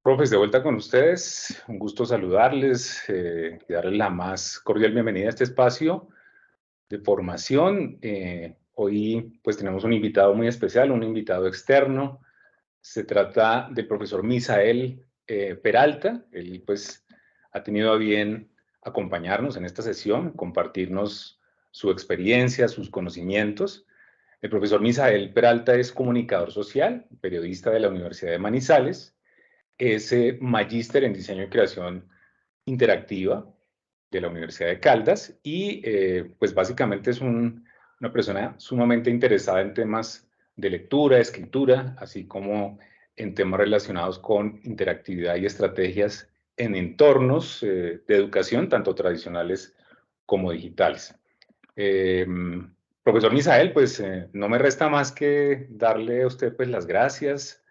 Profes, de vuelta con ustedes. Un gusto saludarles y darles la más cordial bienvenida a este espacio de formación. Hoy pues tenemos un invitado muy especial, un invitado externo. Se trata del profesor Misael Peralta. Él pues ha tenido a bien acompañarnos en esta sesión, compartirnos su experiencia, sus conocimientos. El profesor Misael Peralta es comunicador social, periodista de la Universidad de Manizales. Es magíster en diseño y creación interactiva de la Universidad de Caldas y pues básicamente es una persona sumamente interesada en temas de lectura, escritura, así como en temas relacionados con interactividad y estrategias en entornos de educación, tanto tradicionales como digitales. Eh, Profesor Misael, pues no me resta más que darle a usted pues las gracias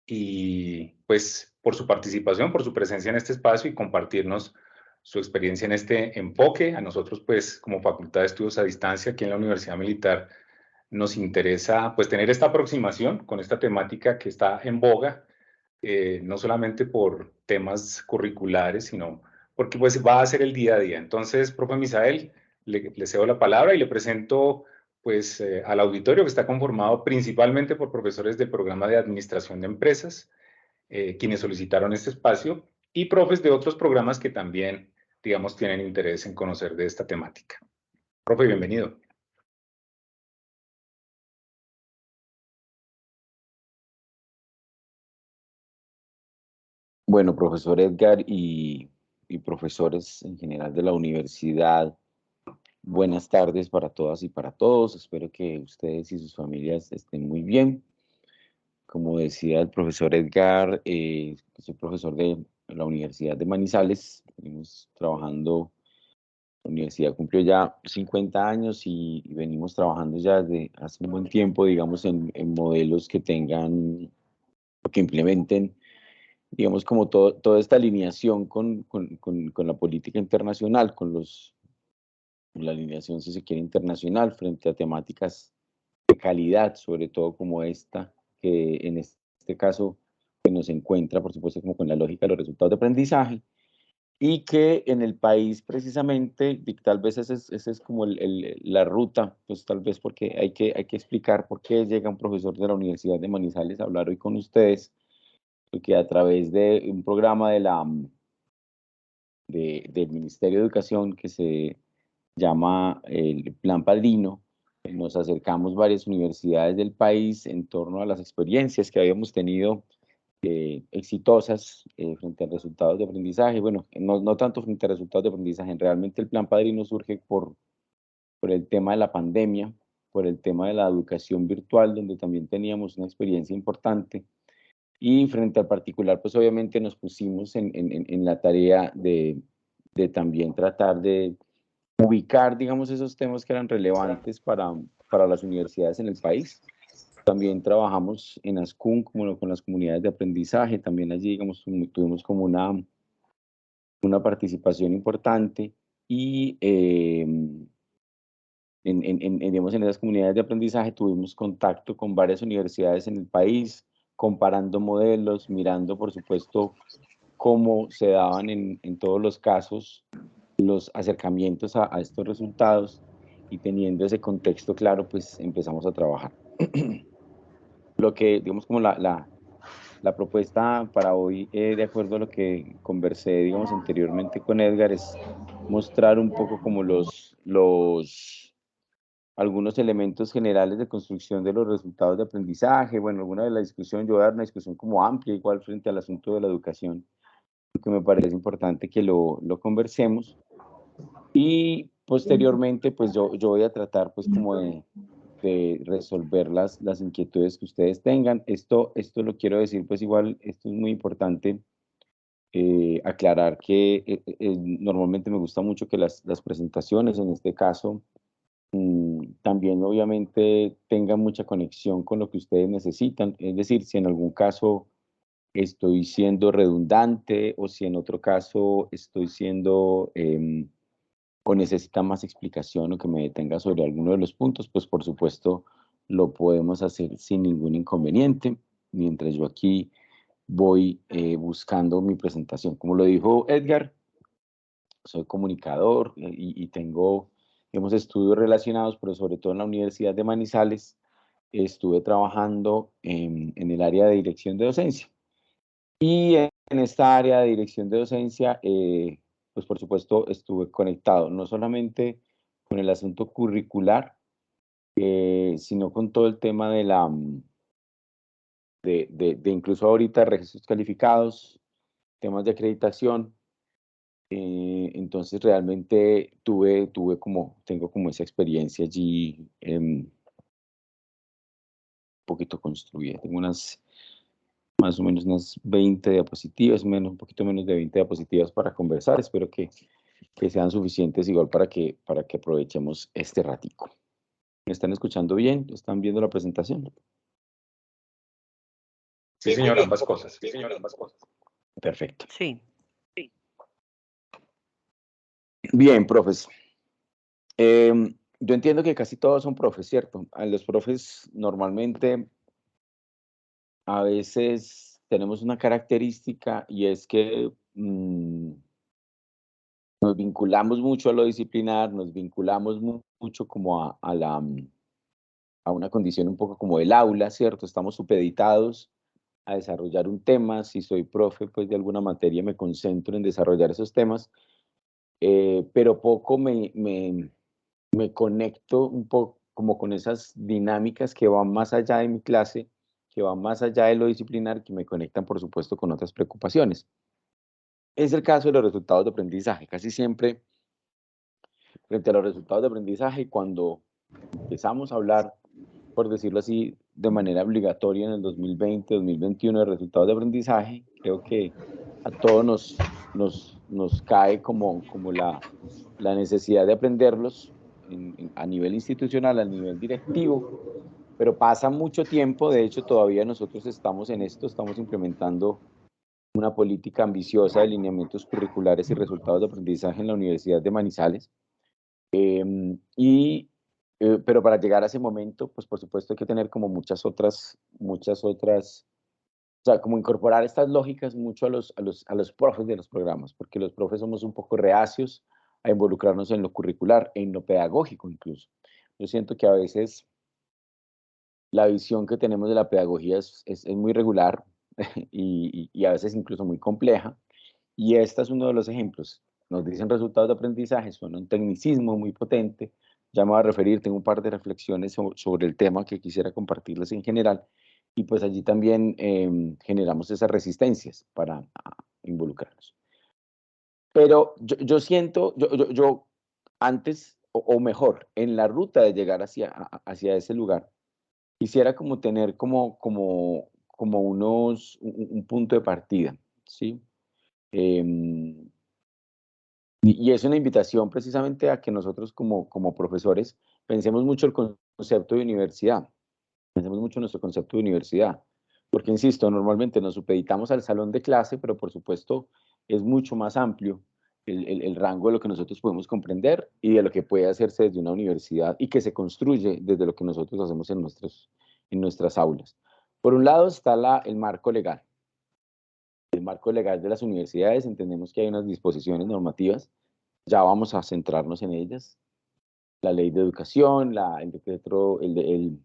y pues por su participación, por su presencia en este espacio y compartirnos su experiencia en este enfoque. A nosotros pues como Facultad de Estudios a Distancia aquí en la Universidad Militar nos interesa pues tener esta aproximación con esta temática que está en boga, no solamente por temas curriculares, sino porque pues va a ser el día a día. Entonces, profe Misael, le cedo la palabra y le presento pues al auditorio que está conformado principalmente por profesores del programa de administración de empresas, quienes solicitaron este espacio, y profes de otros programas que también, digamos, tienen interés en conocer de esta temática. Profe, bienvenido. Bueno, profesor Edgar y profesores en general de la universidad, buenas tardes para todas y para todos. Espero que ustedes y sus familias estén muy bien. Como decía el profesor Edgar, soy profesor de la Universidad de Manizales. Venimos trabajando, la universidad cumplió ya 50 años y venimos trabajando ya desde hace un buen tiempo, digamos, en modelos que tengan o que implementen, digamos, como toda esta alineación con la política internacional, con la alineación, si se quiere, internacional frente a temáticas de calidad, sobre todo como esta, que en este caso que nos encuentra, por supuesto, como con la lógica de los resultados de aprendizaje, y que en el país precisamente, y tal vez ese es como la ruta, pues tal vez porque hay que explicar por qué llega un profesor de la Universidad de Manizales a hablar hoy con ustedes, porque a través de un programa del Ministerio de Educación que se llama el Plan Padrino, nos acercamos varias universidades del país en torno a las experiencias que habíamos tenido exitosas frente a resultados de aprendizaje. Bueno, no tanto frente a resultados de aprendizaje, realmente el Plan Padrino surge por el tema de la pandemia, por el tema de la educación virtual, donde también teníamos una experiencia importante. Y frente al particular, pues obviamente nos pusimos en la tarea de también tratar de ubicar, digamos, esos temas que eran relevantes para las universidades en el país. También trabajamos en ASCUN como con las comunidades de aprendizaje, también allí, digamos, tuvimos como una participación importante y digamos, en esas comunidades de aprendizaje tuvimos contacto con varias universidades en el país, comparando modelos, mirando, por supuesto, cómo se daban en todos los casos los acercamientos a estos resultados, y teniendo ese contexto claro, pues empezamos a trabajar. Lo que, digamos, como la propuesta para hoy, de acuerdo a lo que conversé, digamos, anteriormente con Edgar, es mostrar un poco como algunos elementos generales de construcción de los resultados de aprendizaje. Bueno, alguna de la discusión, yo voy a dar una discusión como amplia, igual frente al asunto de la educación, porque me parece importante que lo conversemos. Y posteriormente, pues yo voy a tratar pues como de resolver las inquietudes que ustedes tengan. Esto lo quiero decir, pues igual, esto es muy importante aclarar que normalmente me gusta mucho que las presentaciones, en este caso, también obviamente tengan mucha conexión con lo que ustedes necesitan. Es decir, si en algún caso estoy siendo redundante o si en otro caso estoy siendo o necesita más explicación o que me detenga sobre alguno de los puntos, pues por supuesto lo podemos hacer sin ningún inconveniente, mientras yo aquí voy buscando mi presentación. Como lo dijo Edgar, soy comunicador y tengo, hemos estudios relacionados, pero sobre todo en la Universidad de Manizales, estuve trabajando en el área de dirección de docencia. Y en esta área de dirección de docencia, pues por supuesto estuve conectado no solamente con el asunto curricular, sino con todo el tema de de incluso ahorita registros calificados, temas de acreditación. Entonces realmente tengo como esa experiencia allí un poquito construida. Tengo más o menos unas 20 diapositivas, un poquito menos de 20 diapositivas para conversar. Espero que sean suficientes igual para que aprovechemos este ratico. ¿Me están escuchando bien? ¿Están viendo la presentación? Sí, señor, ambas cosas. Sí, señor, ambas cosas. Perfecto. Sí. Bien, profes. Yo entiendo que casi todos son profes, ¿cierto? A los profes normalmente a veces tenemos una característica y es que nos vinculamos mucho a lo disciplinar, nos vinculamos mucho como a una condición un poco como el aula, ¿cierto? Estamos supeditados a desarrollar un tema. Si soy profe, pues de alguna materia me concentro en desarrollar esos temas, pero poco me conecto un poco como con esas dinámicas que van más allá de mi clase, que van más allá de lo disciplinar, que me conectan, por supuesto, con otras preocupaciones. Es el caso de los resultados de aprendizaje. Casi siempre, frente a los resultados de aprendizaje, cuando empezamos a hablar, por decirlo así, de manera obligatoria en el 2020, 2021 de resultados de aprendizaje, creo que a todos nos cae como la necesidad de aprenderlos a nivel institucional, a nivel directivo, pero pasa mucho tiempo. De hecho, todavía nosotros estamos en esto, estamos implementando una política ambiciosa de lineamientos curriculares y resultados de aprendizaje en la Universidad de Manizales. Pero para llegar a ese momento, pues por supuesto hay que tener como muchas otras, o sea, como incorporar estas lógicas mucho a los profes de los programas, porque los profes somos un poco reacios a involucrarnos en lo curricular, en lo pedagógico incluso. Yo siento que a veces la visión que tenemos de la pedagogía es muy regular y a veces incluso muy compleja, y este es uno de los ejemplos. Nos dicen resultados de aprendizaje, suena un tecnicismo muy potente. Ya me voy a referir, tengo un par de reflexiones sobre el tema que quisiera compartirles en general. Y pues allí también generamos esas resistencias para involucrarnos. Pero yo siento, yo antes, o mejor, en la ruta de llegar hacia ese lugar, quisiera como tener como un punto de partida, ¿sí? Y es una invitación precisamente a que nosotros como profesores pensemos mucho el concepto de universidad, pensemos mucho en nuestro concepto de universidad, porque insisto, normalmente nos supeditamos al salón de clase, pero por supuesto es mucho más amplio el rango de lo que nosotros podemos comprender y de lo que puede hacerse desde una universidad y que se construye desde lo que nosotros hacemos en nuestras aulas. Por un lado está el marco legal. El marco legal de las universidades, entendemos que hay unas disposiciones normativas, ya vamos a centrarnos en ellas. La ley de educación, el decreto, el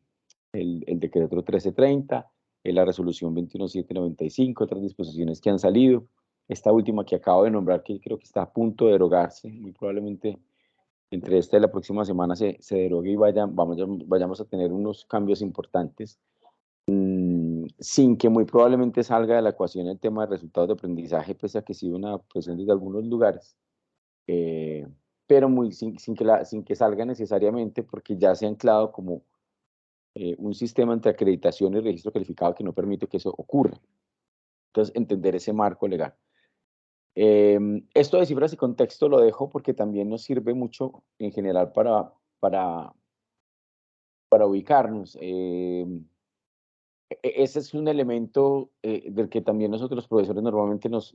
decreto 1330, la resolución 21795, otras disposiciones que han salido. Esta última que acabo de nombrar, que creo que está a punto de derogarse, muy probablemente entre esta y la próxima semana se derogue y vayamos a tener unos cambios importantes, sin que muy probablemente salga de la ecuación el tema de resultados de aprendizaje, pese a que sí una presión desde algunos lugares. Pero sin que salga necesariamente, porque ya se ha anclado como un sistema entre acreditación y registro calificado que no permite que eso ocurra. Entonces, entender ese marco legal. Esto de cifras y contexto lo dejo porque también nos sirve mucho en general para ubicarnos. Ese es un elemento del que también nosotros los profesores normalmente nos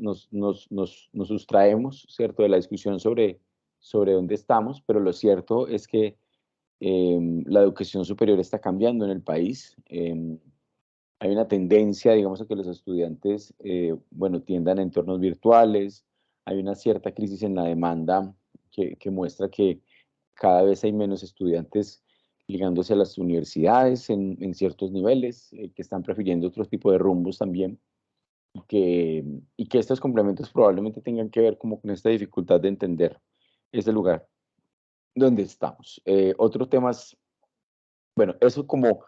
sustraemos, ¿cierto?, de la discusión sobre dónde estamos, pero lo cierto es que la educación superior está cambiando en el país. Hay una tendencia, digamos, a que los estudiantes, bueno, tiendan a entornos virtuales. Hay una cierta crisis en la demanda que muestra que cada vez hay menos estudiantes ligándose a las universidades en ciertos niveles, que están prefiriendo otro tipo de rumbos también, y que estos complementos probablemente tengan que ver como con esta dificultad de entender ese lugar donde estamos. Otros temas, bueno, eso como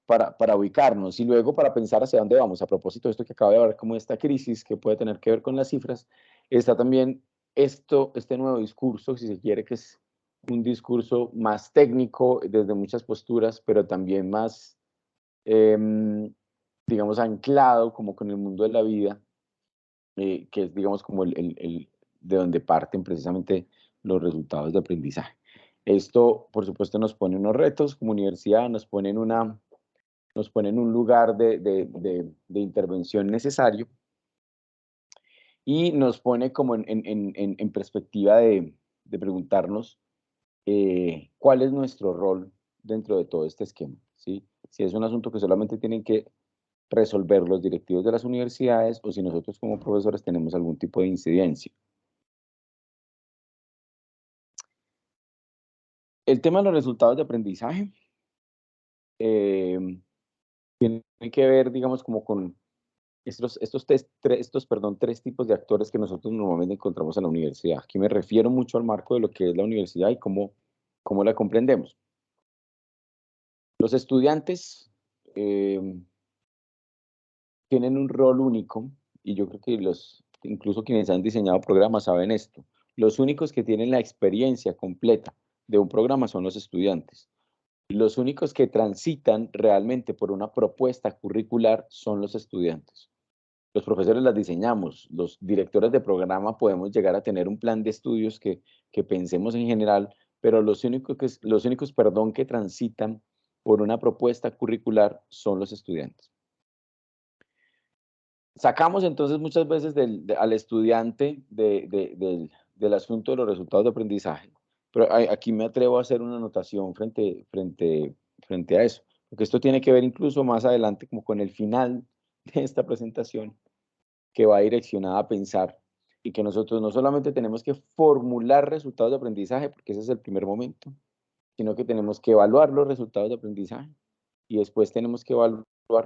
para ubicarnos y luego para pensar hacia dónde vamos. A propósito de esto que acaba de hablar, como esta crisis que puede tener que ver con las cifras, está también este nuevo discurso, si se quiere, que es un discurso más técnico desde muchas posturas, pero también más, digamos, anclado como con el mundo de la vida, que es, digamos, como de donde parten precisamente los resultados de aprendizaje. Esto, por supuesto, nos pone unos retos como universidad, nos pone en un lugar de intervención necesario y nos pone como en perspectiva de preguntarnos cuál es nuestro rol dentro de todo este esquema, ¿sí? Si es un asunto que solamente tienen que resolver los directivos de las universidades o si nosotros como profesores tenemos algún tipo de incidencia. El tema de los resultados de aprendizaje eh, tiene que ver, digamos, como con tres tipos de actores que nosotros normalmente encontramos en la universidad. Aquí me refiero mucho al marco de lo que es la universidad y cómo la comprendemos. Los estudiantes eh, tienen un rol único y yo creo que incluso quienes han diseñado programas saben esto. Los únicos que tienen la experiencia completa de un programa son los estudiantes. Los únicos que transitan realmente por una propuesta curricular son los estudiantes. Los profesores las diseñamos, los directores de programa podemos llegar a tener un plan de estudios que pensemos en general, pero los únicos que transitan por una propuesta curricular son los estudiantes. Sacamos entonces muchas veces al estudiante del asunto de los resultados de aprendizaje, pero aquí me atrevo a hacer una anotación frente a eso, porque esto tiene que ver incluso más adelante como con el final de esta presentación, que va direccionada a pensar y que nosotros no solamente tenemos que formular resultados de aprendizaje, porque ese es el primer momento, sino que tenemos que evaluar los resultados de aprendizaje y después tenemos que evaluar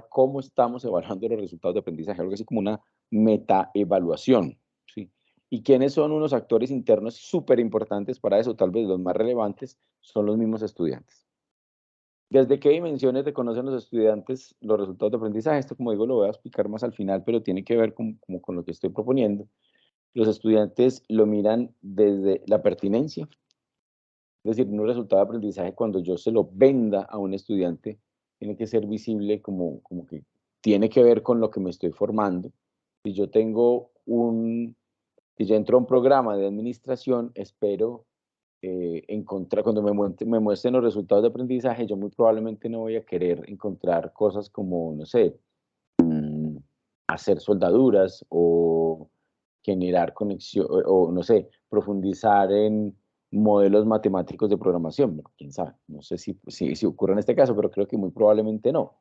cómo estamos evaluando los resultados de aprendizaje, algo así como una metaevaluación, ¿sí? ¿Y quiénes son unos actores internos súper importantes para eso? Tal vez los más relevantes son los mismos estudiantes. ¿Desde qué dimensiones reconocen los estudiantes los resultados de aprendizaje? Esto, como digo, lo voy a explicar más al final, pero tiene que ver como con lo que estoy proponiendo. Los estudiantes lo miran desde la pertinencia, es decir, un resultado de aprendizaje cuando yo se lo venda a un estudiante, tiene que ser visible como que tiene que ver con lo que me estoy formando. Si yo si yo entro a un programa de administración, espero encontrar, cuando me muestren los resultados de aprendizaje, yo muy probablemente no voy a querer encontrar cosas como, no sé, hacer soldaduras o generar conexión, o no sé, profundizar en modelos matemáticos de programación. Bueno, quién sabe, no sé si ocurre en este caso, pero creo que muy probablemente no.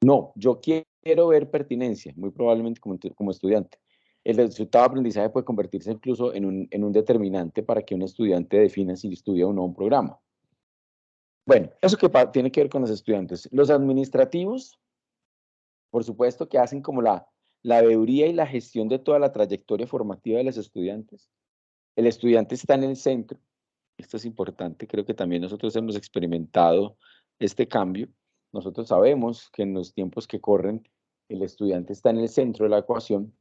No, yo quiero ver pertinencia, muy probablemente como estudiante. El resultado de aprendizaje puede convertirse incluso en un determinante para que un estudiante defina si estudia o no un programa. Bueno, eso que tiene que ver con los estudiantes. Los administrativos, por supuesto, que hacen como la veeduría y la gestión de toda la trayectoria formativa de los estudiantes. El estudiante está en el centro. Esto es importante. Creo que también nosotros hemos experimentado este cambio. Nosotros sabemos que en los tiempos que corren, el estudiante está en el centro de la ecuación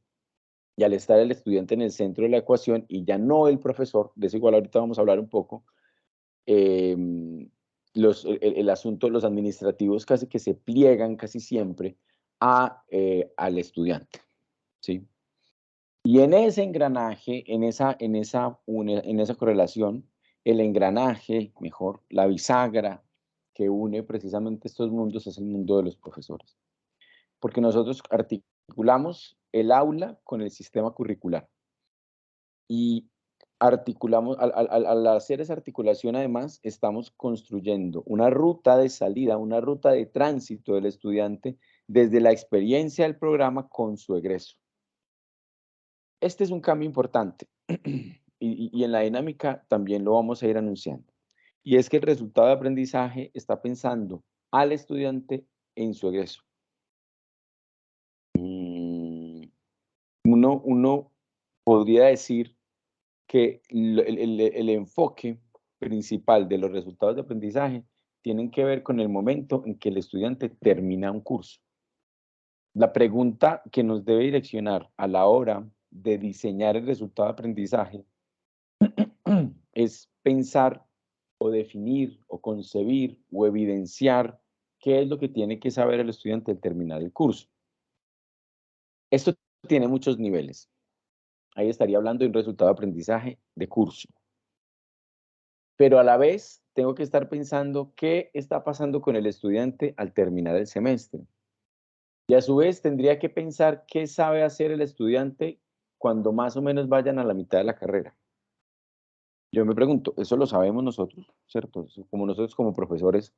y al estar el estudiante en el centro de la ecuación y ya no el profesor, de eso igual ahorita vamos a hablar un poco, eh, el asunto, los administrativos casi que se pliegan casi siempre al estudiante, ¿sí? Y en ese engranaje, en esa correlación, el engranaje, mejor, la bisagra que une precisamente estos mundos es el mundo de los profesores. Porque nosotros articulamos el aula con el sistema curricular. Y articulamos, al hacer esa articulación, además, estamos construyendo una ruta de salida, una ruta de tránsito del estudiante desde la experiencia del programa con su egreso. Este es un cambio importante y en la dinámica también lo vamos a ir anunciando. Y es que el resultado de aprendizaje está pensando al estudiante en su egreso. Uno podría decir que el enfoque principal de los resultados de aprendizaje tienen que ver con el momento en que el estudiante termina un curso. La pregunta que nos debe direccionar a la hora de diseñar el resultado de aprendizaje es pensar o definir o concebir o evidenciar qué es lo que tiene que saber el estudiante al terminar el curso. Esto tiene muchos niveles. Ahí estaría hablando de un resultado de aprendizaje de curso. Pero a la vez tengo que estar pensando qué está pasando con el estudiante al terminar el semestre. Y a su vez tendría que pensar qué sabe hacer el estudiante cuando más o menos vayan a la mitad de la carrera. Yo me pregunto, eso lo sabemos nosotros, ¿cierto? Como nosotros como profesores,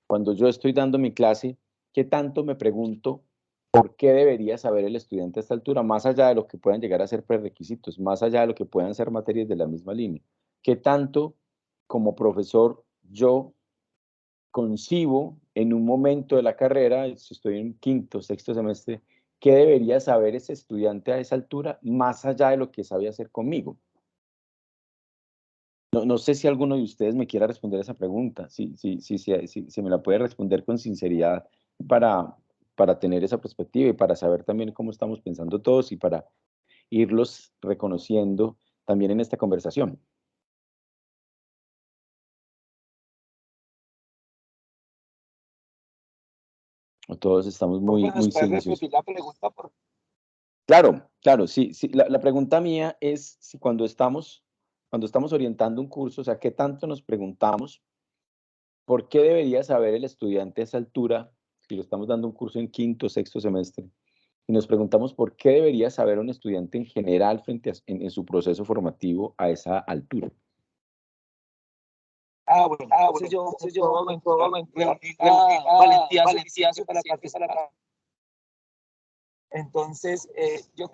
cuando yo estoy dando mi clase, ¿qué tanto me pregunto por qué debería saber el estudiante a esta altura, más allá de lo que puedan llegar a ser prerequisitos, más allá de lo que puedan ser materias de la misma línea? ¿Qué tanto como profesor yo concibo en un momento de la carrera, si estoy en quinto, sexto semestre, qué debería saber ese estudiante a esa altura, más allá de lo que sabe hacer conmigo? No sé si alguno de ustedes me quiera responder esa pregunta, si me la puede responder con sinceridad para tener esa perspectiva y para saber también cómo estamos pensando todos y para irlos reconociendo también en esta conversación. O todos estamos muy silenciosos. La pregunta Claro, sí. La pregunta mía es si cuando estamos orientando un curso, o sea, ¿qué tanto nos preguntamos por qué debería saber el estudiante a esa altura, si lo estamos dando un curso en quinto o sexto semestre, y nos preguntamos por qué debería saber un estudiante en general en su proceso formativo a esa altura? Entonces yo reunir la valentía suficiente para... Entonces, yo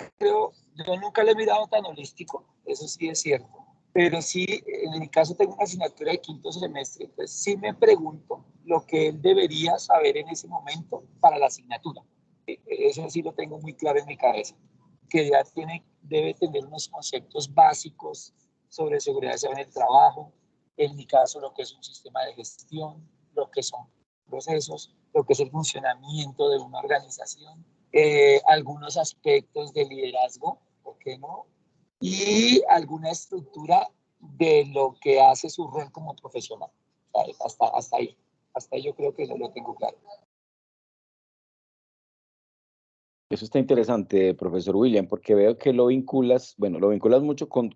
nunca lo he mirado tan holístico, eso sí es cierto, pero sí, en mi caso tengo una asignatura de quinto semestre, entonces sí me pregunto lo que él debería saber en ese momento para la asignatura. Eso sí lo tengo muy claro en mi cabeza, que ya debe tener unos conceptos básicos sobre seguridad en el trabajo, en mi caso lo que es un sistema de gestión, lo que son procesos, lo que es el funcionamiento de una organización, algunos aspectos de liderazgo, ¿por qué no? Y alguna estructura de lo que hace su rol como profesional. Hasta ahí yo creo que lo tengo claro. Eso está interesante, profesor William, porque veo que lo vinculas mucho con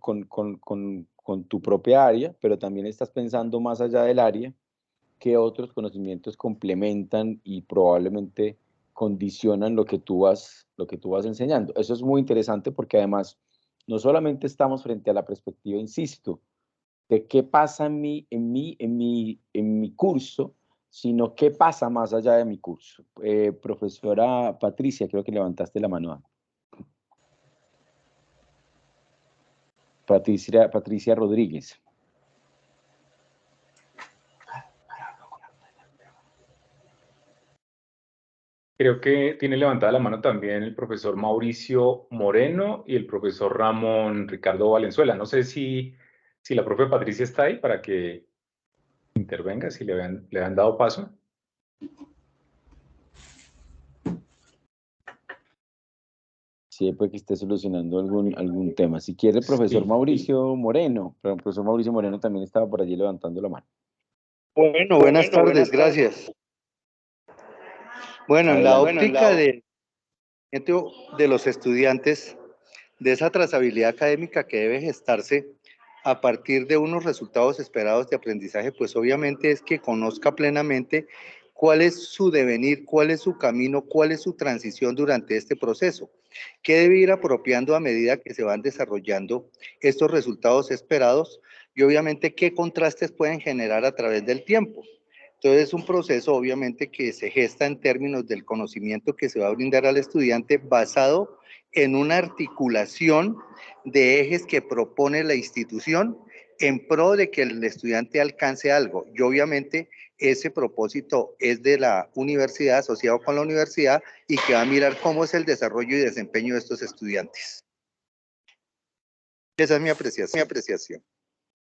tu propia área, pero también estás pensando más allá del área, qué otros conocimientos complementan y probablemente condicionan lo que tú vas enseñando. Eso es muy interesante porque además no solamente estamos frente a la perspectiva, insisto, de qué pasa en mi curso, sino qué pasa más allá de mi curso. Profesora Patricia, creo que levantaste la mano. Patricia Rodríguez. Creo que tiene levantada la mano también el profesor Mauricio Moreno y el profesor Ramón Ricardo Valenzuela. No sé si la profe Patricia está ahí para que intervenga, si le han dado paso. Sí, puede que esté solucionando algún tema. Si quiere, el profesor Mauricio Moreno, pero el profesor Mauricio Moreno también estaba por allí levantando la mano. Bueno, buenas tardes, gracias. Bueno, en la óptica de los estudiantes, de esa trazabilidad académica que debe gestarse a partir de unos resultados esperados de aprendizaje, pues obviamente es que conozca plenamente cuál es su devenir, cuál es su camino, cuál es su transición durante este proceso, qué debe ir apropiando a medida que se van desarrollando estos resultados esperados y obviamente qué contrastes pueden generar a través del tiempo. Entonces es un proceso obviamente que se gesta en términos del conocimiento que se va a brindar al estudiante basado en una articulación de ejes que propone la institución en pro de que el estudiante alcance algo. Y obviamente ese propósito es de la universidad, asociado con la universidad, y que va a mirar cómo es el desarrollo y desempeño de estos estudiantes. Esa es mi apreciación.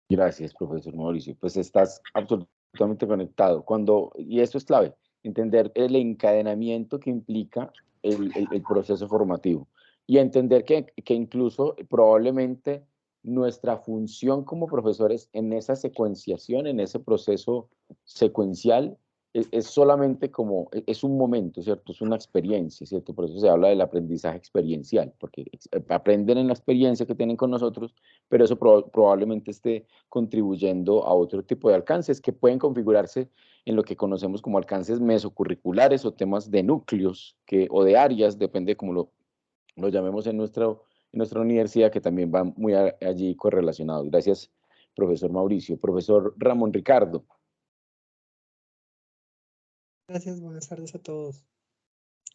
Gracias, profesor Mauricio. Pues estás absolutamente conectado. Y esto es clave, entender el encadenamiento que implica el proceso formativo y entender que incluso probablemente nuestra función como profesores en esa secuenciación, en ese proceso secuencial, es solamente como, es un momento, ¿cierto? Es una experiencia, ¿cierto? Por eso se habla del aprendizaje experiencial, porque aprenden en la experiencia que tienen con nosotros, pero eso probablemente esté contribuyendo a otro tipo de alcances que pueden configurarse en lo que conocemos como alcances mesocurriculares o temas de núcleos o de áreas, depende de cómo lo llamemos en nuestra universidad, que también van muy allí correlacionados. Gracias, profesor Mauricio. Profesor Ramón Ricardo. Gracias, buenas tardes a todos.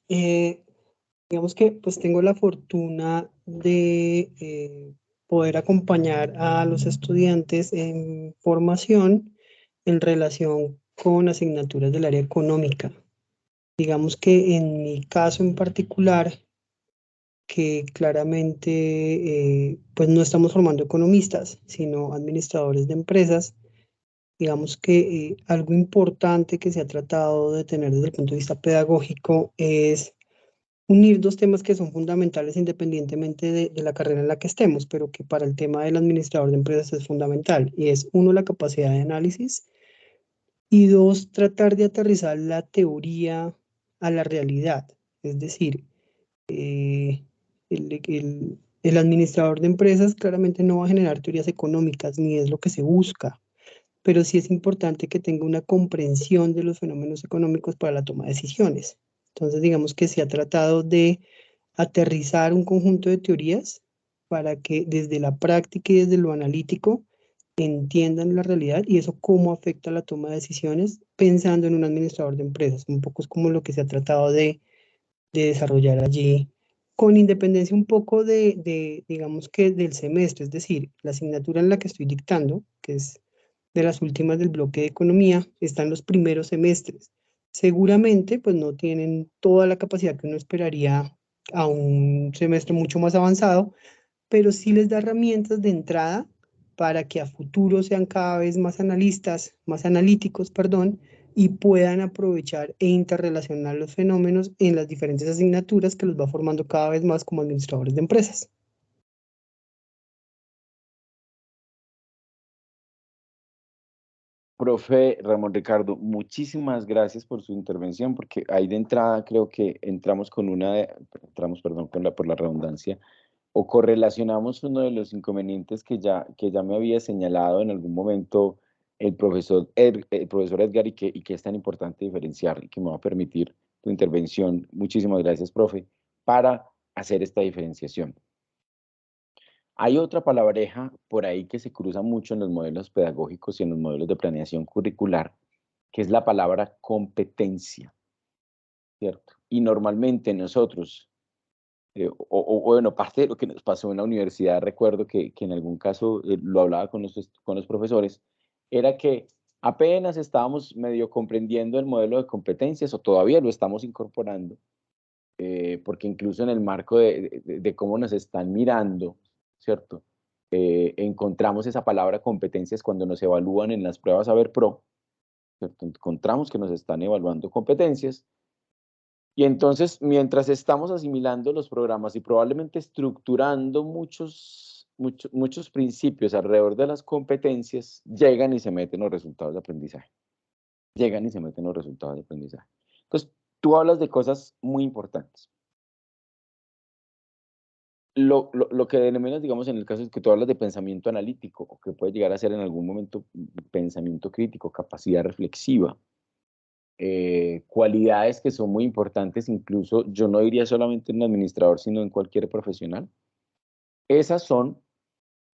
Digamos que pues tengo la fortuna de poder acompañar a los estudiantes en formación en relación con asignaturas del área económica. Digamos que en mi caso en particular, que claramente pues no estamos formando economistas, sino administradores de empresas. Digamos que algo importante que se ha tratado de tener desde el punto de vista pedagógico es unir dos temas que son fundamentales independientemente de la carrera en la que estemos, pero que para el tema del administrador de empresas es fundamental, y es uno, la capacidad de análisis, y dos, tratar de aterrizar la teoría a la realidad. Es decir, el administrador de empresas claramente no va a generar teorías económicas, ni es lo que se busca, pero sí es importante que tenga una comprensión de los fenómenos económicos para la toma de decisiones. Entonces, digamos que se ha tratado de aterrizar un conjunto de teorías para que desde la práctica y desde lo analítico entiendan la realidad y eso cómo afecta la toma de decisiones pensando en un administrador de empresas. Un poco es como lo que se ha tratado de desarrollar allí, con independencia un poco digamos que del semestre, es decir, la asignatura en la que estoy dictando, que es de las últimas del bloque de economía, están los primeros semestres. Seguramente, pues no tienen toda la capacidad que uno esperaría a un semestre mucho más avanzado, pero sí les da herramientas de entrada para que a futuro sean cada vez más analíticos, perdón, y puedan aprovechar e interrelacionar los fenómenos en las diferentes asignaturas que los va formando cada vez más como administradores de empresas. Profe Ramón Ricardo, muchísimas gracias por su intervención, porque ahí de entrada creo que entramos por la redundancia, o correlacionamos uno de los inconvenientes que ya me había señalado en algún momento el profesor Edgar y que es tan importante diferenciar y que me va a permitir tu intervención. Muchísimas gracias, profe, para hacer esta diferenciación. Hay otra palabreja por ahí que se cruza mucho en los modelos pedagógicos y en los modelos de planeación curricular, que es la palabra competencia, ¿cierto? Y normalmente nosotros, bueno, parte de lo que nos pasó en la universidad, recuerdo que en algún caso lo hablaba con los profesores, era que apenas estábamos medio comprendiendo el modelo de competencias o todavía lo estamos incorporando, porque incluso en el marco de cómo nos están mirando, ¿cierto? Encontramos esa palabra competencias cuando nos evalúan en las pruebas Saber Pro, ¿cierto? Encontramos que nos están evaluando competencias y entonces mientras estamos asimilando los programas y probablemente estructurando muchos principios alrededor de las competencias, llegan y se meten los resultados de aprendizaje. Entonces, tú hablas de cosas muy importantes. Lo que denominas, digamos, en el caso es que tú hablas de pensamiento analítico, o que puede llegar a ser en algún momento pensamiento crítico, capacidad reflexiva, cualidades que son muy importantes, incluso yo no diría solamente en un administrador, sino en cualquier profesional. Esas son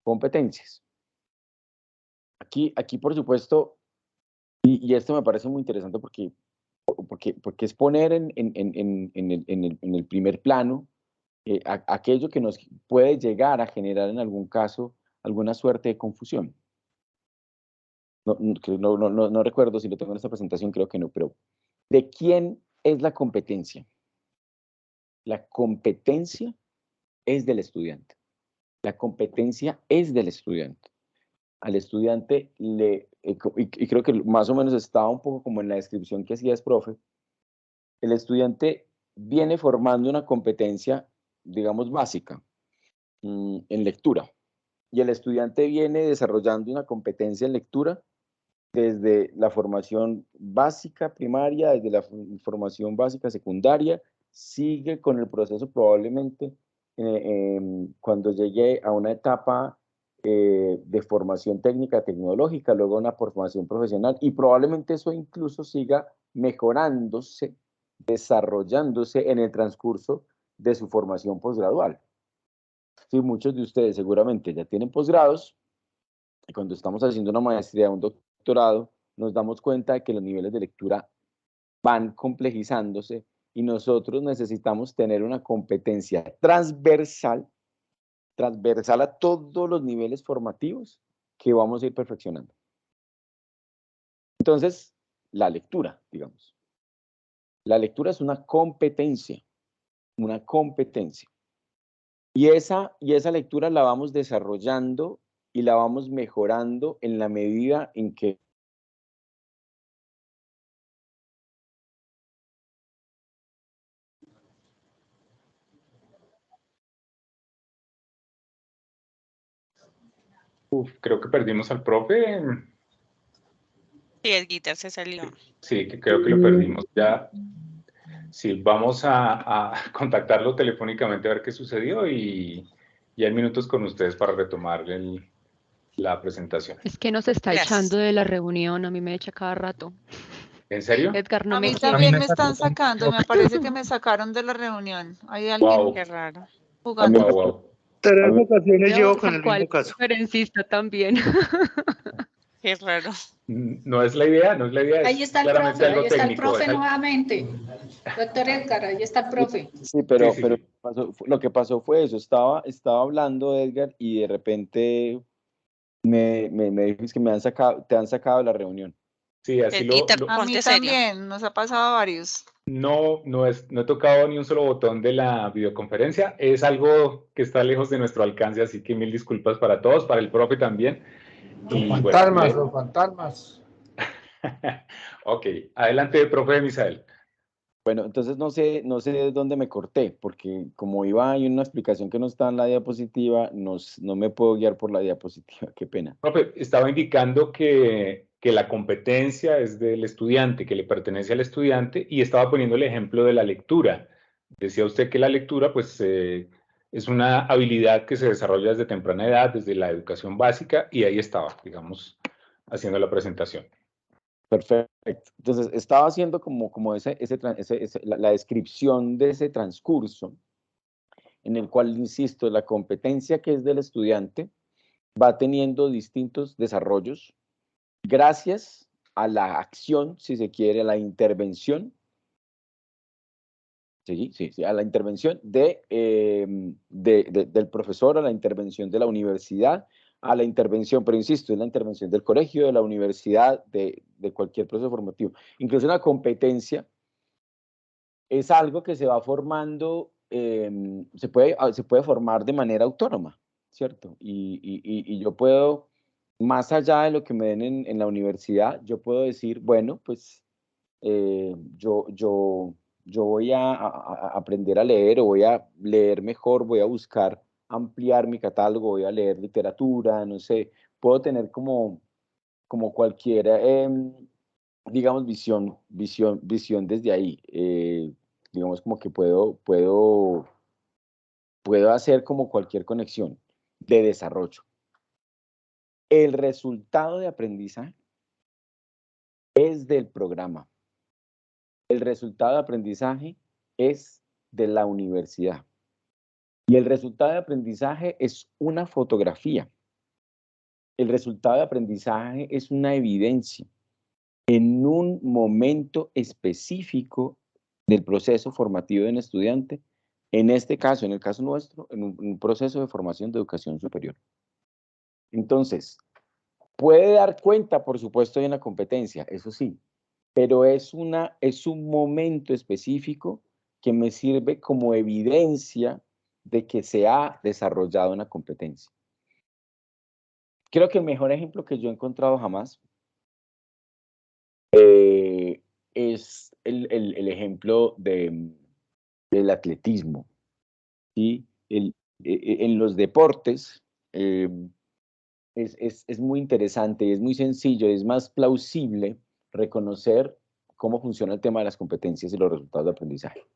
competencias. Aquí, por supuesto, Y esto me parece muy interesante porque es poner en el primer plano aquello que nos puede llegar a generar en algún caso alguna suerte de confusión. No recuerdo si lo tengo en esta presentación, creo que no, pero ¿de quién es la competencia? La competencia es del estudiante. La competencia es del estudiante. Al estudiante y creo que más o menos estaba un poco como en la descripción que hacías, profe, el estudiante viene formando una competencia, digamos, básica en lectura. Y el estudiante viene desarrollando una competencia en lectura desde la formación básica primaria, desde la formación básica secundaria, sigue con el proceso probablemente cuando llegue a una etapa de formación técnica tecnológica, luego una formación profesional, y probablemente eso incluso siga mejorándose, desarrollándose en el transcurso de su formación posgradual. Sí, muchos de ustedes seguramente ya tienen posgrados, y cuando estamos haciendo una maestría, un doctorado, nos damos cuenta de que los niveles de lectura van complejizándose y nosotros necesitamos tener una competencia transversal a todos los niveles formativos que vamos a ir perfeccionando. Entonces, la lectura, digamos. La lectura es una competencia, una competencia. Y esa lectura la vamos desarrollando y la vamos mejorando en la medida en que Creo que perdimos al profe. Sí, el guitar se salió. Sí, que creo que lo perdimos. Ya, sí, vamos a contactarlo telefónicamente a ver qué sucedió y hay minutos con ustedes para retomar la presentación. Es que nos está echando de la reunión, a mí me echa cada rato. ¿En serio? Edgar, no A me mí quiere. también me están sacando, me parece que me sacaron de la reunión. Hay alguien Wow. Qué raro. jugando. Wow, wow. 3 ocasiones llevo Veo con el cual mismo caso. conferencista también. Qué raro. No es la idea, no es la idea. Ahí está el claramente profe, algo ahí está el técnico. profe nuevamente. Doctor Edgar, ahí está el profe. Sí, pero, Sí. pero lo que pasó fue eso, estaba hablando Edgar y de repente me dices que te han sacado de la reunión. Sí, así Edgar, A mí ponte serio. también, nos ha pasado a varios. no he tocado ni un solo botón de la videoconferencia. Es algo que está lejos de nuestro alcance, así que mil disculpas para todos, para el profe también. Los fantasmas. Ok, adelante, profe Misael. Bueno, entonces no sé de dónde me corté, porque como iba en una explicación que no está en la diapositiva, no me puedo guiar por la diapositiva, qué pena. Profe, estaba indicando que la competencia es del estudiante, que le pertenece al estudiante, y estaba poniendo el ejemplo de la lectura. Decía usted que la lectura, pues, es una habilidad que se desarrolla desde temprana edad, desde la educación básica, y ahí estaba, digamos, haciendo la presentación. Perfecto. Entonces, estaba haciendo como la descripción de ese transcurso, en el cual, insisto, la competencia que es del estudiante va teniendo distintos desarrollos gracias a la acción, si se quiere, a la intervención. Sí, a la intervención del profesor, a la intervención de la universidad, a la intervención, pero insisto, es la intervención del colegio, de la universidad, de cualquier proceso formativo. Incluso la competencia es algo que se va formando, se puede formar de manera autónoma, ¿cierto? Y yo puedo, más allá de lo que me den en la universidad, yo puedo decir, bueno, pues yo voy a aprender a leer, o voy a leer mejor, voy a buscar ampliar mi catálogo, voy a leer literatura, no sé, puedo tener como cualquier, digamos, visión desde ahí. Digamos como que puedo hacer como cualquier conexión de desarrollo. El resultado de aprendizaje es del programa. El resultado de aprendizaje es de la universidad. Y el resultado de aprendizaje es una fotografía. El resultado de aprendizaje es una evidencia. en un momento específico del proceso formativo de un estudiante, en este caso, en el caso nuestro, en un proceso de formación de educación superior. Entonces, puede dar cuenta, por supuesto, de una competencia, eso sí, pero es un momento específico que me sirve como evidencia de que se ha desarrollado una competencia. Creo que el mejor ejemplo que yo he encontrado jamás es el ejemplo del atletismo, ¿sí? En los deportes es muy interesante, es muy sencillo, es más plausible reconocer cómo funciona el tema de las competencias y los resultados de aprendizaje.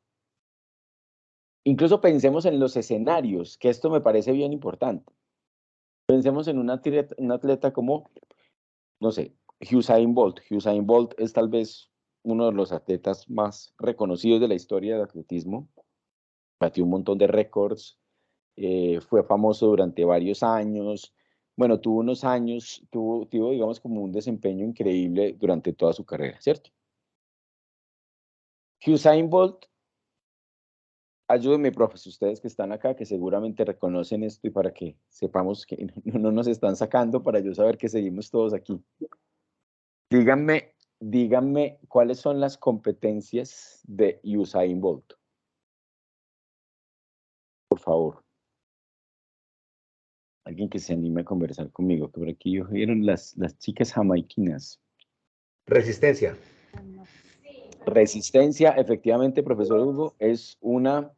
Incluso pensemos en los escenarios, que esto me parece bien importante. Pensemos en un atleta como, no sé, Usain Bolt. Usain Bolt es tal vez uno de los atletas más reconocidos de la historia del atletismo. Batió un montón de récords, fue famoso durante varios años. Bueno, tuvo unos años, tuvo, digamos, como un desempeño increíble durante toda su carrera, ¿cierto? Usain Bolt, ayúdenme, profes, ustedes que están acá, que seguramente reconocen esto y para que sepamos que no nos están sacando, para yo saber que seguimos todos aquí. Díganme cuáles son las competencias de Usain Bolt. Por favor. Alguien que se anime a conversar conmigo, que por aquí vieron las chicas jamaiquinas. Resistencia. Resistencia, efectivamente, profesor Hugo, es una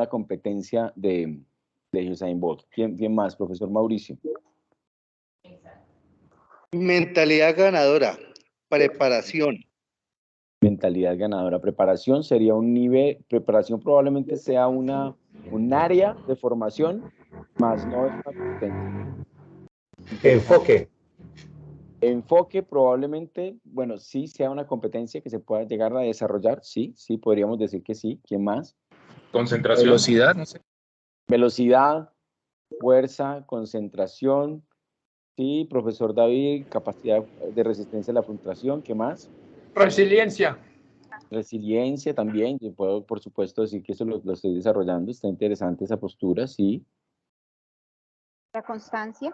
competencia de Usain Bolt. ¿Quién más, profesor Mauricio? Mentalidad ganadora, preparación. Mentalidad ganadora. Preparación sería un nivel, preparación probablemente sea un área de formación, más no es una competencia. Enfoque. Enfoque probablemente, bueno, sí sea una competencia que se pueda llegar a desarrollar, sí, podríamos decir que sí. ¿Quién más? Concentración. Velocidad, no sé. Velocidad, fuerza, concentración, sí, profesor David, capacidad de resistencia a la frustración, ¿qué más? Resiliencia. Resiliencia también, yo puedo por supuesto decir que eso lo estoy desarrollando, está interesante esa postura, sí. La constancia.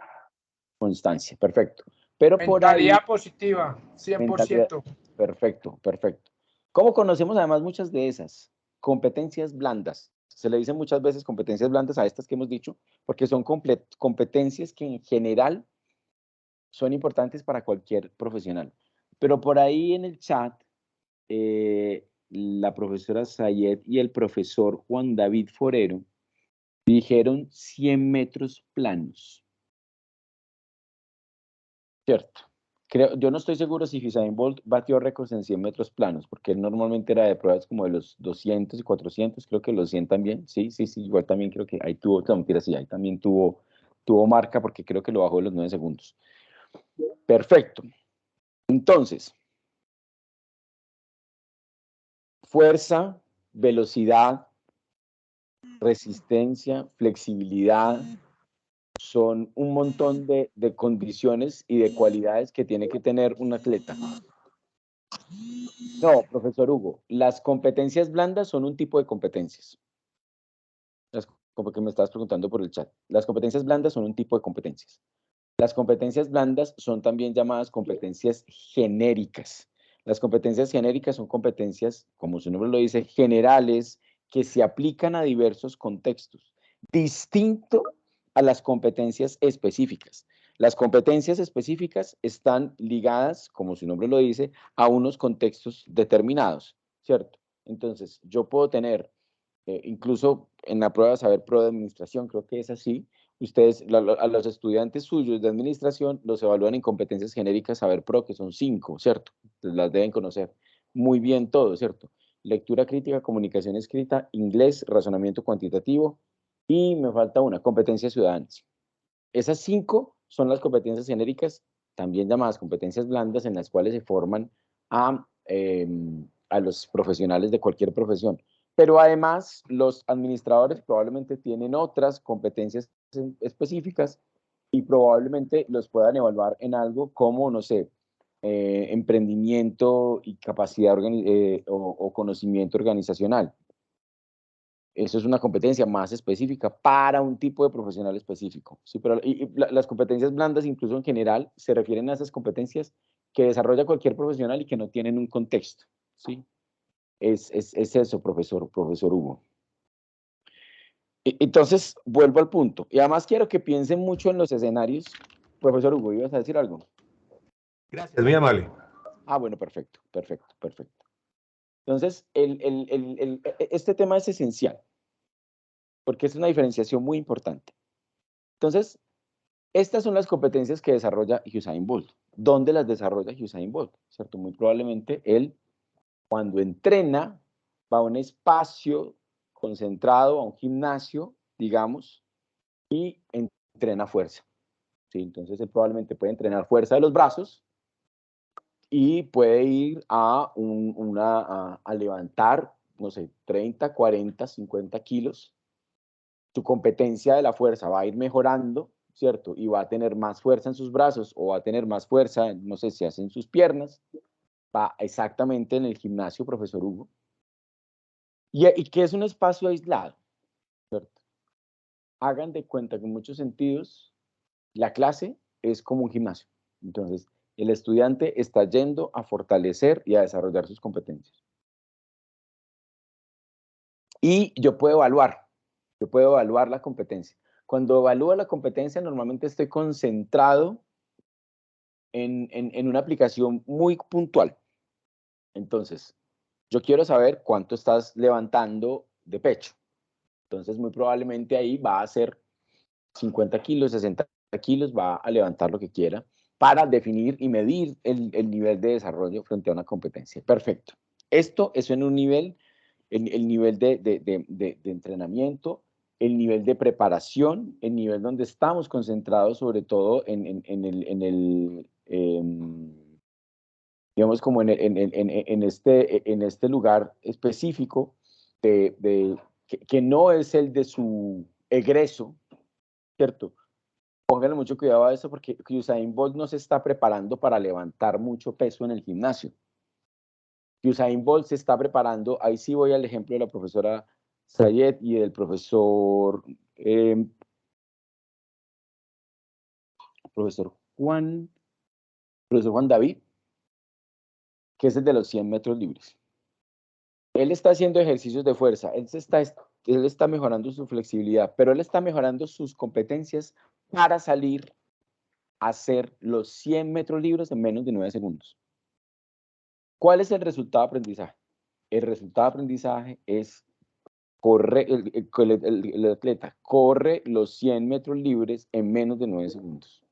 Constancia, perfecto. Pero por ahí... Mentalidad positiva, 100%. Mentalidad, perfecto. ¿Cómo conocemos además muchas de esas? Competencias blandas. Se le dicen muchas veces competencias blandas a estas que hemos dicho, porque son competencias que en general son importantes para cualquier profesional. Pero por ahí en el chat, la profesora Sayed y el profesor Juan David Forero dijeron 100 metros planos. Cierto. Yo no estoy seguro si Usain Bolt batió récords en 100 metros planos, porque él normalmente era de pruebas como de los 200 y 400, creo que los 100 también, sí, igual también creo que ahí tuvo, no, mentira, sí, ahí también tuvo marca, porque creo que lo bajó de los 9 segundos. Perfecto. Entonces, fuerza, velocidad, resistencia, flexibilidad, son un montón de condiciones y de cualidades que tiene que tener un atleta. No, profesor Hugo, las competencias blandas son un tipo de competencias. Como que me estabas preguntando por el chat. Las competencias blandas son un tipo de competencias. Las competencias blandas son también llamadas competencias genéricas. Las competencias genéricas son competencias, como su nombre lo dice, generales, que se aplican a diversos contextos, distinto a las competencias específicas. Las competencias específicas están ligadas, como su nombre lo dice, a unos contextos determinados, ¿cierto? Entonces, yo puedo tener, incluso en la prueba de saber pro de administración, creo que es así, ustedes, a los estudiantes suyos de administración, los evalúan en competencias genéricas saber pro, que son 5, ¿cierto? Entonces, las deben conocer muy bien todo, ¿cierto? Lectura crítica, comunicación escrita, inglés, razonamiento cuantitativo, y me falta una, competencias ciudadanas. Esas 5 son las competencias genéricas, también llamadas competencias blandas, en las cuales se forman a los profesionales de cualquier profesión. Pero además, los administradores probablemente tienen otras competencias específicas y probablemente los puedan evaluar en algo como, no sé, emprendimiento y capacidad o conocimiento organizacional. Eso es una competencia más específica para un tipo de profesional específico. ¿Sí? Pero, las competencias blandas, incluso en general, se refieren a esas competencias que desarrolla cualquier profesional y que no tienen un contexto. ¿Sí? Es eso, profesor Hugo. Entonces, vuelvo al punto. Y además quiero que piensen mucho en los escenarios. Profesor Hugo, ¿ibas a decir algo? Gracias, muy amable. Ah, bueno, perfecto. Entonces, este tema es esencial, porque es una diferenciación muy importante. Entonces, estas son las competencias que desarrolla Usain Bolt. ¿Dónde las desarrolla Usain Bolt? ¿Cierto? Muy probablemente él, cuando entrena, va a un espacio concentrado, a un gimnasio, digamos, y entrena fuerza. ¿Sí? Entonces, él probablemente puede entrenar fuerza de los brazos y puede ir a levantar, no sé, 30, 40, 50 kilos. Su competencia de la fuerza va a ir mejorando, ¿cierto? Y va a tener más fuerza en sus brazos o va a tener más fuerza, no sé si hacen sus piernas. Va exactamente en el gimnasio, profesor Hugo. Y que es un espacio aislado, ¿cierto? Hagan de cuenta que en muchos sentidos la clase es como un gimnasio. Entonces, el estudiante está yendo a fortalecer y a desarrollar sus competencias. Y yo puedo evaluar la competencia. Cuando evalúo la competencia, normalmente estoy concentrado en una aplicación muy puntual. Entonces, yo quiero saber cuánto estás levantando de pecho. Entonces, muy probablemente ahí va a ser 50 kilos, 60 kilos, va a levantar lo que quiera para definir y medir el nivel de desarrollo frente a una competencia. Perfecto. Esto es en un nivel, el nivel de entrenamiento, el nivel de preparación, el nivel donde estamos concentrados sobre todo digamos como en este lugar específico que no es el de su egreso, ¿cierto? Pónganle mucho cuidado a eso porque Usain Bolt no se está preparando para levantar mucho peso en el gimnasio. Usain Bolt se está preparando, ahí sí voy al ejemplo de la profesora Sayed y del profesor Juan David, que es el de los 100 metros libres. Él está haciendo ejercicios de fuerza, él está mejorando su flexibilidad, pero él está mejorando sus competencias para salir a hacer los 100 metros libres en menos de 9 segundos. ¿Cuál es el resultado de aprendizaje? El resultado de aprendizaje es el atleta corre los 100 metros libres en menos de 9 segundos.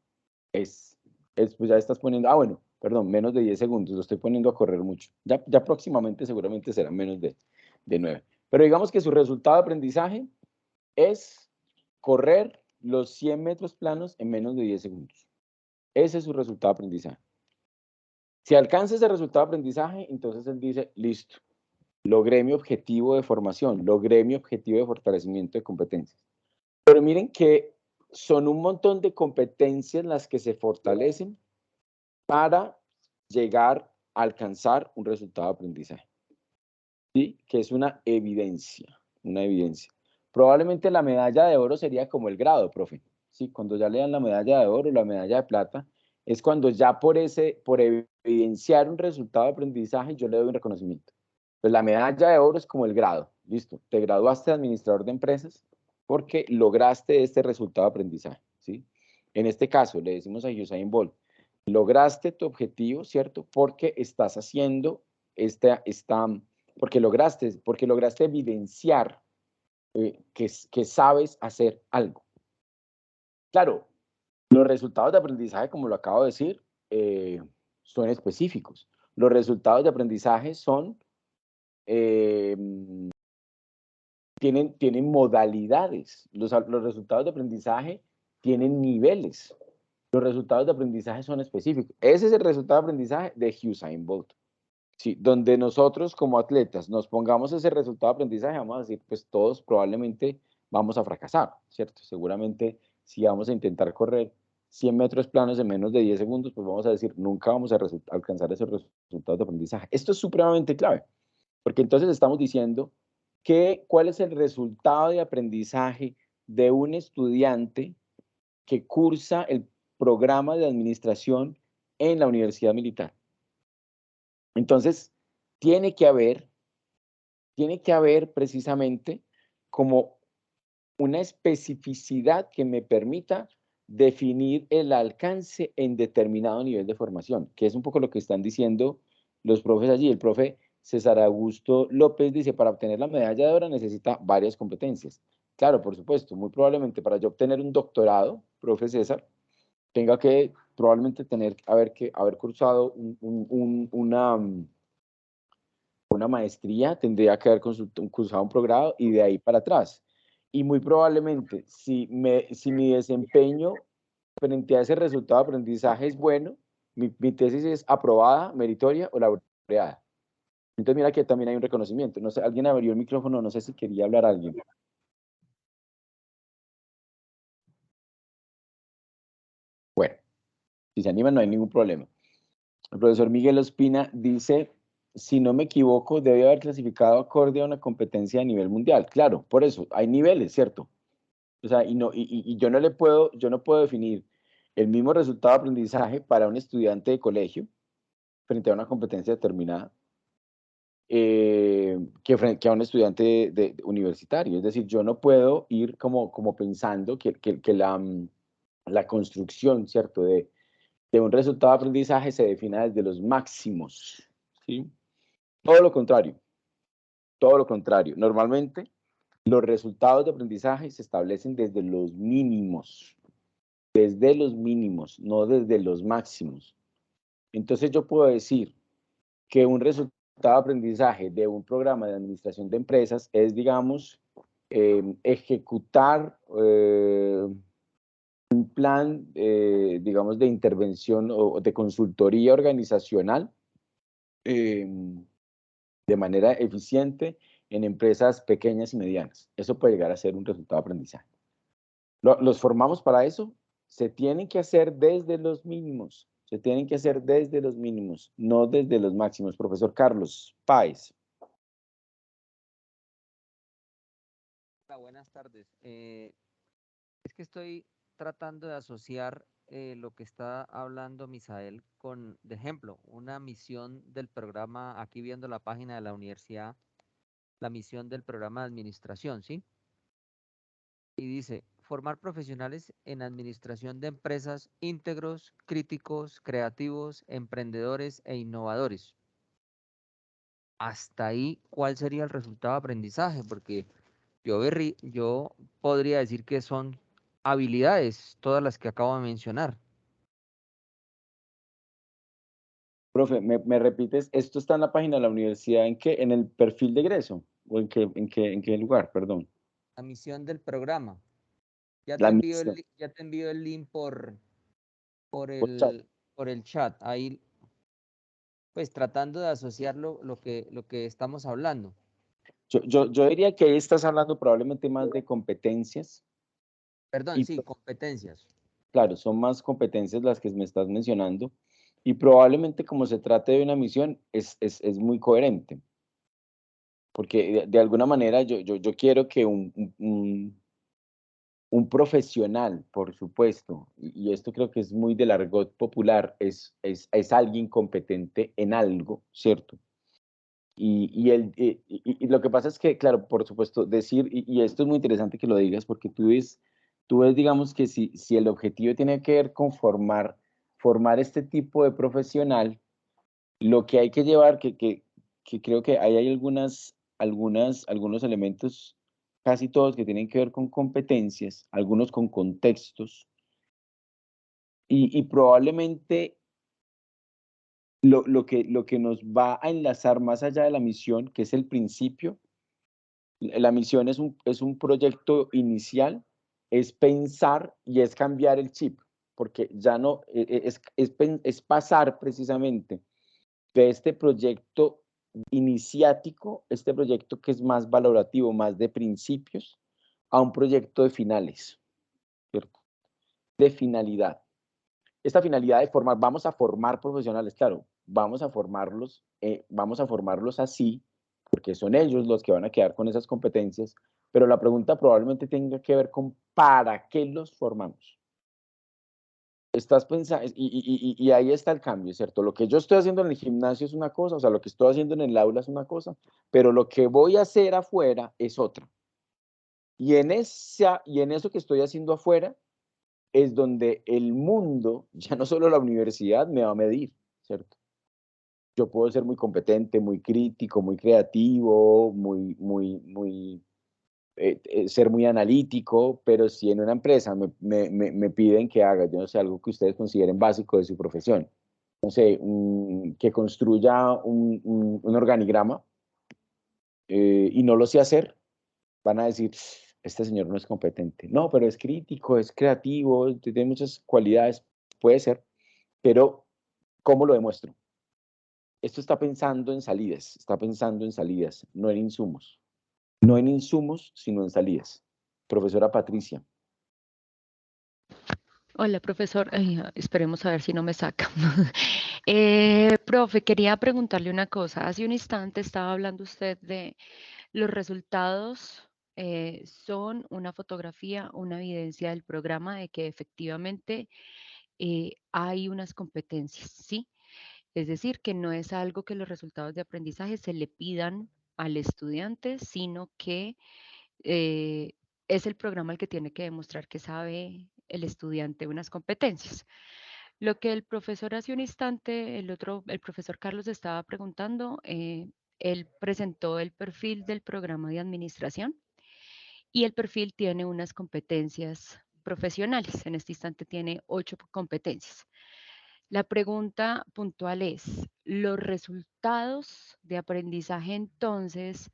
Pues ya estás poniendo, bueno, perdón, menos de 10 segundos, lo estoy poniendo a correr mucho. Ya próximamente seguramente será menos de 9. Pero digamos que su resultado de aprendizaje es correr los 100 metros planos en menos de 10 segundos. Ese es su resultado de aprendizaje. Si alcanza ese resultado de aprendizaje, entonces él dice, listo, logré mi objetivo de formación, logré mi objetivo de fortalecimiento de competencias. Pero miren que son un montón de competencias las que se fortalecen para llegar a alcanzar un resultado de aprendizaje. ¿Sí? Que es una evidencia, Probablemente la medalla de oro sería como el grado, profe. ¿Sí? Cuando ya le dan la medalla de oro, la medalla de plata, es cuando ya por evidenciar un resultado de aprendizaje, yo le doy un reconocimiento. Pues la medalla de oro es como el grado. Listo, te graduaste de administrador de empresas porque lograste este resultado de aprendizaje. ¿Sí? En este caso, le decimos a Usain Bolt, lograste tu objetivo, ¿cierto? Porque estás haciendo porque lograste evidenciar que sabes hacer algo. Claro, los resultados de aprendizaje, como lo acabo de decir, son específicos. Los resultados de aprendizaje tienen modalidades. Los resultados de aprendizaje tienen niveles. Los resultados de aprendizaje son específicos. Ese es el resultado de aprendizaje de Usain Bolt. Sí, donde nosotros como atletas nos pongamos ese resultado de aprendizaje, vamos a decir, pues todos probablemente vamos a fracasar, ¿cierto? Seguramente si vamos a intentar correr 100 metros planos en menos de 10 segundos, pues vamos a decir, nunca vamos a alcanzar esos resultados de aprendizaje. Esto es supremamente clave, porque entonces estamos diciendo cuál es el resultado de aprendizaje de un estudiante que cursa el programa de administración en la Universidad Militar. Entonces, tiene que haber precisamente como una especificidad que me permita definir el alcance en determinado nivel de formación, que es un poco lo que están diciendo los profes allí. El profe César Augusto López dice, para obtener la medalla de oro necesita varias competencias. Claro, por supuesto, muy probablemente para yo obtener un doctorado, profe César, tenga que probablemente haber cursado una maestría, tendría que haber cursado un programa y de ahí para atrás. Y muy probablemente, si mi desempeño frente a ese resultado de aprendizaje es bueno, mi tesis es aprobada, meritoria o laureada. Entonces mira que también hay un reconocimiento. No sé, alguien abrió el micrófono, no sé si quería hablar alguien. Bueno, si se animan no hay ningún problema. El profesor Miguel Ospina dice, si no me equivoco, debe haber clasificado acorde a una competencia a nivel mundial. Claro, por eso, hay niveles, ¿cierto? O sea, yo no puedo definir el mismo resultado de aprendizaje para un estudiante de colegio frente a una competencia determinada que a un estudiante universitario. Es decir, yo no puedo ir como pensando que la construcción, ¿cierto?, de un resultado de aprendizaje se defina desde los máximos, ¿sí? Todo lo contrario, todo lo contrario. Normalmente, los resultados de aprendizaje se establecen desde los mínimos, no desde los máximos. Entonces yo puedo decir que un resultado de aprendizaje de un programa de administración de empresas es, digamos, ejecutar un plan, digamos, de intervención o de consultoría organizacional de manera eficiente en empresas pequeñas y medianas. Eso puede llegar a ser un resultado de aprendizaje. ¿Los formamos para eso? Se tienen que hacer desde los mínimos. Se tienen que hacer desde los mínimos, no desde los máximos. Profesor Carlos Páez. Hola, buenas tardes. Es que estoy tratando de asociar lo que está hablando Misael con, de ejemplo, una misión del programa, aquí viendo la página de la universidad, la misión del programa de administración, ¿sí? Y dice, formar profesionales en administración de empresas íntegros, críticos, creativos, emprendedores e innovadores. Hasta ahí, ¿cuál sería el resultado de aprendizaje? Porque yo podría decir que son habilidades, todas las que acabo de mencionar. Profe, ¿me repites? ¿Esto está en la página de la universidad? ¿En qué? ¿En el perfil de egreso? ¿O en qué lugar? Perdón. La misión del programa. Ya La te misión. envío el link por Chat. el chat. Ahí, pues tratando de asociar lo que estamos hablando. Yo diría que ahí estás hablando probablemente más de competencias. Perdón, sí, competencias. Claro, son más competencias las que me estás mencionando y probablemente como se trate de una misión es muy coherente. Porque de alguna manera yo quiero que un profesional, por supuesto, y esto creo que es muy del argot popular, es alguien competente en algo, ¿cierto? Y lo que pasa es que, claro, por supuesto, decir, y esto es muy interesante que lo digas, porque tú ves, digamos, que si el objetivo tiene que ver con formar este tipo de profesional, lo que hay que llevar, que creo que ahí hay algunos elementos, casi todos, que tienen que ver con competencias, algunos con contextos, y probablemente lo que nos va a enlazar más allá de la misión, que es el principio. La misión es un proyecto inicial, es pensar y es cambiar el chip, porque ya no, es pasar precisamente de este proyecto iniciático, este proyecto que es más valorativo, más de principios, a un proyecto de finales, ¿cierto? De finalidad. esta finalidad de formar, vamos a formar profesionales, claro, vamos a formarlos así, porque son ellos los que van a quedar con esas competencias, pero la pregunta probablemente tenga que ver con ¿para qué los formamos? Estás pensando, y ahí está el cambio, ¿cierto? Lo que yo estoy haciendo en el gimnasio es una cosa, o sea, lo que estoy haciendo en el aula es una cosa, pero lo que voy a hacer afuera es otra. Y en eso que estoy haciendo afuera es donde el mundo, ya no solo la universidad, me va a medir, ¿cierto? Yo puedo ser muy competente, muy crítico, muy creativo, ser muy analítico, pero si en una empresa me piden que haga, yo no sé, algo que ustedes consideren básico de su profesión, no sé, que construya un organigrama y no lo sé hacer, van a decir, este señor no es competente. No, pero es crítico, es creativo, tiene muchas cualidades, puede ser, pero ¿cómo lo demuestro? Esto está pensando en salidas, no en insumos. No en insumos, sino en salidas. Profesora Patricia. Hola, profesor. Ay, esperemos a ver si no me saca. Profe, quería preguntarle una cosa. Hace un instante estaba hablando usted de los resultados son una fotografía, una evidencia del programa de que efectivamente hay unas competencias, ¿sí? Es decir, que no es algo que los resultados de aprendizaje se le pidan al estudiante, sino que eh, es el programa el que tiene que demostrar que sabe el estudiante unas competencias. Lo que el profesor hace un instante, el profesor Carlos estaba preguntando, él presentó el perfil del programa de administración y el perfil tiene unas competencias profesionales. En este instante tiene 8 competencias. La pregunta puntual es, ¿los resultados de aprendizaje entonces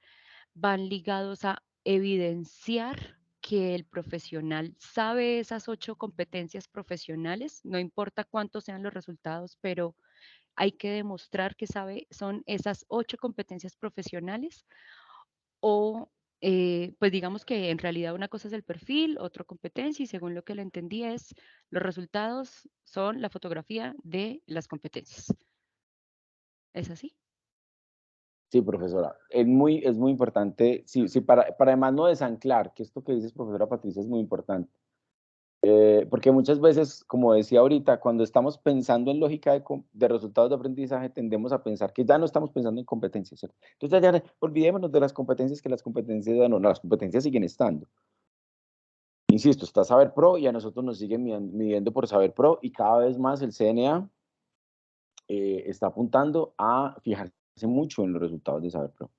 van ligados a evidenciar que el profesional sabe esas 8 competencias profesionales? No importa cuántos sean los resultados, pero hay que demostrar que sabe, son esas 8 competencias profesionales o pues digamos que en realidad una cosa es el perfil, otra competencia y según lo que le entendí es los resultados son la fotografía de las competencias. ¿Es así? Sí, profesora. Es muy importante, sí, para además no desanclar, que esto que dices, profesora Patricia, es muy importante. Porque muchas veces, como decía ahorita, cuando estamos pensando en lógica de resultados de aprendizaje, tendemos a pensar que ya no estamos pensando en competencias, ¿cierto? Entonces ya olvidémonos de las competencias, que las competencias no, las competencias siguen estando. Insisto, está Saber Pro y a nosotros nos siguen midiendo por Saber Pro y cada vez más el CNA está apuntando a fijarse mucho en los resultados de Saber Pro.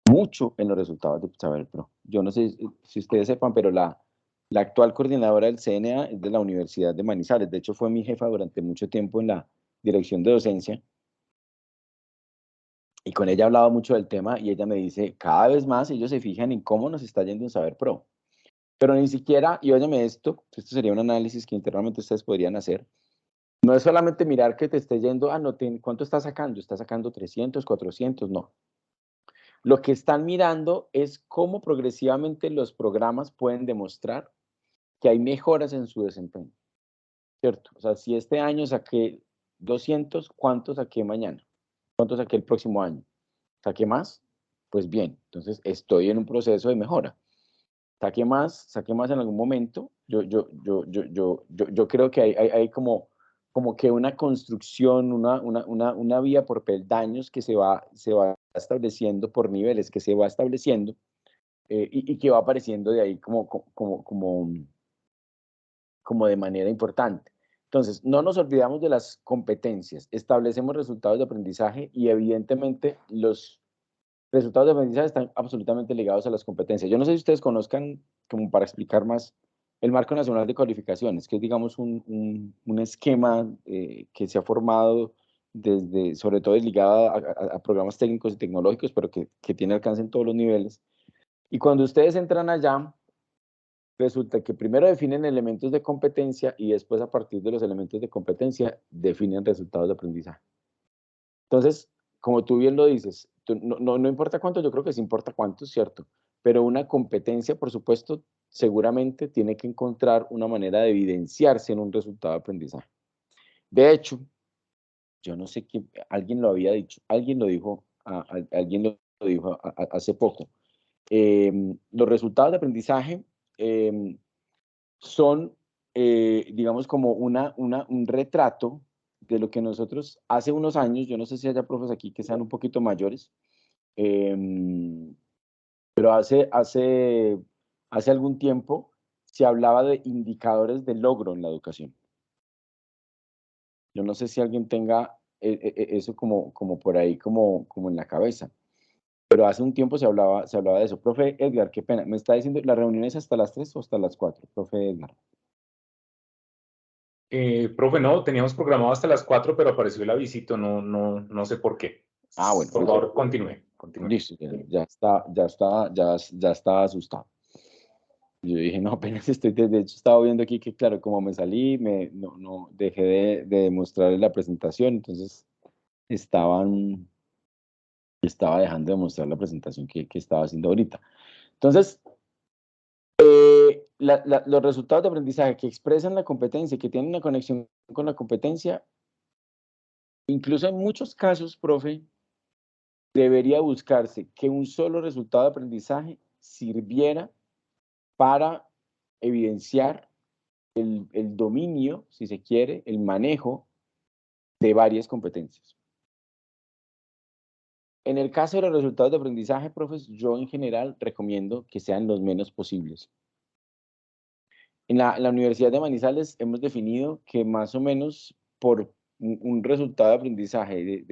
Mucho en los resultados de Saber Pro. Yo no sé si ustedes sepan, pero la actual coordinadora del CNA es de la Universidad de Manizales. De hecho, fue mi jefa durante mucho tiempo en la dirección de docencia. Y con ella hablaba mucho del tema y ella me dice, cada vez más ellos se fijan en cómo nos está yendo en Saber Pro. Pero ni siquiera, y óyeme esto sería un análisis que internamente ustedes podrían hacer. No es solamente mirar que te esté yendo, no, ¿cuánto estás sacando? ¿Estás sacando 300, 400? No. Lo que están mirando es cómo progresivamente los programas pueden demostrar que hay mejoras en su desempeño, ¿cierto? O sea, si este año saqué 200, ¿cuánto saqué mañana? ¿Cuánto saqué el próximo año? ¿Saqué más? Pues bien, entonces estoy en un proceso de mejora. Saqué más en algún momento. Yo creo que hay como que una construcción, una vía por peldaños que se va estableciendo por niveles, que se va estableciendo y que va apareciendo de ahí como de manera importante. Entonces, no nos olvidamos de las competencias, establecemos resultados de aprendizaje y evidentemente los resultados de aprendizaje están absolutamente ligados a las competencias. Yo no sé si ustedes conozcan, como para explicar más, el Marco Nacional de Cualificaciones, que es, digamos, un esquema que se ha formado desde, sobre todo ligado a programas técnicos y tecnológicos, pero que tiene alcance en todos los niveles. Y cuando ustedes entran allá, resulta que primero definen elementos de competencia y después a partir de los elementos de competencia definen resultados de aprendizaje. Entonces, como tú bien lo dices, no importa cuánto, yo creo que sí importa cuánto, ¿cierto? Pero una competencia, por supuesto, seguramente tiene que encontrar una manera de evidenciarse en un resultado de aprendizaje. De hecho, yo no sé quién, alguien lo había dicho, alguien lo dijo, alguien lo dijo hace poco. Los resultados de aprendizaje son, digamos, como un retrato de lo que nosotros hace unos años, yo no sé si haya profes aquí que sean un poquito mayores, pero hace algún tiempo se hablaba de indicadores de logro en la educación. Yo no sé si alguien tenga eso como por ahí, como en la cabeza. Pero hace un tiempo se hablaba de eso. Profe Edgar, qué pena. Me está diciendo, ¿la reunión es hasta las 3 o hasta las 4? Profe Edgar. Profe, no, teníamos programado hasta las 4, pero apareció el avisito, no sé por qué. Bueno. Por favor, continúe. Listo, ya estaba asustado. Yo dije, no, apenas de hecho estaba viendo aquí que, claro, como me salí, no dejé de mostrarles la presentación, entonces estaba dejando de mostrar la presentación que estaba haciendo ahorita. Entonces, los resultados de aprendizaje que expresan la competencia, que tienen una conexión con la competencia, incluso en muchos casos, profe, debería buscarse que un solo resultado de aprendizaje sirviera para evidenciar el dominio, si se quiere, el manejo de varias competencias. En el caso de los resultados de aprendizaje, profes, yo en general recomiendo que sean los menos posibles. En la Universidad de Manizales hemos definido que más o menos por un resultado de aprendizaje,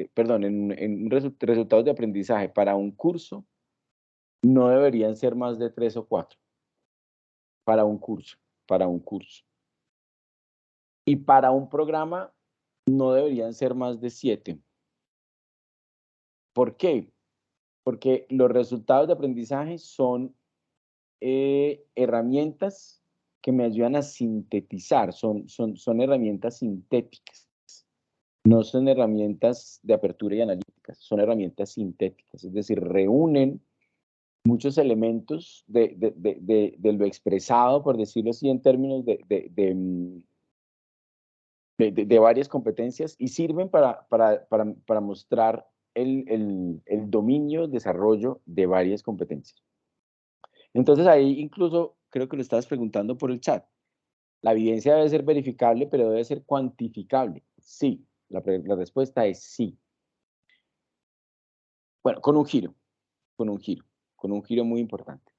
resultados de aprendizaje para un curso, no deberían ser más de 3 o 4 para un curso. Y para un programa no deberían ser más de 7. ¿Por qué? Porque los resultados de aprendizaje son herramientas que me ayudan a sintetizar, son herramientas sintéticas. No son herramientas de apertura y analíticas, son herramientas sintéticas, es decir, reúnen muchos elementos de lo expresado, por decirlo así, en términos de varias competencias y sirven para mostrar el dominio, el desarrollo de varias competencias. Entonces ahí incluso creo que lo estabas preguntando por el chat. La evidencia debe ser verificable, pero debe ser cuantificable. Sí, la respuesta es sí. Bueno, con un giro muy importante.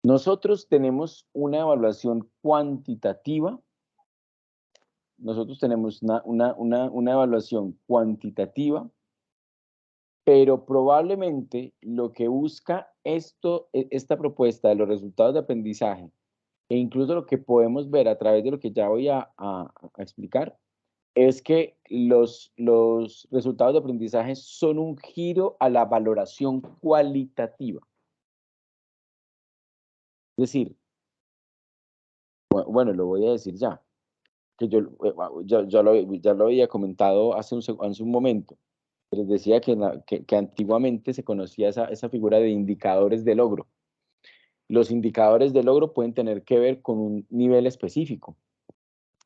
Nosotros tenemos una evaluación cuantitativa. Nosotros tenemos una evaluación cuantitativa, pero probablemente lo que busca esta propuesta de los resultados de aprendizaje, e incluso lo que podemos ver a través de lo que ya voy a explicar, es que los resultados de aprendizaje son un giro a la valoración cualitativa. Es decir, bueno, lo voy a decir ya, que yo ya lo había comentado hace un momento. Les decía que antiguamente se conocía esa figura de indicadores de logro. Los indicadores de logro pueden tener que ver con un nivel específico.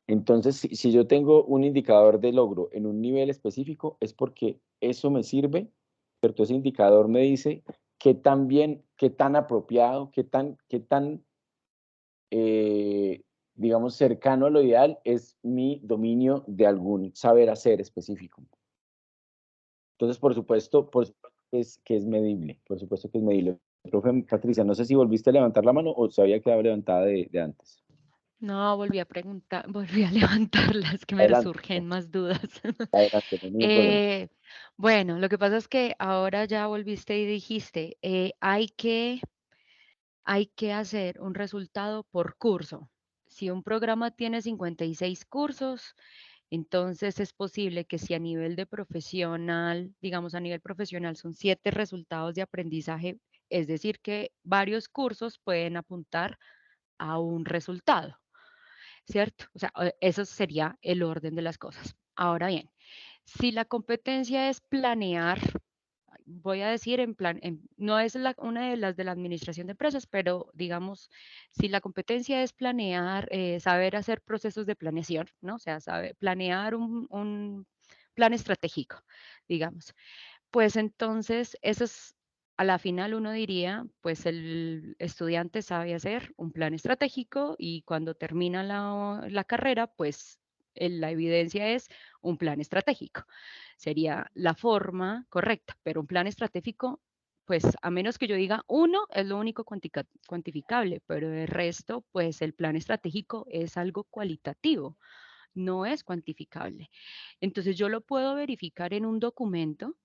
Entonces, si yo tengo un indicador de logro en un nivel específico, es porque eso me sirve, ¿cierto? Ese indicador me dice qué tan bien, qué tan apropiado, qué tan digamos, cercano a lo ideal es mi dominio de algún saber hacer específico. Entonces, por supuesto que es medible, por supuesto que es medible. Profe Patricia, no sé si volviste a levantar la mano o se había quedado levantada de antes. No, volví a levantarlas, que me surgen más dudas. Adelante, bueno, lo que pasa es que ahora ya volviste y dijiste, hay que hacer un resultado por curso. Si un programa tiene 56 cursos, entonces es posible que si a nivel de profesional, digamos a nivel profesional son 7 resultados de aprendizaje, es decir que varios cursos pueden apuntar a un resultado, ¿cierto? O sea, eso sería el orden de las cosas. Ahora bien, si la competencia es planear, voy a decir en plan, no es una de las de la administración de empresas, pero digamos, si la competencia es planear, saber hacer procesos de planeación, ¿no? O sea, saber planear un plan estratégico, digamos. Pues entonces, eso es, a la final uno diría, pues el estudiante sabe hacer un plan estratégico y cuando termina la carrera, pues la evidencia es un plan estratégico. Sería la forma correcta, pero un plan estratégico, pues a menos que yo diga uno, es lo único cuantificable, pero el resto, pues el plan estratégico es algo cualitativo, no es cuantificable. Entonces yo lo puedo verificar en un documento,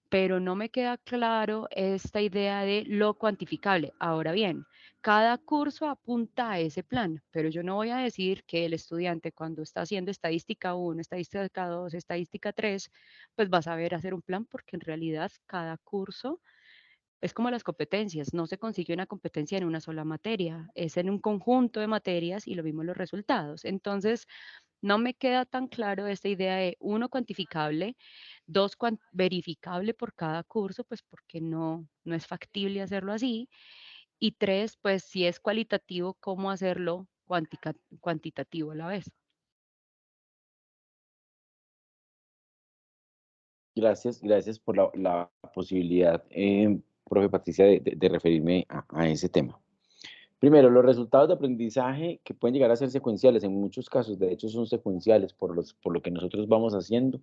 pero no me queda claro esta idea de lo cuantificable. Ahora bien, cada curso apunta a ese plan, pero yo no voy a decir que el estudiante cuando está haciendo estadística 1, estadística 2, estadística 3, pues va a saber hacer un plan porque en realidad cada curso es como las competencias, no se consigue una competencia en una sola materia, es en un conjunto de materias y lo mismo los resultados. Entonces, no me queda tan claro esta idea de uno cuantificable, dos verificable por cada curso, pues porque no es factible hacerlo así. Y tres, pues si es cualitativo, cómo hacerlo cuantitativo a la vez. Gracias por la posibilidad, profe Patricia, de referirme a ese tema. Primero, los resultados de aprendizaje que pueden llegar a ser secuenciales, en muchos casos, de hecho, son secuenciales por lo que nosotros vamos haciendo.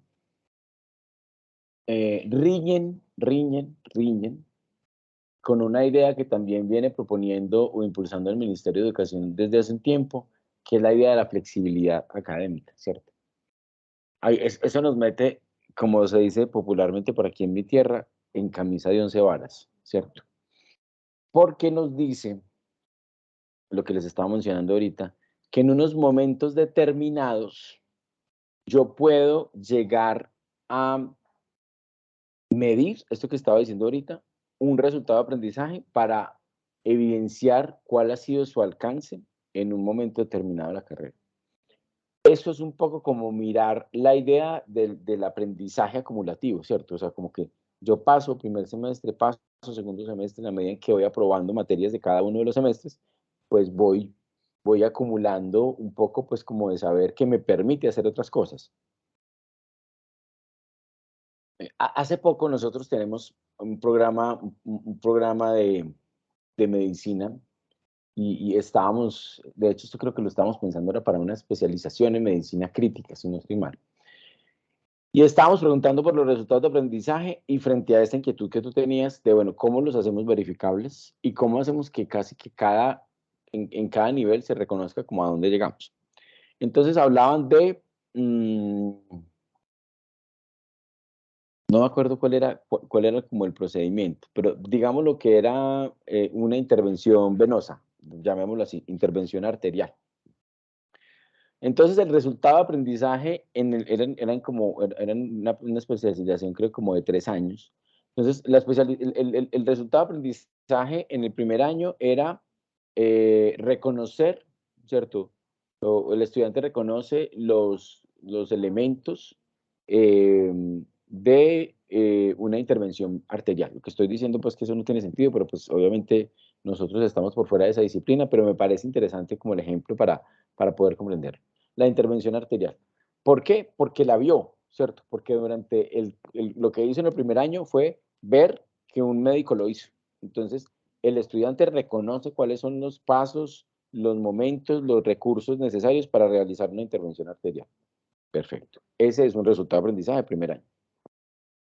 Riñen con una idea que también viene proponiendo o impulsando el Ministerio de Educación desde hace un tiempo, que es la idea de la flexibilidad académica, ¿cierto? Eso nos mete, como se dice popularmente por aquí en mi tierra, en camisa de 11 varas, ¿cierto? Porque nos dice, lo que les estaba mencionando ahorita, que en unos momentos determinados yo puedo llegar a medir, esto que estaba diciendo ahorita, un resultado de aprendizaje para evidenciar cuál ha sido su alcance en un momento determinado de la carrera. Eso es un poco como mirar la idea del aprendizaje acumulativo, ¿cierto? O sea, como que yo paso primer semestre, paso segundo semestre, en la medida en que voy aprobando materias de cada uno de los semestres, pues voy acumulando un poco, pues como de saber que me permite hacer otras cosas. Hace poco nosotros tenemos un programa de medicina y estábamos, de hecho esto creo que lo estábamos pensando ahora para una especialización en medicina crítica, si no estoy mal. Y estábamos preguntando por los resultados de aprendizaje y frente a esta inquietud que tú tenías de, bueno, ¿cómo los hacemos verificables? Y cómo hacemos que casi que en cada nivel se reconozca como a dónde llegamos. Entonces hablaban de, no me acuerdo cuál era como el procedimiento, pero digamos lo que era una intervención venosa, llamémoslo así, intervención arterial. Entonces el resultado de aprendizaje eran una especialización creo como de 3 años. Entonces el resultado de aprendizaje en el primer año era reconocer, ¿cierto? El estudiante reconoce los elementos de una intervención arterial. Lo que estoy diciendo pues que eso no tiene sentido, pero pues obviamente nosotros estamos por fuera de esa disciplina, pero me parece interesante como el ejemplo para poder comprender. La intervención arterial. ¿Por qué? Porque la vio, ¿cierto? Porque durante lo que hizo en el primer año fue ver que un médico lo hizo. Entonces, el estudiante reconoce cuáles son los pasos, los momentos, los recursos necesarios para realizar una intervención arterial. Perfecto. Ese es un resultado de aprendizaje de primer año.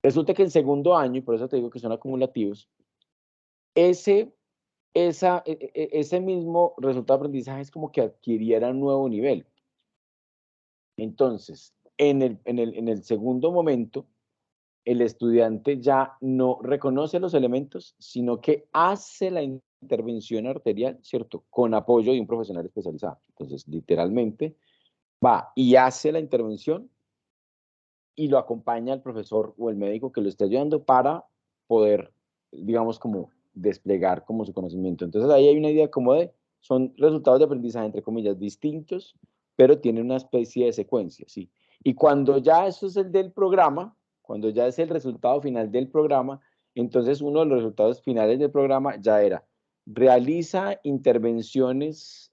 Resulta que en segundo año, y por eso te digo que son acumulativos, ese mismo resultado de aprendizaje es como que adquiriera un nuevo nivel. Entonces, en el segundo momento, el estudiante ya no reconoce los elementos, sino que hace la intervención arterial, ¿cierto? Con apoyo de un profesional especializado. Entonces, literalmente, va y hace la intervención y lo acompaña el profesor o el médico que lo esté ayudando para poder, digamos, como desplegar como su conocimiento. Entonces, ahí hay una idea como son resultados de aprendizaje, entre comillas, distintos, pero tienen una especie de secuencia, ¿sí? Y cuando ya eso es el del programa, cuando ya es el resultado final del programa, Entonces, uno de los resultados finales del programa ya era, realiza intervenciones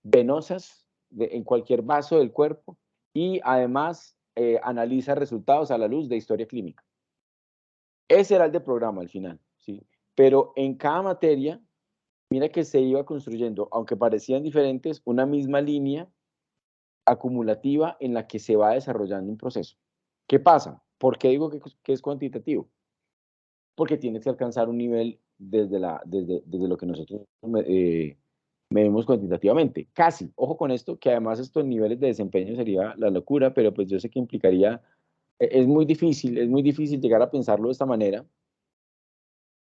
venosas en cualquier vaso del cuerpo y además analiza resultados a la luz de historia clínica. Ese era el de programa al final, ¿sí? Pero en cada materia, mira que se iba construyendo, aunque parecían diferentes, una misma línea acumulativa en la que se va desarrollando un proceso. ¿Qué pasa? ¿Por qué digo que es cuantitativo? Porque tienes que alcanzar un nivel desde lo que nosotros medimos cuantitativamente. Casi, ojo con esto, que además estos niveles de desempeño sería la locura, pero pues yo sé que implicaría, es muy difícil llegar a pensarlo de esta manera,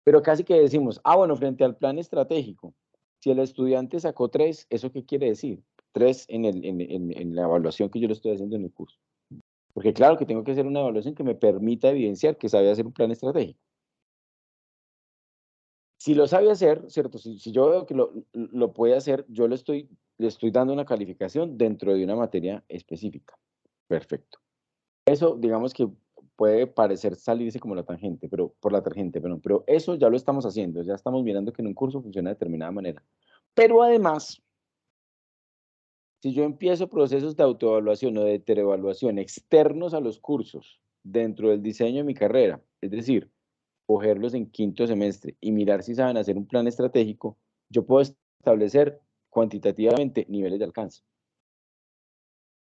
pero casi que decimos, bueno, frente al plan estratégico, si el estudiante sacó 3, ¿eso qué quiere decir? 3 en la evaluación que yo le estoy haciendo en el curso. Porque claro que tengo que hacer una evaluación que me permita evidenciar que sabe hacer un plan estratégico. Si lo sabe hacer, ¿cierto? Si yo veo que lo puede hacer, yo le estoy dando una calificación dentro de una materia específica. Perfecto. Eso, digamos que puede parecer salirse como la tangente, por la tangente, pero eso ya lo estamos haciendo, ya estamos mirando que en un curso funciona de determinada manera. Pero además, si yo empiezo procesos de autoevaluación o de heteroevaluación externos a los cursos dentro del diseño de mi carrera, es decir, cogerlos en quinto semestre y mirar si saben hacer un plan estratégico, yo puedo establecer cuantitativamente niveles de alcance.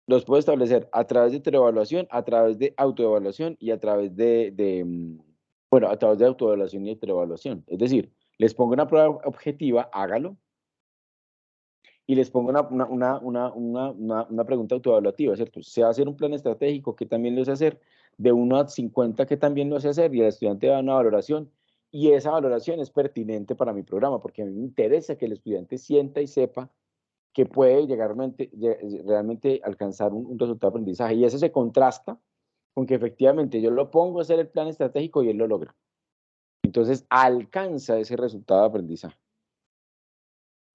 Los puedo establecer a través de heteroevaluación, a través de autoevaluación y a través a través de autoevaluación y heteroevaluación. Es decir, les pongo una prueba objetiva, hágalo, y les pongo una pregunta autoevaluativa, ¿cierto? ¿Se va a hacer un plan estratégico? ¿Qué también lo sé hacer? De 1 a 50, ¿qué también lo sé hacer? Y el estudiante da una valoración, y esa valoración es pertinente para mi programa, porque a mí me interesa que el estudiante sienta y sepa que puede llegar realmente alcanzar un resultado de aprendizaje. Y eso se contrasta con que efectivamente yo lo pongo a hacer el plan estratégico y él lo logra. Entonces alcanza ese resultado de aprendizaje.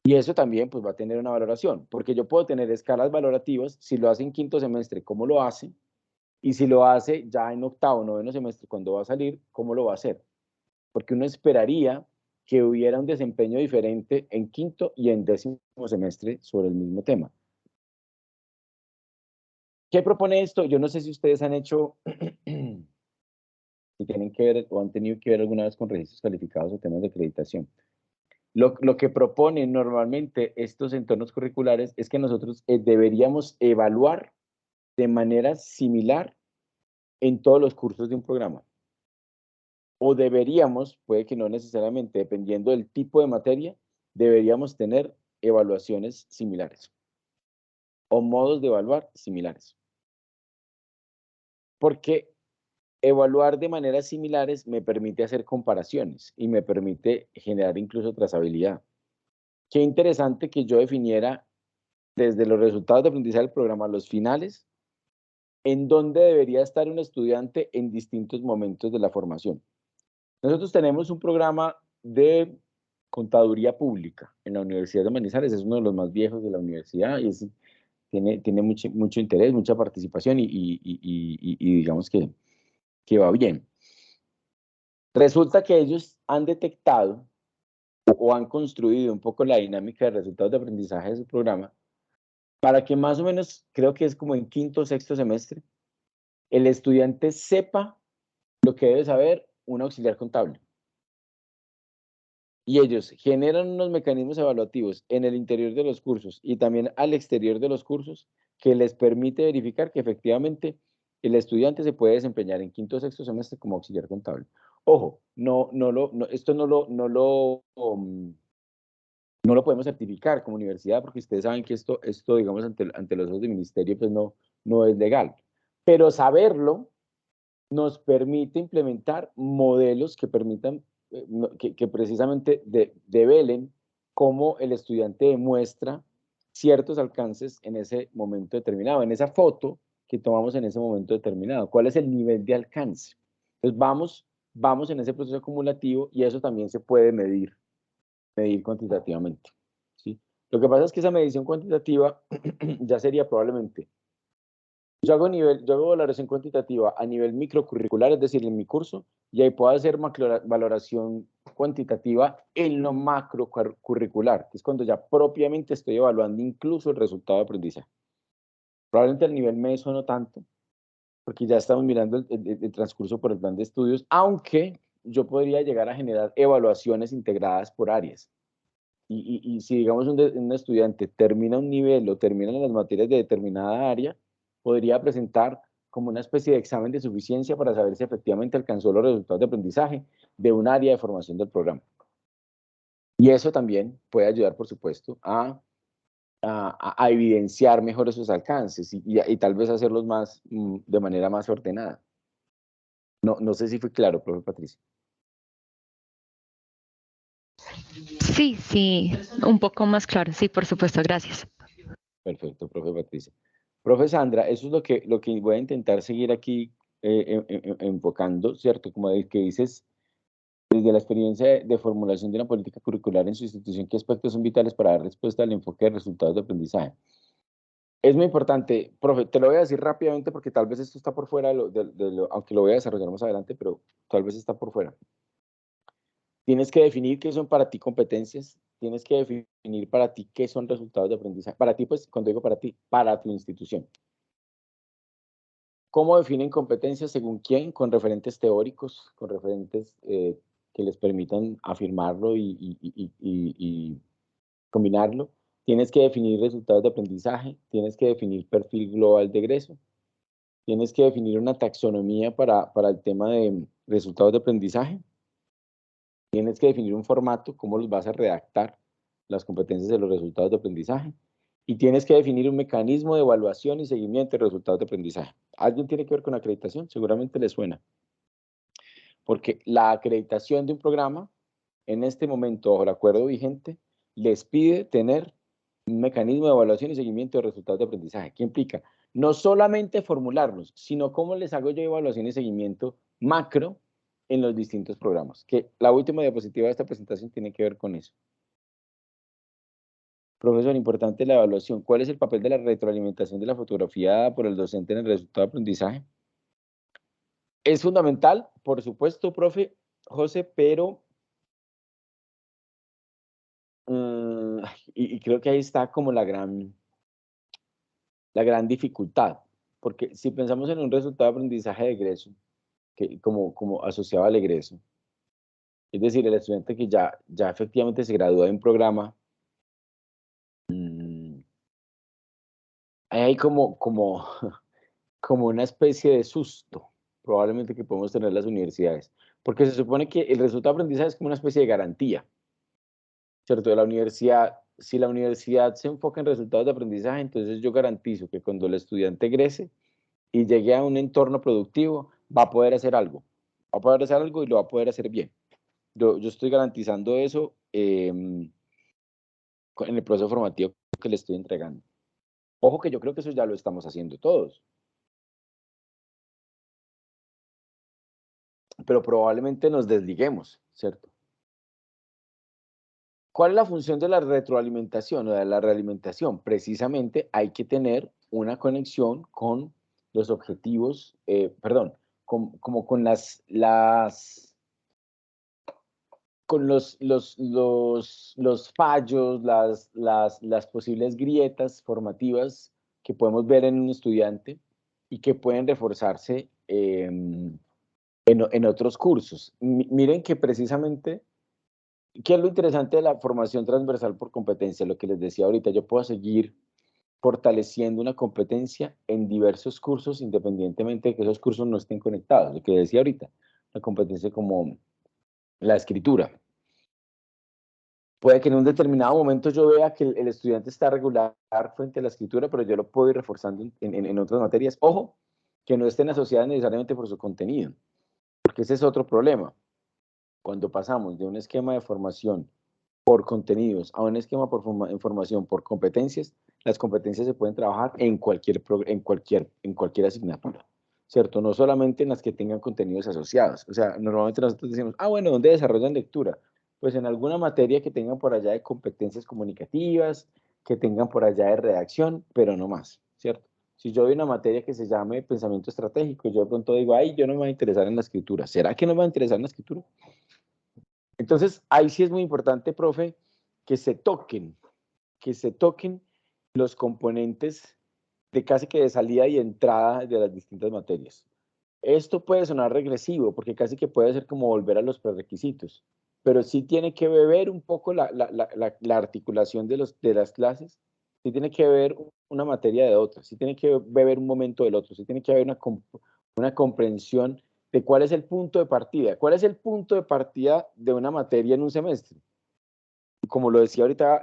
Y eso también pues va a tener una valoración, porque yo puedo tener escalas valorativas, si lo hace en quinto semestre, ¿cómo lo hace? Y si lo hace ya en octavo, noveno semestre, cuando va a salir, ¿cómo lo va a hacer? Porque uno esperaría que hubiera un desempeño diferente en quinto y en décimo semestre sobre el mismo tema. ¿Qué propone esto? Yo no sé si ustedes han hecho, si tienen que ver o han tenido que ver alguna vez con registros calificados o temas de acreditación. Lo que proponen normalmente estos entornos curriculares es que nosotros deberíamos evaluar de manera similar en todos los cursos de un programa. O deberíamos, puede que no necesariamente, dependiendo del tipo de materia, deberíamos tener evaluaciones similares o modos de evaluar similares. Porque evaluar de maneras similares me permite hacer comparaciones y me permite generar incluso trazabilidad. Qué interesante que yo definiera desde los resultados de aprendizaje del programa, los finales, en dónde debería estar un estudiante en distintos momentos de la formación. Nosotros tenemos un programa de contaduría pública en la Universidad de Manizales, es uno de los más viejos de la universidad y tiene mucho interés, mucha participación y digamos que va bien. Resulta que ellos han detectado o han construido un poco la dinámica de resultados de aprendizaje de su programa para que más o menos, creo que es como en quinto o sexto semestre, el estudiante sepa lo que debe saber un auxiliar contable. Y ellos generan unos mecanismos evaluativos en el interior de los cursos y también al exterior de los cursos que les permite verificar que efectivamente el estudiante se puede desempeñar en quinto o sexto semestre como auxiliar contable. Ojo, esto no lo podemos certificar como universidad porque ustedes saben que esto digamos, ante los ojos del ministerio, pues no es legal. Pero saberlo nos permite implementar modelos que permitan, que precisamente develen cómo el estudiante demuestra ciertos alcances en ese momento determinado, en esa foto que tomamos en ese momento determinado. ¿Cuál es el nivel de alcance? Entonces vamos en ese proceso acumulativo y eso también se puede medir cuantitativamente, ¿sí? Lo que pasa es que esa medición cuantitativa ya sería probablemente Yo hago valoración cuantitativa a nivel microcurricular, es decir, en mi curso, y ahí puedo hacer valoración cuantitativa en lo macrocurricular, que es cuando ya propiamente estoy evaluando incluso el resultado de aprendizaje. Probablemente al nivel meso no tanto, porque ya estamos mirando el transcurso por el plan de estudios, aunque yo podría llegar a generar evaluaciones integradas por áreas. Y si, digamos, un estudiante termina un nivel o termina las materias de determinada área, podría presentar como una especie de examen de suficiencia para saber si efectivamente alcanzó los resultados de aprendizaje de un área de formación del programa. Y eso también puede ayudar, por supuesto, a evidenciar mejor esos alcances y tal vez hacerlos más, de manera más ordenada. No sé si fue claro, profe Patricia. Sí, un poco más claro, sí, por supuesto, gracias. Perfecto, profe Patricia. Profe Sandra, eso es lo que voy a intentar seguir aquí enfocando, ¿cierto? Como que dices, desde la experiencia de formulación de una política curricular en su institución, ¿qué aspectos son vitales para dar respuesta al enfoque de resultados de aprendizaje? Es muy importante, profe, te lo voy a decir rápidamente porque tal vez esto está por fuera, aunque lo voy a desarrollar más adelante, pero tal vez está por fuera. Tienes que definir qué son para ti competencias, tienes que definir para ti qué son resultados de aprendizaje. Para ti, pues, cuando digo para ti, para tu institución. ¿Cómo definen competencias? ¿Según quién? Con referentes teóricos, con referentes que les permitan afirmarlo y combinarlo. Tienes que definir resultados de aprendizaje, tienes que definir perfil global de egreso, tienes que definir una taxonomía para el tema de resultados de aprendizaje, tienes que definir un formato, cómo los vas a redactar, las competencias de los resultados de aprendizaje, y tienes que definir un mecanismo de evaluación y seguimiento de resultados de aprendizaje. ¿Alguien tiene que ver con acreditación? Seguramente le suena. Porque la acreditación de un programa, en este momento, bajo el acuerdo vigente, les pide tener un mecanismo de evaluación y seguimiento de resultados de aprendizaje. ¿Qué implica? No solamente formularlos, sino cómo les hago yo evaluación y seguimiento macro en los distintos programas. Que la última diapositiva de esta presentación tiene que ver con eso. Profesor, importante la evaluación. ¿Cuál es el papel de la retroalimentación de la fotografía por el docente en el resultado de aprendizaje? Es fundamental, por supuesto, profe José, pero y creo que ahí está como la gran dificultad, porque si pensamos en un resultado de aprendizaje de egreso, que como asociado al egreso, es decir, el estudiante que ya efectivamente se gradúa de un programa, hay como una especie de susto, probablemente, que podemos tener las universidades, porque se supone que el resultado de aprendizaje es como una especie de garantía, ¿cierto? De la universidad. Si la universidad se enfoca en resultados de aprendizaje, entonces yo garantizo que cuando el estudiante egrese y llegue a un entorno productivo, va a poder hacer algo. Va a poder hacer algo y lo va a poder hacer bien. Yo estoy garantizando eso en el proceso formativo que le estoy entregando. Ojo que yo creo que eso ya lo estamos haciendo todos. Pero probablemente nos desliguemos, ¿cierto? ¿Cuál es la función de la retroalimentación o de la realimentación? Precisamente hay que tener una conexión con los objetivos, como con con los fallos, las posibles grietas formativas que podemos ver en un estudiante y que pueden reforzarse en otros cursos. Miren que precisamente, ¿qué es lo interesante de la formación transversal por competencia? Lo que les decía ahorita, yo puedo seguir fortaleciendo una competencia en diversos cursos, independientemente de que esos cursos no estén conectados. Lo que decía ahorita, una competencia como la escritura. Puede que en un determinado momento yo vea que el estudiante está regular frente a la escritura, pero yo lo puedo ir reforzando en otras materias. Ojo, que no estén asociadas necesariamente por su contenido, porque ese es otro problema. Cuando pasamos de un esquema de formación por contenidos a un esquema de formación por competencias, las competencias se pueden trabajar en cualquier asignatura, ¿cierto? No solamente en las que tengan contenidos asociados. O sea, normalmente nosotros decimos, bueno, ¿dónde desarrollan lectura? Pues en alguna materia que tengan por allá de competencias comunicativas, que tengan por allá de redacción, pero no más, ¿cierto? Si yo doy una materia que se llame pensamiento estratégico, yo de pronto digo, ay, yo no me voy a interesar en la escritura. ¿Será que no me va a interesar en la escritura? Entonces, ahí sí es muy importante, profe, que se toquen los componentes de casi que de salida y entrada de las distintas materias. Esto puede sonar regresivo, porque casi que puede ser como volver a los prerequisitos, pero sí tiene que beber un poco la articulación de las clases, sí tiene que beber una materia de otra, sí tiene que beber un momento del otro, sí tiene que haber una comprensión de cuál es el punto de partida. ¿Cuál es el punto de partida de una materia en un semestre? Como lo decía ahorita,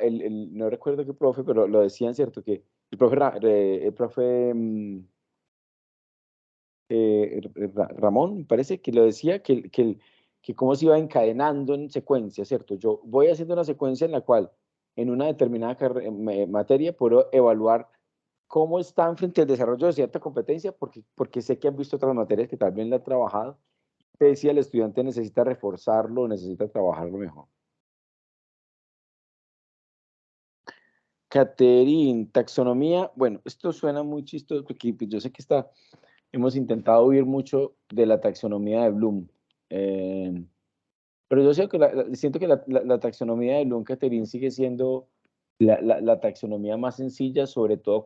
no recuerdo qué profe, pero lo decían, ¿cierto? Que el profe Ramón, me parece que lo decía, que cómo se iba encadenando en secuencia, ¿cierto? Yo voy haciendo una secuencia en la cual en una determinada materia puedo evaluar cómo están frente al desarrollo de cierta competencia, porque sé que han visto otras materias que tal vez la han trabajado. Te decía, el estudiante necesita reforzarlo, necesita trabajarlo mejor. Caterín, taxonomía, bueno, esto suena muy chistoso porque pues, yo sé que hemos intentado huir mucho de la taxonomía de Bloom, pero yo siento que la taxonomía de Bloom, Caterín, sigue siendo la taxonomía más sencilla, sobre todo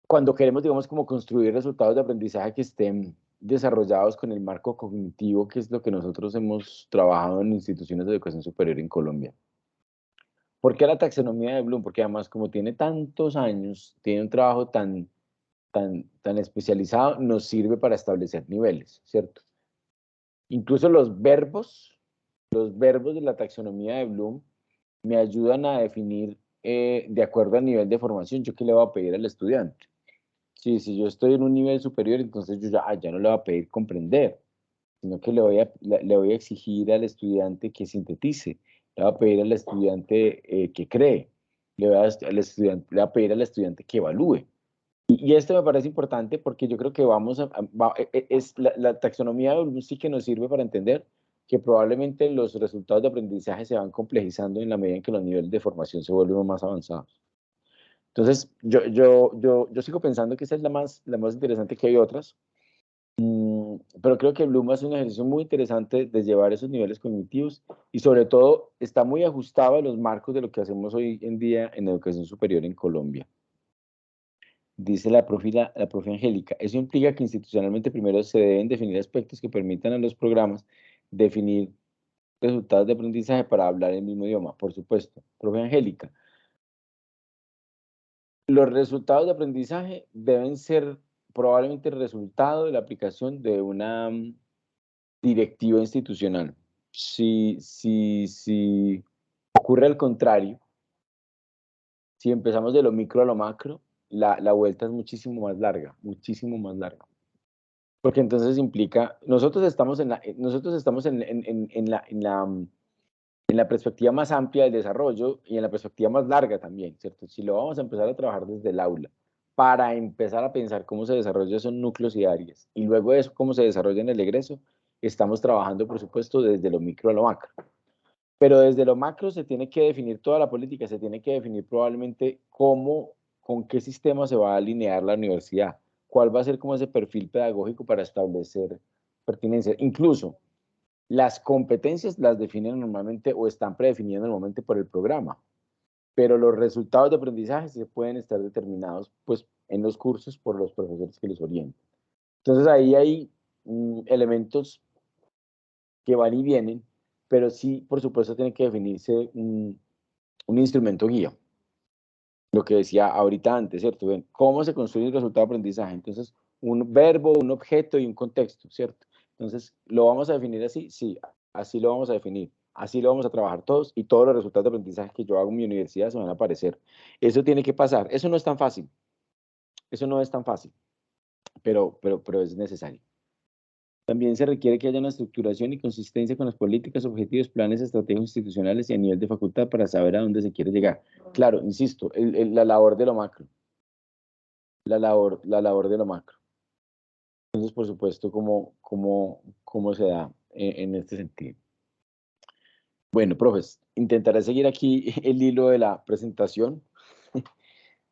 cuando queremos, digamos, como construir resultados de aprendizaje que estén desarrollados con el marco cognitivo, que es lo que nosotros hemos trabajado en instituciones de educación superior en Colombia. ¿Por qué la taxonomía de Bloom? Porque además, como tiene tantos años, tiene un trabajo tan especializado, nos sirve para establecer niveles, ¿cierto? Incluso los verbos de la taxonomía de Bloom me ayudan a definir de acuerdo al nivel de formación, yo qué le voy a pedir al estudiante. Si yo estoy en un nivel superior, entonces yo ya no le voy a pedir comprender, sino que le voy a exigir al estudiante que sintetice, le voy a pedir al estudiante que cree, le voy a pedir al estudiante que evalúe. Y esto me parece importante porque yo creo que la taxonomía de Bloom sí que nos sirve para entender que probablemente los resultados de aprendizaje se van complejizando en la medida en que los niveles de formación se vuelven más avanzados. Entonces, yo sigo pensando que esa es la más interesante, que hay otras, pero creo que Bloom hace un ejercicio muy interesante de llevar esos niveles cognitivos y sobre todo está muy ajustado a los marcos de lo que hacemos hoy en día en educación superior en Colombia. Dice la profe Angélica, eso implica que institucionalmente primero se deben definir aspectos que permitan a los programas definir resultados de aprendizaje para hablar el mismo idioma. Por supuesto, profe Angélica, los resultados de aprendizaje deben ser probablemente el resultado de la aplicación de una directiva institucional. Si ocurre al contrario, si empezamos de lo micro a lo macro, la vuelta es muchísimo más larga, Porque entonces implica, nosotros estamos en la perspectiva más amplia del desarrollo y en la perspectiva más larga también, ¿cierto? Si lo vamos a empezar a trabajar desde el aula, para empezar a pensar cómo se desarrollan esos núcleos y áreas, y luego de eso, cómo se desarrolla en el egreso, estamos trabajando, por supuesto, desde lo micro a lo macro. Pero desde lo macro se tiene que definir toda la política, se tiene que definir probablemente con qué sistema se va a alinear la universidad, cuál va a ser como ese perfil pedagógico para establecer pertinencia. Incluso las competencias las definen normalmente o están predefinidas normalmente por el programa, pero los resultados de aprendizaje se pueden estar determinados pues, en los cursos por los profesores que los orientan. Entonces ahí hay elementos que van y vienen, pero sí, por supuesto, tiene que definirse un instrumento guía. Lo que decía ahorita antes, ¿cierto? Ven, ¿cómo se construye el resultado de aprendizaje? Entonces, un verbo, un objeto y un contexto, ¿cierto? Entonces, ¿lo vamos a definir así? Sí, así lo vamos a definir. Así lo vamos a trabajar todos y todos los resultados de aprendizaje que yo hago en mi universidad se van a aparecer. Eso tiene que pasar. Eso no es tan fácil. Eso no es tan fácil, pero es necesario. También se requiere que haya una estructuración y consistencia con las políticas, objetivos, planes, estrategias institucionales y a nivel de facultad para saber a dónde se quiere llegar. Claro, insisto, la labor de lo macro. La labor de lo macro. Entonces, por supuesto, cómo se da en este sentido. Bueno, profes, intentaré seguir aquí el hilo de la presentación.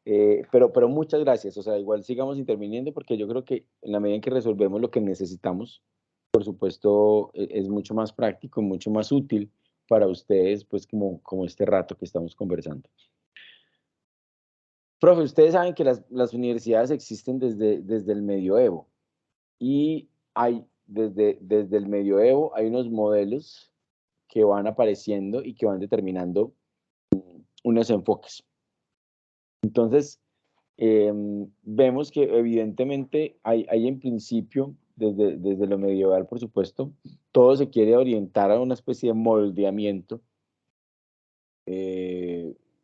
Pero muchas gracias, o sea, igual sigamos interviniendo porque yo creo que en la medida en que resolvemos lo que necesitamos, por supuesto, es mucho más práctico, mucho más útil para ustedes, pues como este rato que estamos conversando. Profe, ustedes saben que las universidades existen desde el medioevo y hay, desde el medioevo hay unos modelos que van apareciendo y que van determinando unos enfoques. Entonces, vemos que evidentemente hay en principio, desde lo medieval, por supuesto, todo se quiere orientar a una especie de moldeamiento,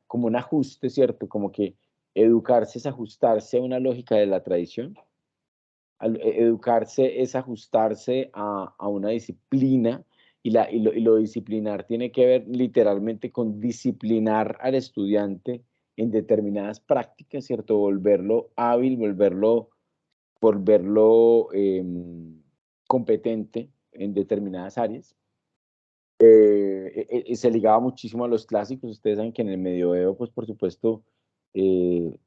como un ajuste, ¿cierto? Como que educarse es ajustarse a una lógica de la tradición. Educarse es ajustarse a una disciplina y lo disciplinar tiene que ver literalmente con disciplinar al estudiante en determinadas prácticas, ¿cierto? Volverlo hábil, volverlo competente en determinadas áreas. Se ligaba muchísimo a los clásicos. Ustedes saben que en el medioevo, pues por supuesto,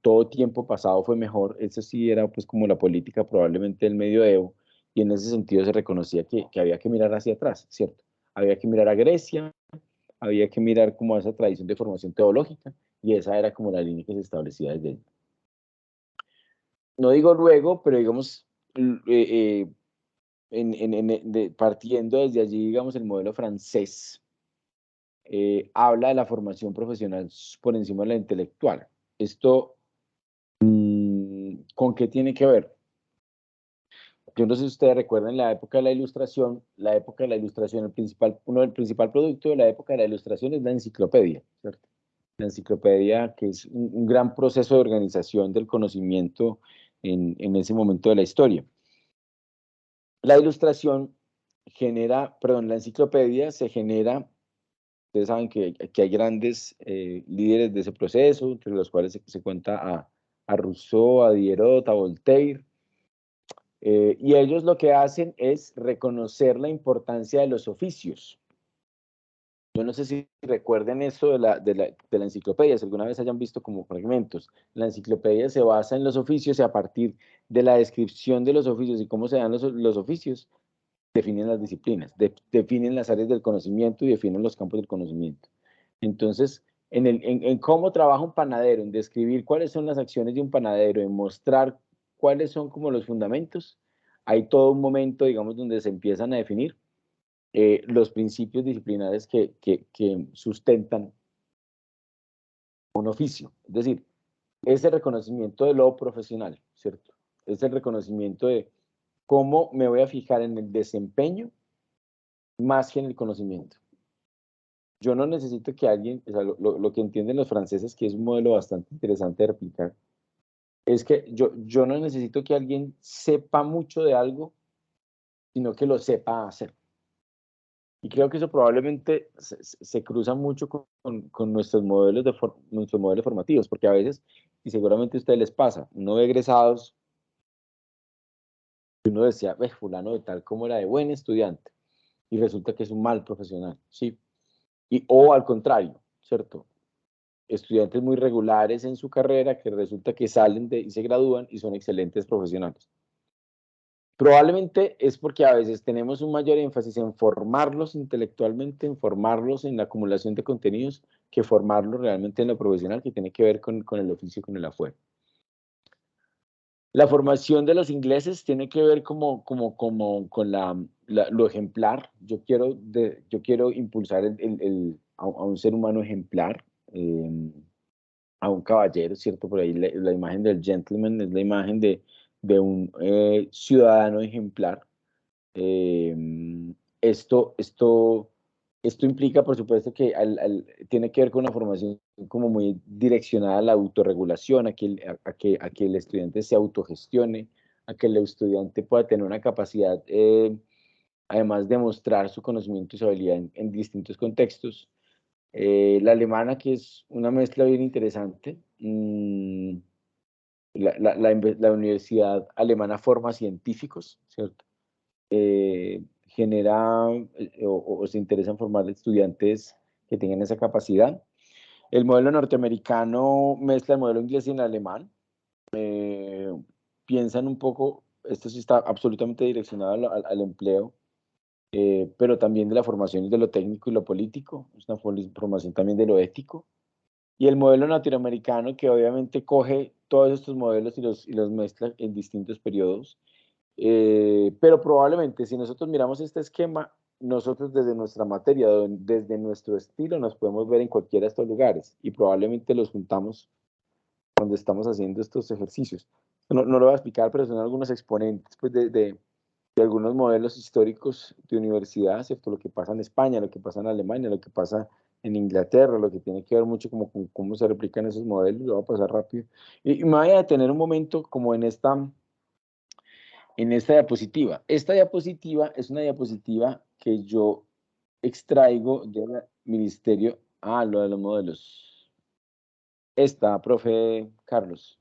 todo tiempo pasado fue mejor. Eso sí era pues como la política probablemente del medioevo, y en ese sentido se reconocía que había que mirar hacia atrás, ¿cierto? Había que mirar a Grecia, había que mirar como a esa tradición de formación teológica, y esa era como la línea que se establecía desde ahí. No digo luego, pero digamos, partiendo desde allí, digamos, el modelo francés habla de la formación profesional por encima de la intelectual. Esto, ¿con qué tiene que ver? Yo no sé si ustedes recuerdan la época de la Ilustración. La época de la Ilustración, el principal producto de la época de la Ilustración es la enciclopedia, ¿cierto? La enciclopedia, que es un gran proceso de organización del conocimiento en ese momento de la historia. La Ilustración la enciclopedia se genera. Ustedes saben que hay grandes líderes de ese proceso, entre los cuales se cuenta a Rousseau, a Diderot, a Voltaire, y ellos lo que hacen es reconocer la importancia de los oficios. Yo no sé si recuerden eso de la enciclopedia, si alguna vez hayan visto como fragmentos. La enciclopedia se basa en los oficios y a partir de la descripción de los oficios y cómo se dan los oficios, definen las disciplinas, definen las áreas del conocimiento y definen los campos del conocimiento. Entonces, en cómo trabaja un panadero, en describir cuáles son las acciones de un panadero, en mostrar cuáles son como los fundamentos, hay todo un momento, digamos, donde se empiezan a definir los principios disciplinares que sustentan un oficio. Es decir, es el reconocimiento de lo profesional, ¿cierto? Es el reconocimiento de cómo me voy a fijar en el desempeño más que en el conocimiento. Yo no necesito que alguien, o sea, lo que entienden los franceses, que es un modelo bastante interesante de replicar, es que yo no necesito que alguien sepa mucho de algo, sino que lo sepa hacer. Y creo que eso probablemente se cruza mucho con nuestros modelos formativos, porque a veces, y seguramente a ustedes les pasa, uno ve egresados, y uno decía, fulano de tal como era de buen estudiante, y resulta que es un mal profesional, ¿sí? O al contrario, ¿cierto? Estudiantes muy regulares en su carrera que resulta que salen y se gradúan y son excelentes profesionales. Probablemente es porque a veces tenemos un mayor énfasis en formarlos intelectualmente, en formarlos en la acumulación de contenidos, que formarlos realmente en lo profesional, que tiene que ver con el oficio y con el afuera. La formación de los ingleses tiene que ver con lo ejemplar. Yo quiero impulsar a un ser humano ejemplar, a un caballero, ¿cierto? Por ahí la imagen del gentleman es la imagen de un ciudadano ejemplar. Esto implica, por supuesto, que tiene que ver con una formación como muy direccionada a la autorregulación, a que el estudiante se autogestione, a que el estudiante pueda tener una capacidad, además de mostrar su conocimiento y su habilidad en distintos contextos. La alemana, que es una mezcla bien interesante. La Universidad Alemana forma científicos, ¿cierto? Genera o se interesa en formar estudiantes que tengan esa capacidad. El modelo norteamericano mezcla el modelo inglés y el alemán. Piensan un poco, esto sí está absolutamente direccionado al empleo, pero también de la formación de lo técnico y lo político, es una formación también de lo ético. Y el modelo latinoamericano, que obviamente coge todos estos modelos y los mezcla en distintos periodos. Pero probablemente si nosotros miramos este esquema, nosotros desde nuestra materia, desde nuestro estilo, nos podemos ver en cualquiera de estos lugares y probablemente los juntamos cuando estamos haciendo estos ejercicios. No lo voy a explicar, pero son algunos exponentes pues, de algunos modelos históricos de universidad, ¿cierto? Lo que pasa en España, lo que pasa en Alemania, lo que pasa en Inglaterra, lo que tiene que ver mucho como con cómo se replican esos modelos. Lo voy a pasar rápido. Y me voy a detener un momento como en esta diapositiva. Esta diapositiva es una diapositiva que yo extraigo del ministerio. Lo de los modelos. Esta, profe Carlos.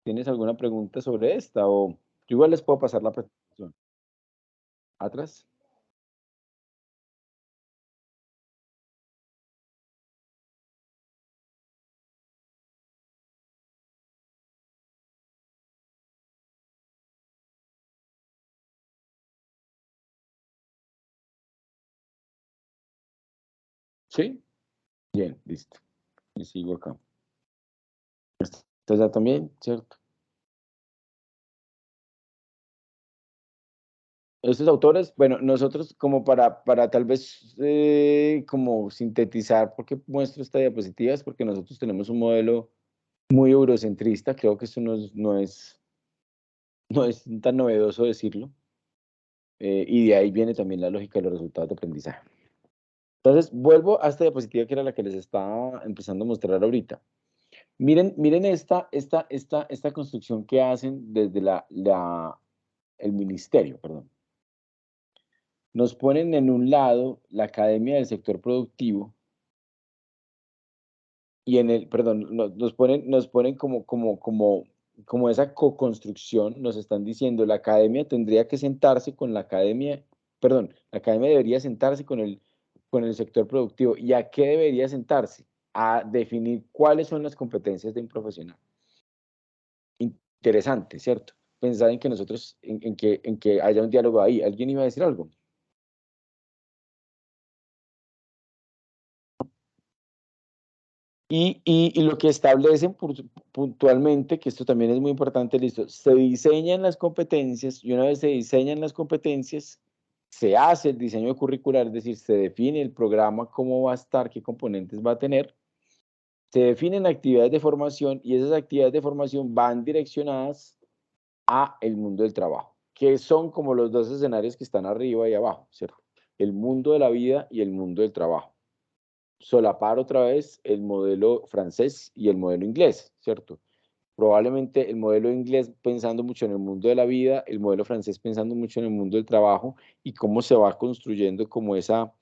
¿Tienes alguna pregunta sobre esta? O yo igual les puedo pasar la presentación. ¿Atrás? ¿Sí? Bien, listo. Y sigo acá. Esto ya también, ¿cierto? Estos autores, bueno, nosotros como para tal vez como sintetizar, ¿por qué muestro esta diapositiva? Es porque nosotros tenemos un modelo muy eurocentrista, creo que esto no es tan novedoso decirlo, y de ahí viene también la lógica de los resultados de aprendizaje. Entonces, vuelvo a esta diapositiva que era la que les estaba empezando a mostrar ahorita. Miren esta construcción que hacen desde el ministerio, perdón. Nos ponen en un lado la academia del sector productivo y nos ponen como esa co-construcción, nos están diciendo la academia tendría que sentarse con la academia, la academia debería sentarse con el sector productivo. ¿Y a qué debería sentarse? A definir cuáles son las competencias de un profesional. Interesante, ¿cierto? Pensar en que nosotros, en que haya un diálogo ahí. ¿Alguien iba a decir algo? Y lo que establecen puntualmente, que esto también es muy importante, listo, se diseñan las competencias y una vez se diseñan las competencias, se hace el diseño curricular, es decir, se define el programa, cómo va a estar, qué componentes va a tener, se definen actividades de formación y esas actividades de formación van direccionadas a el mundo del trabajo, que son como los dos escenarios que están arriba y abajo, ¿cierto? El mundo de la vida y el mundo del trabajo. Solapar otra vez el modelo francés y el modelo inglés, ¿cierto? Probablemente el modelo inglés pensando mucho en el mundo de la vida, el modelo francés pensando mucho en el mundo del trabajo y cómo se va construyendo como esa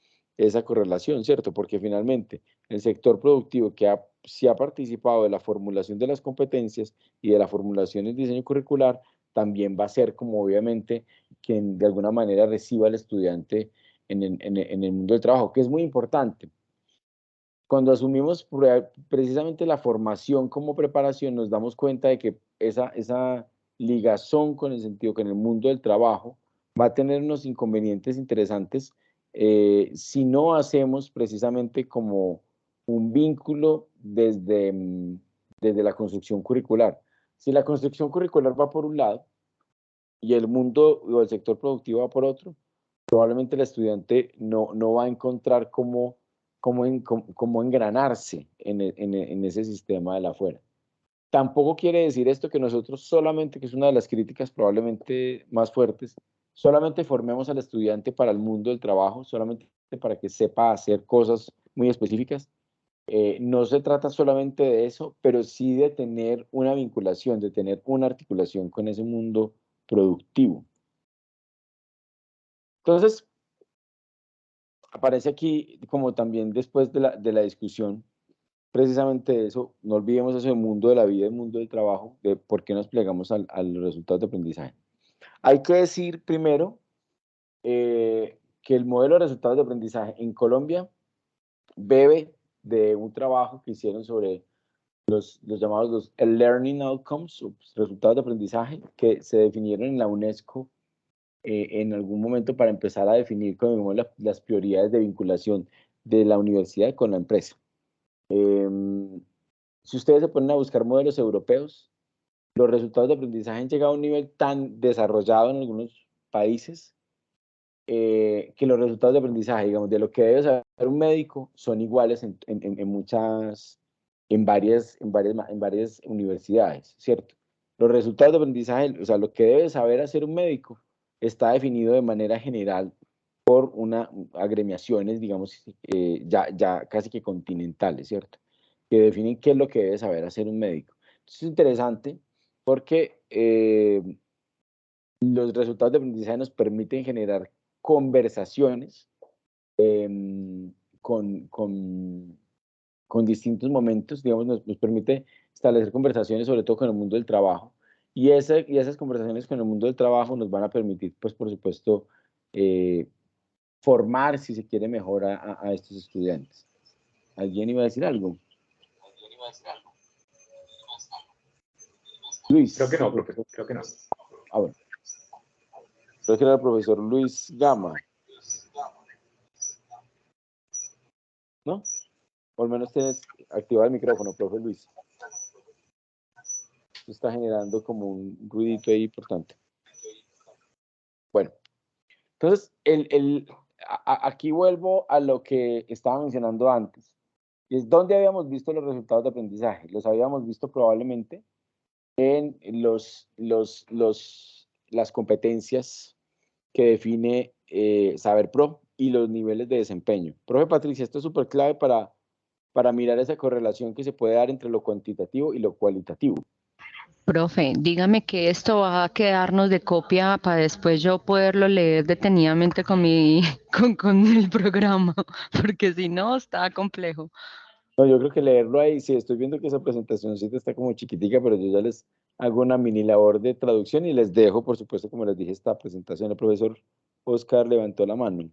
correlación, ¿cierto? Porque finalmente el sector productivo que sí ha participado de la formulación de las competencias y de la formulación del diseño curricular, también va a ser como obviamente quien de alguna manera reciba al estudiante en el mundo del trabajo, que es muy importante. Cuando asumimos precisamente la formación como preparación, nos damos cuenta de que esa ligazón con el sentido, con el mundo del trabajo, va a tener unos inconvenientes interesantes si no hacemos precisamente como un vínculo desde la construcción curricular. Si la construcción curricular va por un lado y el mundo o el sector productivo va por otro, probablemente el estudiante no va a encontrar cómo engranarse en ese sistema de la afuera. Tampoco quiere decir esto que nosotros solamente, que es una de las críticas probablemente más fuertes, solamente formemos al estudiante para el mundo del trabajo, solamente para que sepa hacer cosas muy específicas. No se trata solamente de eso, pero sí de tener una vinculación, de tener una articulación con ese mundo productivo. Entonces, aparece aquí como también después de la discusión, precisamente eso, no olvidemos eso del mundo de la vida, el mundo del trabajo, de por qué nos plegamos a los resultados de aprendizaje. Hay que decir primero que el modelo de resultados de aprendizaje en Colombia bebe de un trabajo que hicieron sobre los llamados el Learning Outcomes, o resultados de aprendizaje, que se definieron en la UNESCO en algún momento para empezar a definir como las prioridades de vinculación de la universidad con la empresa. Si ustedes se ponen a buscar modelos europeos, los resultados de aprendizaje han llegado a un nivel tan desarrollado en algunos países que los resultados de aprendizaje, digamos, de lo que debe saber un médico son iguales en varias universidades, ¿cierto? Los resultados de aprendizaje, o sea, lo que debe saber hacer un médico está definido de manera general por agremiaciones, digamos, ya casi que continentales, ¿cierto? Que definen qué es lo que debe saber hacer un médico. Entonces es interesante porque los resultados de aprendizaje nos permiten generar conversaciones con distintos momentos, digamos, nos permite establecer conversaciones sobre todo con el mundo del trabajo, y esas conversaciones con el mundo del trabajo nos van a permitir, pues, por supuesto, formar, si se quiere, mejor a estos estudiantes. ¿Alguien iba a decir algo? Luis. Creo que no, profesor, creo que no. Ah, bueno. Creo que era el profesor Luis Gama. ¿No? O al menos tienes activado el micrófono, profe Luis. Esto está generando como un ruidito ahí importante. Bueno, entonces, aquí vuelvo a lo que estaba mencionando antes. Es dónde habíamos visto los resultados de aprendizaje. Los habíamos visto probablemente en las competencias que define Saber Pro y los niveles de desempeño. Profe Patricia, esto es súper clave para mirar esa correlación que se puede dar entre lo cuantitativo y lo cualitativo. Profe, dígame que esto va a quedarnos de copia para después yo poderlo leer detenidamente con el programa, porque si no, está complejo. No, yo creo que leerlo ahí, sí, estoy viendo que esa presentacióncita está como chiquitica, pero yo ya les hago una mini labor de traducción y les dejo, por supuesto, como les dije, esta presentación. El profesor Oscar levantó la mano.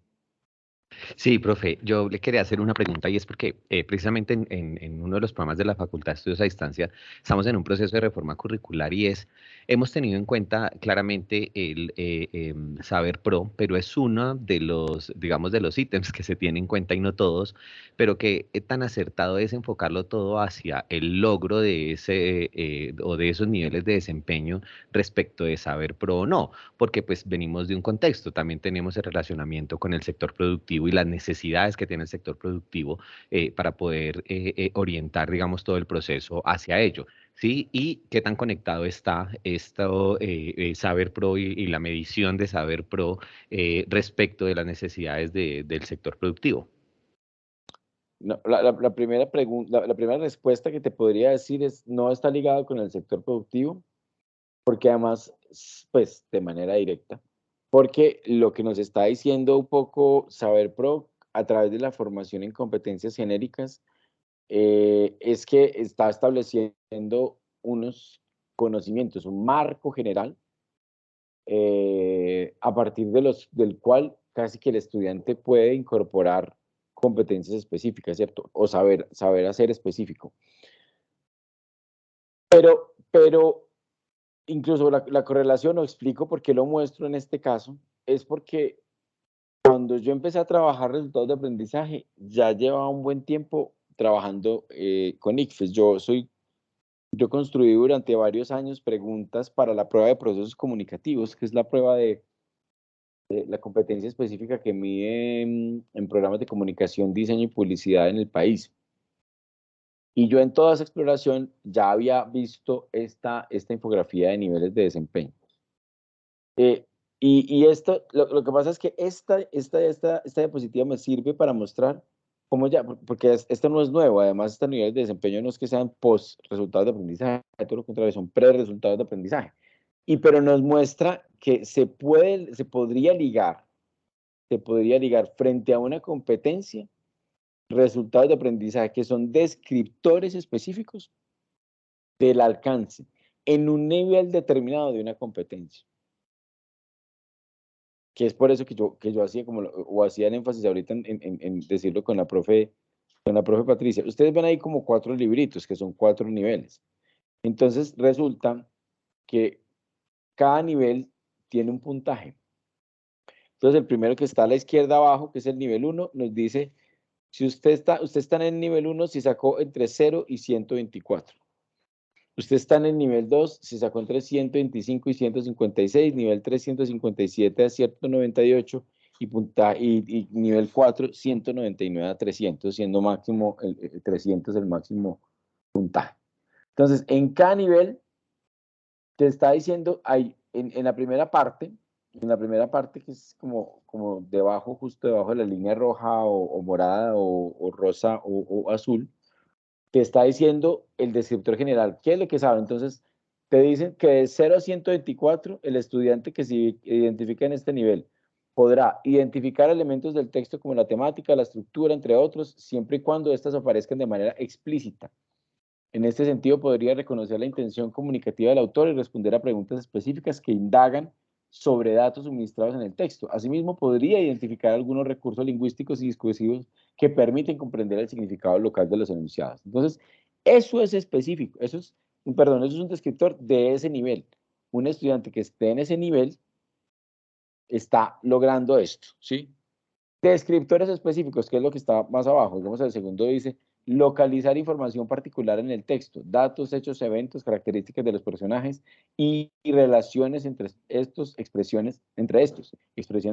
Sí, profe, yo le quería hacer una pregunta y es porque precisamente en uno de los programas de la Facultad de Estudios a Distancia estamos en un proceso de reforma curricular y hemos tenido en cuenta claramente el Saber Pro, pero es uno de los, digamos, de los ítems que se tiene en cuenta y no todos, pero que tan acertado es enfocarlo todo hacia el logro de ese o de esos niveles de desempeño respecto de Saber Pro o no, porque pues venimos de un contexto, también tenemos el relacionamiento con el sector productivo y las necesidades que tiene el sector productivo para poder orientar, digamos, todo el proceso hacia ello, ¿sí? Y qué tan conectado está esto, Saber Pro y la medición de Saber Pro respecto de las necesidades del sector productivo. No, la primera pregunta, la primera respuesta que te podría decir es no está ligado con el sector productivo, porque además, pues, de manera directa, porque lo que nos está diciendo un poco Saber Pro a través de la formación en competencias genéricas es que está estableciendo unos conocimientos, un marco general a partir del cual casi que el estudiante puede incorporar competencias específicas, ¿cierto? O saber hacer específico. Pero incluso la correlación, o explico por qué lo muestro en este caso, es porque cuando yo empecé a trabajar resultados de aprendizaje, ya llevaba un buen tiempo trabajando con ICFES. Yo construí durante varios años preguntas para la prueba de procesos comunicativos, que es la prueba de la competencia específica que mide en programas de comunicación, diseño y publicidad en el país. Y yo en toda esa exploración ya había visto esta infografía de niveles de desempeño. Y esto, lo que pasa es que esta diapositiva me sirve para mostrar cómo ya, porque esto no es nuevo, además estos niveles de desempeño no es que sean post resultados de aprendizaje, todo lo contrario, son pre resultados de aprendizaje. Pero nos muestra que se podría ligar frente a una competencia resultados de aprendizaje que son descriptores específicos del alcance en un nivel determinado de una competencia. Que es por eso que yo hacía como, o hacía el énfasis ahorita en decirlo con la profe con la profe Patricia. Ustedes ven ahí como 4 libritos, que son 4 niveles. Entonces resulta que cada nivel tiene un puntaje. Entonces el primero que está a la izquierda abajo, que es el nivel 1, nos dice, si usted está en el nivel 1, si sacó entre 0 y 124. Usted está en el nivel 2, si sacó entre 125 y 156, nivel 3, 157 a 198, y nivel 4, 199 a 300, siendo máximo, 300 el máximo puntaje. Entonces, en cada nivel, te está diciendo, en la primera parte, que es como debajo, justo debajo de la línea roja o morada o rosa o azul, te está diciendo el descriptor general. ¿Qué es lo que sabe? Entonces, te dicen que de 0 a 124, el estudiante que se identifica en este nivel podrá identificar elementos del texto como la temática, la estructura, entre otros, siempre y cuando éstas aparezcan de manera explícita. En este sentido, podría reconocer la intención comunicativa del autor y responder a preguntas específicas que indagan sobre datos suministrados en el texto. Asimismo, podría identificar algunos recursos lingüísticos y discursivos que permiten comprender el significado local de los enunciados. Entonces, eso es específico, eso es un descriptor de ese nivel. Un estudiante que esté en ese nivel está logrando esto, ¿sí? Descriptores específicos, que es lo que está más abajo. Digamos, el segundo dice, localizar información particular en el texto, datos, hechos, eventos, características de los personajes y relaciones entre expresiones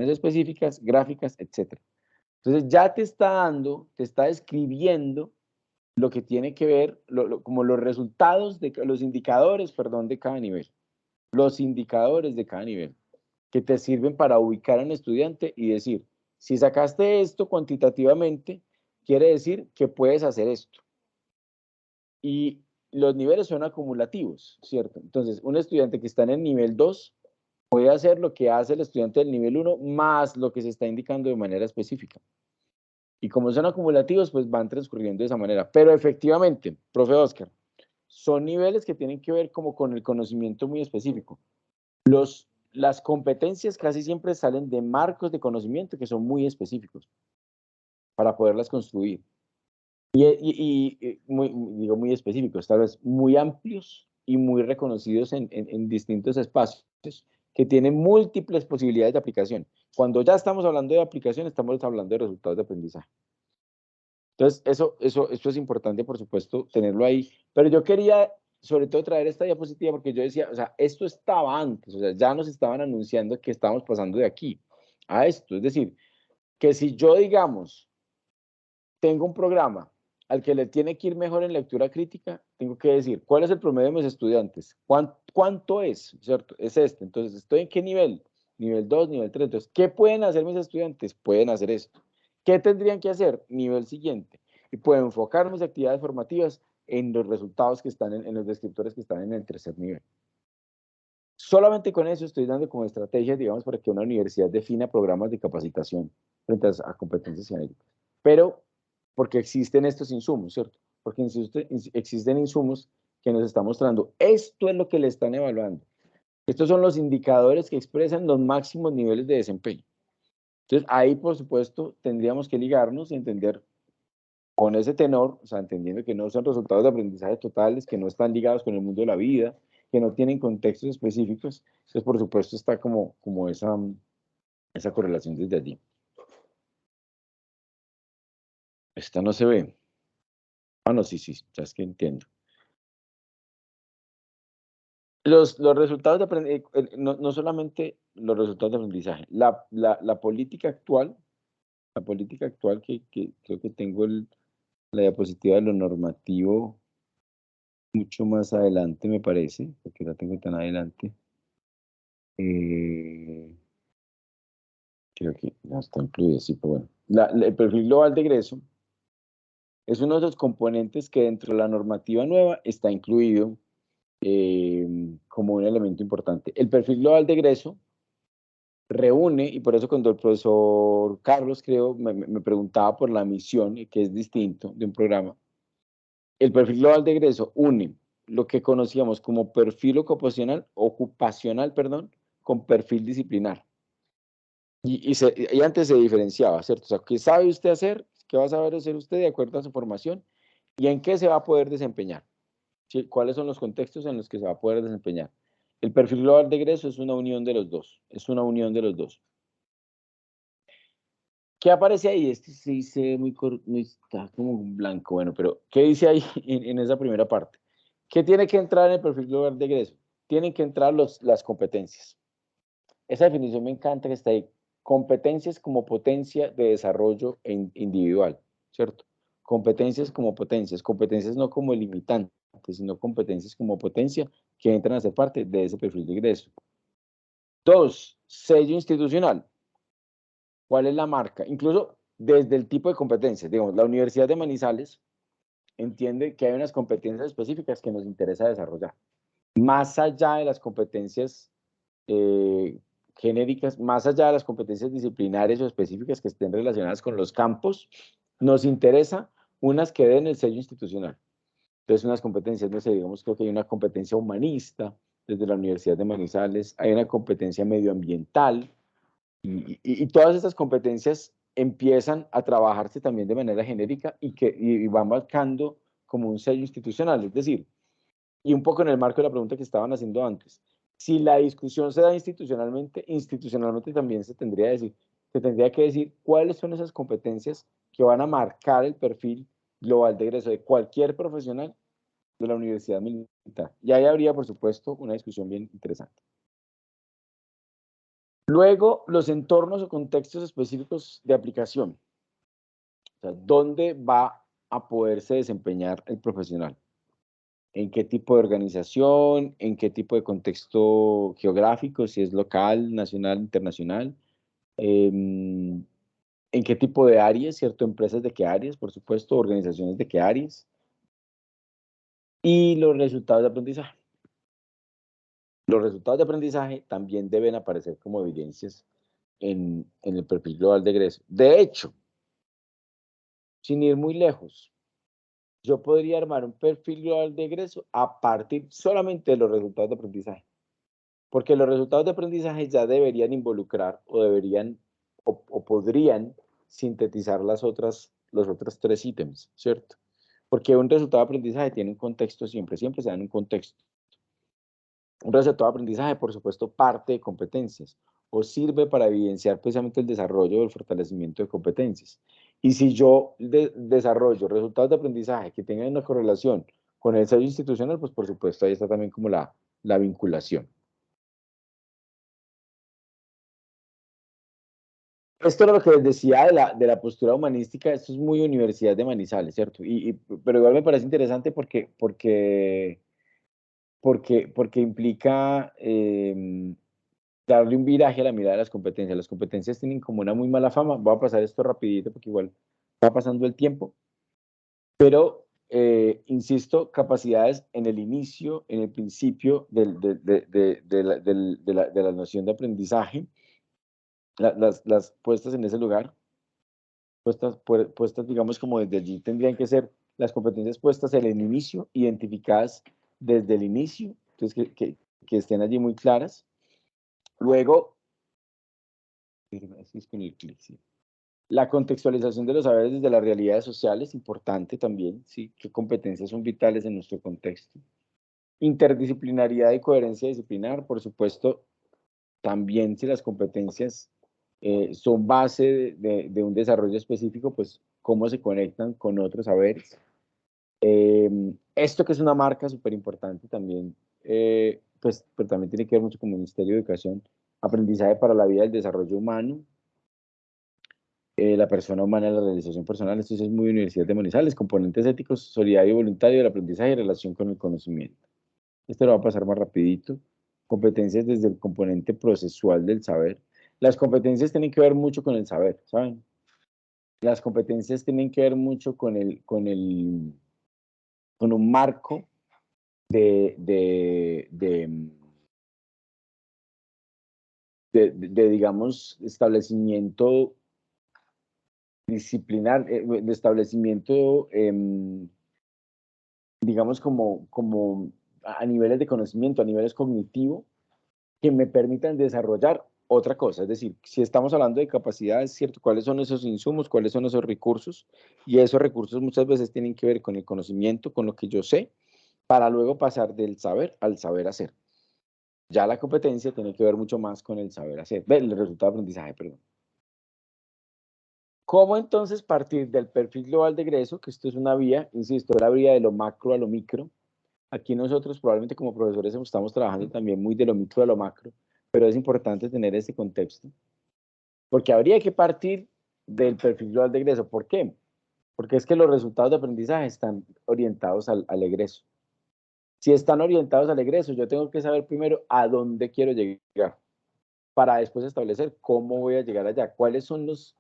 específicas, gráficas, etc. Entonces ya te está describiendo lo que tiene que ver, como los resultados, los indicadores, perdón, de cada nivel. Los indicadores de cada nivel, que te sirven para ubicar a un estudiante y decir, si sacaste esto cuantitativamente, quiere decir que puedes hacer esto. Y los niveles son acumulativos, ¿cierto? Entonces, un estudiante que está en el nivel 2 puede hacer lo que hace el estudiante del nivel 1 más lo que se está indicando de manera específica. Y como son acumulativos, pues van transcurriendo de esa manera. Pero efectivamente, profe Oscar, son niveles que tienen que ver como con el conocimiento muy específico. Las competencias casi siempre salen de marcos de conocimiento que son muy específicos para poderlas construir. Muy específicos, tal vez muy amplios y muy reconocidos en distintos espacios que tienen múltiples posibilidades de aplicación. Cuando ya estamos hablando de aplicación, estamos hablando de resultados de aprendizaje. Entonces, eso es importante, por supuesto, tenerlo ahí. Pero yo quería, sobre todo, traer esta diapositiva porque yo decía, o sea, esto estaba antes, o sea, ya nos estaban anunciando que estábamos pasando de aquí a esto. Es decir, que si yo, digamos, tengo un programa al que le tiene que ir mejor en lectura crítica, tengo que decir, ¿cuál es el promedio de mis estudiantes? ¿Cuánto es? ¿Cierto? Es este. Entonces, ¿estoy en qué nivel? Nivel 2, nivel 3. Entonces, ¿qué pueden hacer mis estudiantes? Pueden hacer esto. ¿Qué tendrían que hacer? Nivel siguiente. Y puedo enfocar mis actividades formativas en los resultados que están en los descriptores que están en el tercer nivel. Solamente con eso estoy dando como estrategia, digamos, para que una universidad defina programas de capacitación frente a competencias genéricas. Pero porque existen estos insumos, ¿cierto? Porque existen insumos que nos están mostrando, esto es lo que le están evaluando. Estos son los indicadores que expresan los máximos niveles de desempeño. Entonces, ahí, por supuesto, tendríamos que ligarnos y entender con ese tenor, o sea, entendiendo que no son resultados de aprendizaje totales, que no están ligados con el mundo de la vida, que no tienen contextos específicos. Entonces, por supuesto, está como esa correlación desde allí. Esta no se ve. Ah, no, sí, ya es que entiendo. Los resultados de aprendizaje, no solamente los resultados de aprendizaje, la política actual que creo que tengo la diapositiva de lo normativo mucho más adelante, me parece, porque la tengo tan adelante. Creo que ya está incluido, sí, pero bueno. El perfil global de egreso es uno de los componentes que dentro de la normativa nueva está incluido como un elemento importante. El perfil global de egreso reúne, y por eso cuando el profesor Carlos, creo, me preguntaba por la misión, que es distinto de un programa, el perfil global de egreso une lo que conocíamos como perfil ocupacional, con perfil disciplinar. Y antes se diferenciaba, ¿cierto? O sea, ¿qué sabe usted hacer? ¿Qué va a saber hacer usted de acuerdo a su formación? ¿Y en qué se va a poder desempeñar? ¿Sí? ¿Cuáles son los contextos en los que se va a poder desempeñar? El perfil global de egreso es una unión de los dos. Es una unión de los dos. ¿Qué aparece ahí? Este sí dice muy está como un blanco. Bueno, pero ¿qué dice ahí en esa primera parte? ¿Qué tiene que entrar en el perfil global de egreso? Tienen que entrar las competencias. Esa definición me encanta que está ahí. Competencias como potencia de desarrollo individual, ¿cierto? Competencias como competencias no como limitantes, sino competencias como potencia que entran a ser parte de ese perfil de ingreso. 2, sello institucional. ¿Cuál es la marca? Incluso desde el tipo de competencias. Digamos, la Universidad de Manizales entiende que hay unas competencias específicas que nos interesa desarrollar. Más allá de las competencias genéricas, más allá de las competencias disciplinarias o específicas que estén relacionadas con los campos, nos interesa unas que den el sello institucional. Entonces, unas competencias, no sé, digamos, creo que hay una competencia humanista desde la Universidad de Manizales, hay una competencia medioambiental, y todas estas competencias empiezan a trabajarse también de manera genérica y van marcando como un sello institucional. Es decir, y un poco en el marco de la pregunta que estaban haciendo antes, si la discusión se da institucionalmente también se tendría que decir cuáles son esas competencias que van a marcar el perfil global de egreso de cualquier profesional de la universidad militar. Y ahí habría, por supuesto, una discusión bien interesante. Luego, los entornos o contextos específicos de aplicación. O sea, ¿dónde va a poderse desempeñar el profesional? ¿En qué tipo de organización? ¿En qué tipo de contexto geográfico? Si es local, nacional, internacional. ¿En qué tipo de áreas? ¿Cierto? ¿Empresas de qué áreas? Por supuesto, organizaciones de qué áreas. Y los resultados de aprendizaje. Los resultados de aprendizaje también deben aparecer como evidencias en el perfil global de egreso. De hecho, sin ir muy lejos, yo podría armar un perfil global de egreso a partir solamente de los resultados de aprendizaje. Porque los resultados de aprendizaje ya deberían involucrar o podrían sintetizar los otros 3 ítems, ¿cierto? Porque un resultado de aprendizaje tiene un contexto siempre se da en un contexto. Un resultado de aprendizaje, por supuesto, parte de competencias o sirve para evidenciar precisamente el desarrollo o el fortalecimiento de competencias. Y si yo desarrollo resultados de aprendizaje que tengan una correlación con el sello institucional, pues por supuesto ahí está también como la vinculación. Esto era lo que les decía de la postura humanística. Esto es muy Universidad de Manizales, ¿cierto? Pero igual me parece interesante porque implica darle un viraje a la mirada de las competencias. Las competencias tienen como una muy mala fama. Voy a pasar esto rapidito porque igual va pasando el tiempo. Pero, insisto, capacidades en el inicio, en el principio de la noción de aprendizaje, las puestas en ese lugar, puestas, digamos, como desde allí, tendrían que ser las competencias puestas en el inicio, identificadas desde el inicio, entonces que estén allí muy claras. Luego, la contextualización de los saberes desde las realidades sociales, importante también, ¿sí? ¿Qué competencias son vitales en nuestro contexto? Interdisciplinaridad y coherencia disciplinar, por supuesto, también si las competencias son base de un desarrollo específico, pues cómo se conectan con otros saberes. Esto que es una marca súper importante también, pues pero también tiene que ver mucho con el Ministerio de Educación, aprendizaje para la vida del desarrollo humano, la persona humana, la realización personal. Esto es muy Universidad de Manizales, componentes éticos, solidario y voluntario del aprendizaje y relación con el conocimiento. Esto lo va a pasar más rapidito. Competencias desde el componente procesual del saber. Las competencias tienen que ver mucho con el saber, ¿saben? Las competencias tienen que ver mucho con un marco digamos, establecimiento disciplinar, de establecimiento, digamos, como a niveles de conocimiento, a niveles cognitivos, que me permitan desarrollar otra cosa. Es decir, si estamos hablando de capacidades, ¿cierto? ¿Cuáles son esos insumos? ¿Cuáles son esos recursos? Y esos recursos muchas veces tienen que ver con el conocimiento, con lo que yo sé, para luego pasar del saber al saber hacer. Ya la competencia tiene que ver mucho más con el saber hacer, el resultado de aprendizaje, perdón. ¿Cómo entonces partir del perfil global de egreso? Que esto es una vía, insisto, la vía de lo macro a lo micro. Aquí nosotros probablemente como profesores estamos trabajando también muy de lo micro a lo macro, pero es importante tener ese contexto, porque habría que partir del perfil global de egreso. ¿Por qué? Porque es que los resultados de aprendizaje están orientados al egreso. Si están orientados al egreso, yo tengo que saber primero a dónde quiero llegar, para después establecer cómo voy a llegar allá, cuáles son los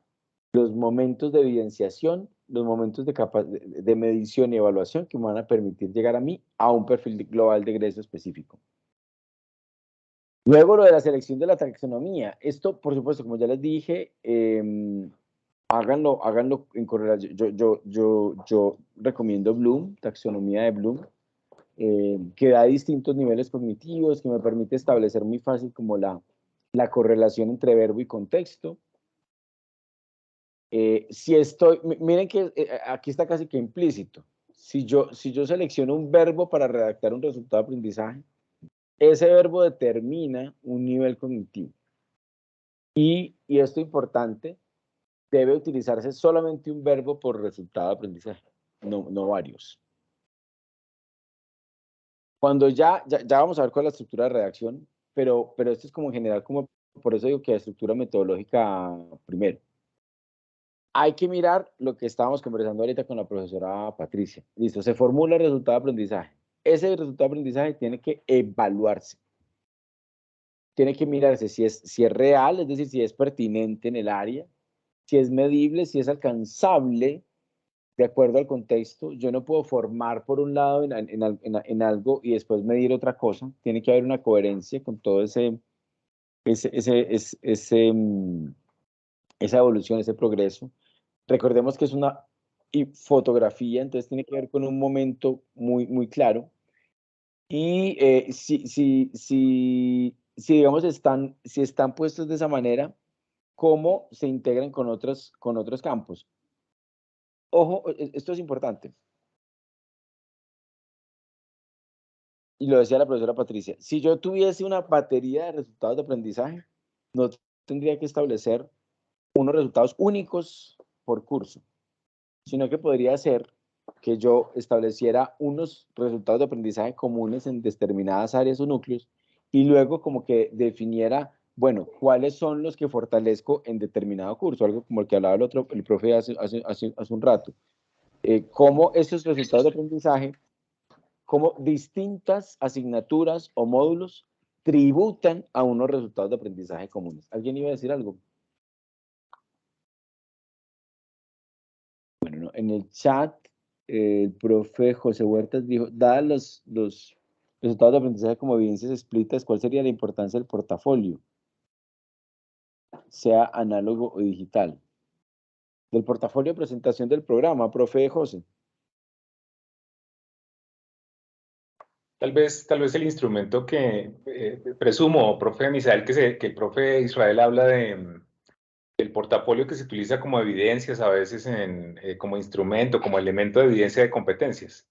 momentos de evidenciación, los momentos de medición y evaluación que me van a permitir llegar a mí a un perfil global de egreso específico. Luego lo de la selección de la taxonomía. Esto, por supuesto, como ya les dije, háganlo en correlación. Yo recomiendo Bloom, taxonomía de Bloom, que da distintos niveles cognitivos, que me permite establecer muy fácil como la correlación entre verbo y contexto. Miren que aquí está casi que implícito. Si yo selecciono un verbo para redactar un resultado de aprendizaje, ese verbo determina un nivel cognitivo. Y esto es importante, debe utilizarse solamente un verbo por resultado de aprendizaje, no varios. Cuando ya vamos a ver cuál es la estructura de redacción, pero esto es como en general, por eso digo que la estructura metodológica primero. Hay que mirar lo que estábamos conversando ahorita con la profesora Patricia. Listo, se formula el resultado de aprendizaje. Ese resultado de aprendizaje tiene que evaluarse. Tiene que mirarse si es real, es decir, si es pertinente en el área, si es medible, si es alcanzable de acuerdo al contexto. Yo no puedo formar por un lado en algo y después medir otra cosa. Tiene que haber una coherencia con todo esa evolución, ese progreso. Recordemos que es una fotografía, entonces tiene que ver con un momento muy, muy claro. Y si digamos, si están puestos de esa manera, ¿cómo se integran con otros campos? Ojo, esto es importante. Y lo decía la profesora Patricia. Si yo tuviese una batería de resultados de aprendizaje, no tendría que establecer unos resultados únicos por curso, sino que podría ser que yo estableciera unos resultados de aprendizaje comunes en determinadas áreas o núcleos y luego como que definiera, bueno, cuáles son los que fortalezco en determinado curso, algo como el que hablaba el profe hace un rato. Cómo esos resultados de aprendizaje, cómo distintas asignaturas o módulos tributan a unos resultados de aprendizaje comunes. ¿Alguien iba a decir algo? Bueno, en el chat, el profe José Huertas dijo, dadas los resultados de aprendizaje como evidencias explícitas, ¿cuál sería la importancia del portafolio? Sea análogo o digital. Del portafolio de presentación del programa, profe José. Tal vez el instrumento que presumo, profe Misael, que el profe Israel habla del portafolio que se utiliza como evidencias a veces como instrumento, como elemento de evidencia de competencias.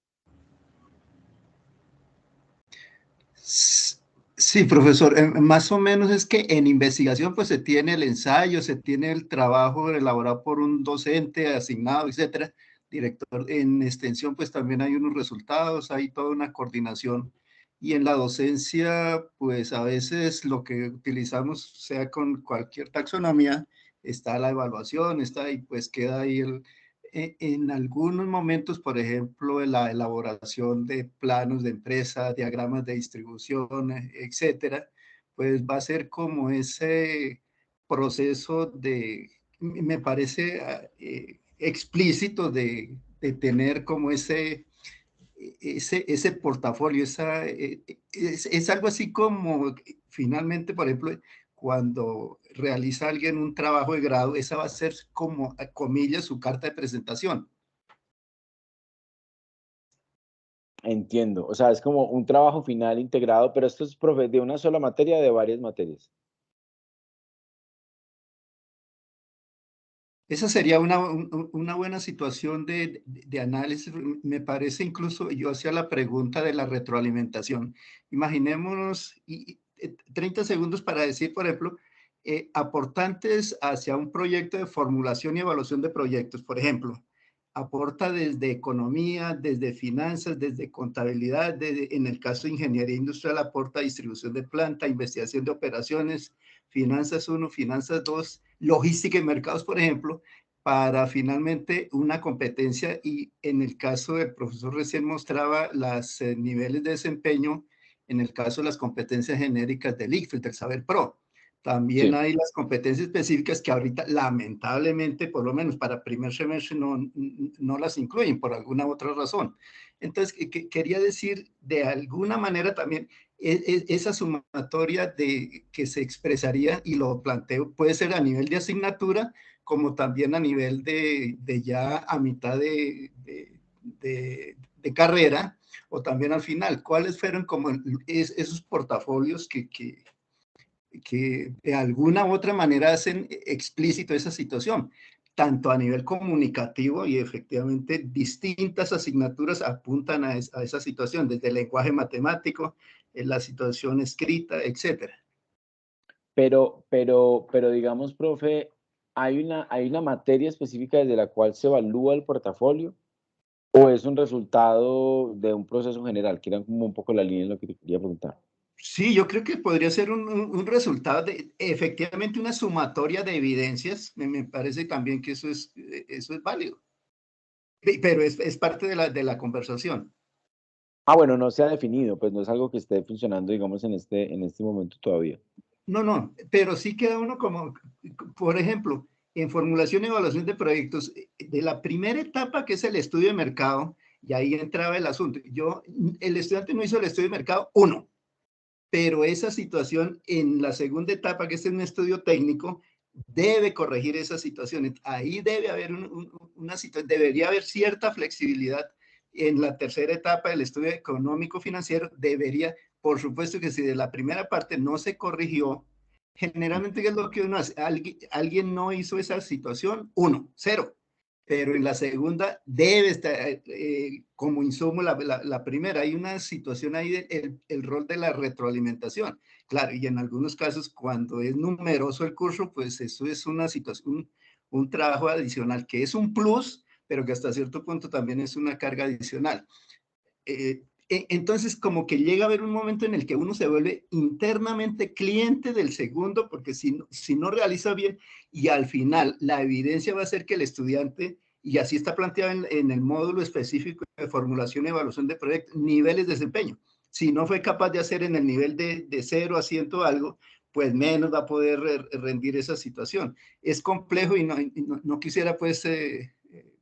Sí, profesor, más o menos es que en investigación pues se tiene el ensayo, se tiene el trabajo elaborado por un docente asignado, etcétera, director. En extensión pues también hay unos resultados, hay toda una coordinación, y en la docencia pues a veces lo que utilizamos, sea con cualquier taxonomía, está la evaluación, está ahí, pues queda ahí en algunos momentos, por ejemplo, en la elaboración de planos de empresa, diagramas de distribución, etcétera, pues va a ser como ese proceso me parece explícito de tener como ese portafolio, es algo así como finalmente, por ejemplo, cuando realiza alguien un trabajo de grado, esa va a ser como, a comillas, su carta de presentación. Entiendo, o sea, es como un trabajo final integrado, pero esto es, profe, de una sola materia o de varias materias. esa sería una buena situación de análisis. Me parece incluso, yo hacía la pregunta de la retroalimentación. Imaginémonos 30 segundos para decir, por ejemplo, aportantes hacia un proyecto de formulación y evaluación de proyectos, por ejemplo, aporta desde economía, desde finanzas, desde contabilidad, en el caso de ingeniería industrial aporta distribución de planta, investigación de operaciones, finanzas 1, finanzas 2, logística y mercados, por ejemplo, para finalmente una competencia, y en el caso del profesor recién mostraba los niveles de desempeño, en el caso de las competencias genéricas del ICFES, del Saber Pro. También hay las competencias específicas que ahorita lamentablemente, por lo menos para primer semestre, no las incluyen por alguna otra razón. Entonces, quería decir, de alguna manera también, esa sumatoria que se expresaría, y lo planteo, puede ser a nivel de asignatura, como también a nivel de ya a mitad de carrera, o también al final. ¿Cuáles fueron como esos portafolios que de alguna u otra manera hacen explícito esa situación, tanto a nivel comunicativo, y efectivamente distintas asignaturas apuntan a esa situación, desde el lenguaje matemático, la situación escrita, etcétera? Pero digamos, profe, ¿hay una materia específica desde la cual se evalúa el portafolio o es un resultado de un proceso general? Que era como un poco la línea en lo que te quería preguntar. Sí, yo creo que podría ser un resultado de efectivamente una sumatoria de evidencias. Me parece también que eso es válido, pero es parte de la conversación. Ah, bueno, no se ha definido, pues no es algo que esté funcionando, digamos, en este momento todavía. No, pero sí queda uno como, por ejemplo, en formulación y evaluación de proyectos, de la primera etapa, que es el estudio de mercado, y ahí entraba el asunto. El estudiante no hizo el estudio de mercado 1, pero esa situación en la segunda etapa, que es un estudio técnico, debe corregir esa situación. Ahí debe haber una situación, debería haber cierta flexibilidad. En la tercera etapa del estudio económico financiero debería, por supuesto que si de la primera parte no se corrigió, generalmente ¿qué es lo que uno hace? Alguien no hizo esa situación, 1, 0. Pero en la segunda debe estar como insumo la primera. Hay una situación ahí el rol de la retroalimentación. Claro, y en algunos casos cuando es numeroso el curso, pues eso es una situación, un trabajo adicional que es un plus, pero que hasta cierto punto también es una carga adicional. Entonces, como que llega a haber un momento en el que uno se vuelve internamente cliente del segundo, porque si no realiza bien, y al final la evidencia va a ser que el estudiante, y así está planteado en el módulo específico de formulación y evaluación de proyectos, niveles de desempeño. Si no fue capaz de hacer en el nivel de 0 a 100 algo, pues menos va a poder rendir esa situación. Es complejo y no quisiera pues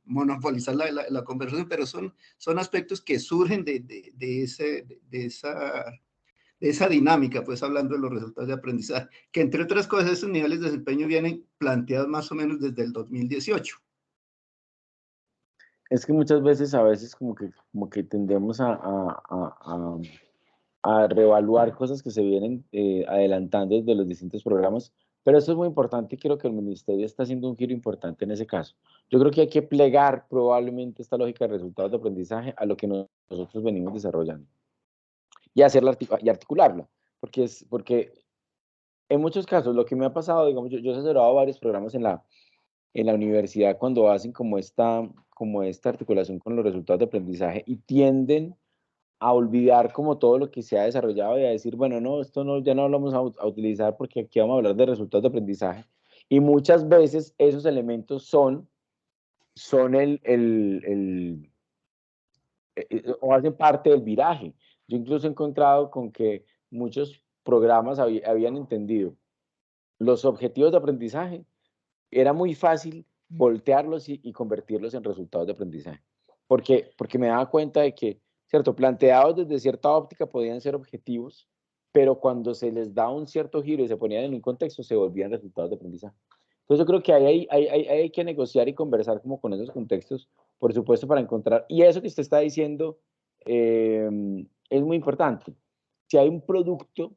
monopolizar la conversación, pero son aspectos que surgen de esa dinámica, pues hablando de los resultados de aprendizaje, que entre otras cosas esos niveles de desempeño vienen planteados más o menos desde el 2018. Es que muchas veces, como que tendemos a reevaluar cosas que se vienen adelantando desde los distintos programas, pero eso es muy importante y creo que el Ministerio está haciendo un giro importante en ese caso. Yo creo que hay que plegar probablemente esta lógica de resultados de aprendizaje a lo que nosotros venimos desarrollando y hacerla y articularla, porque en muchos casos lo que me ha pasado, digamos, yo he asesorado varios programas en la universidad cuando hacen como esta articulación con los resultados de aprendizaje y tienden a olvidar como todo lo que se ha desarrollado y a decir, bueno, no, esto no, ya no lo vamos a utilizar porque aquí vamos a hablar de resultados de aprendizaje. Y muchas veces esos elementos son o hacen parte del viraje. Yo incluso he encontrado con que muchos programas habían entendido los objetivos de aprendizaje. Era muy fácil voltearlos y convertirlos en resultados de aprendizaje. Porque me daba cuenta de que, ¿cierto? Planteados desde cierta óptica podían ser objetivos, pero cuando se les da un cierto giro y se ponían en un contexto, se volvían resultados de aprendizaje. Entonces yo creo que hay que negociar y conversar como con esos contextos, por supuesto, para encontrar, y eso que usted está diciendo es muy importante. Si hay un producto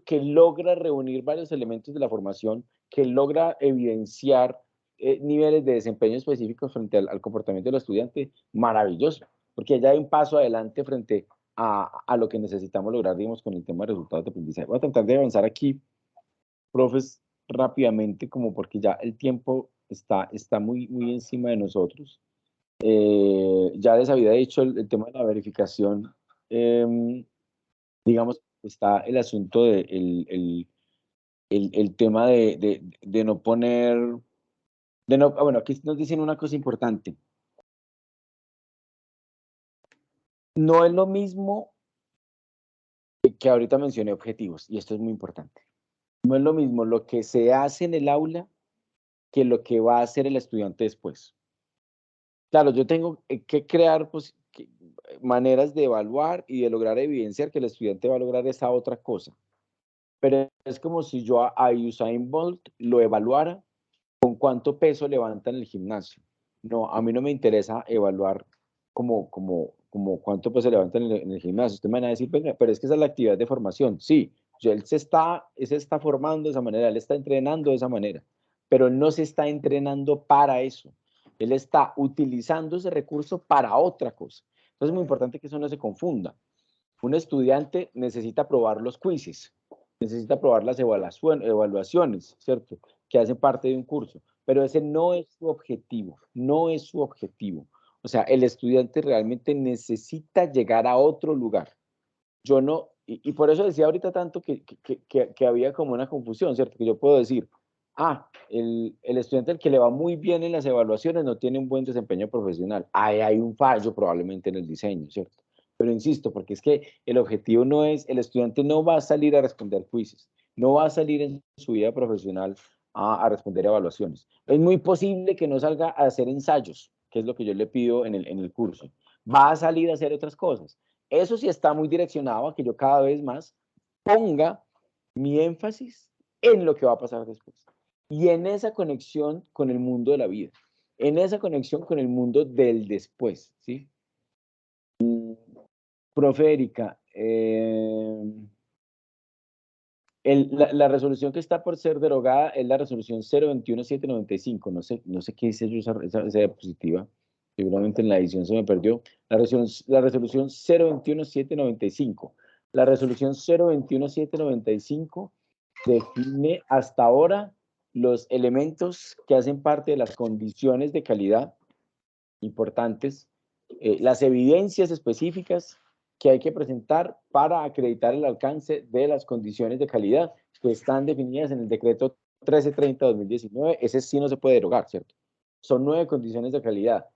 que logra reunir varios elementos de la formación, que logra evidenciar niveles de desempeño específicos frente al comportamiento del estudiante, maravilloso, porque ya hay un paso adelante frente a lo que necesitamos lograr, digamos, con el tema de resultados de aprendizaje. Voy a tratar de avanzar aquí, profes, rápidamente, como porque ya el tiempo está muy encima de nosotros. Ya les había dicho el tema de la verificación, digamos, está el asunto de el tema de no poner, bueno, aquí nos dicen una cosa importante. No es lo mismo que ahorita mencioné objetivos, y esto es muy importante. No es lo mismo lo que se hace en el aula que lo que va a hacer el estudiante después. Claro, yo tengo que crear maneras de evaluar y de lograr evidenciar que el estudiante va a lograr esa otra cosa. Pero es como si yo a Usain Bolt lo evaluara con cuánto peso levanta en el gimnasio. No, a mí no me interesa evaluar como cuánto peso levanta en el gimnasio. Usted me va a decir, pero es que esa es la actividad de formación. Sí, él se está formando de esa manera, él está entrenando de esa manera, pero él no se está entrenando para eso. Él está utilizando ese recurso para otra cosa. Entonces es muy importante que eso no se confunda. Un estudiante necesita probar los quizzes, necesita probar las evaluaciones, ¿cierto? Que hacen parte de un curso, pero ese no es su objetivo, no es su objetivo. O sea, el estudiante realmente necesita llegar a otro lugar. Yo no, y por eso decía ahorita tanto que había como una confusión, ¿cierto? Que yo puedo decir, el estudiante al que le va muy bien en las evaluaciones no tiene un buen desempeño profesional. Ahí hay un fallo probablemente en el diseño, ¿cierto? Pero insisto, porque es que el objetivo no es, el estudiante no va a salir a responder quizzes, no va a salir en su vida profesional a responder evaluaciones. Es muy posible que no salga a hacer ensayos, que es lo que yo le pido en el curso. Va a salir a hacer otras cosas. Eso sí está muy direccionado a que yo cada vez más ponga mi énfasis en lo que va a pasar después. Y en esa conexión con el mundo de la vida, en esa conexión con el mundo del después, ¿sí? Profe Erika, la resolución que está por ser derogada es la resolución 021-795. No sé qué dice esa diapositiva. Seguramente en la edición se me perdió. La resolución 021-795. La resolución 021-795 define hasta ahora los elementos que hacen parte de las condiciones de calidad importantes, las evidencias específicas que hay que presentar para acreditar el alcance de las condiciones de calidad que están definidas en el decreto 1330-2019. Ese sí no se puede derogar, ¿cierto? Son 9 condiciones de calidad.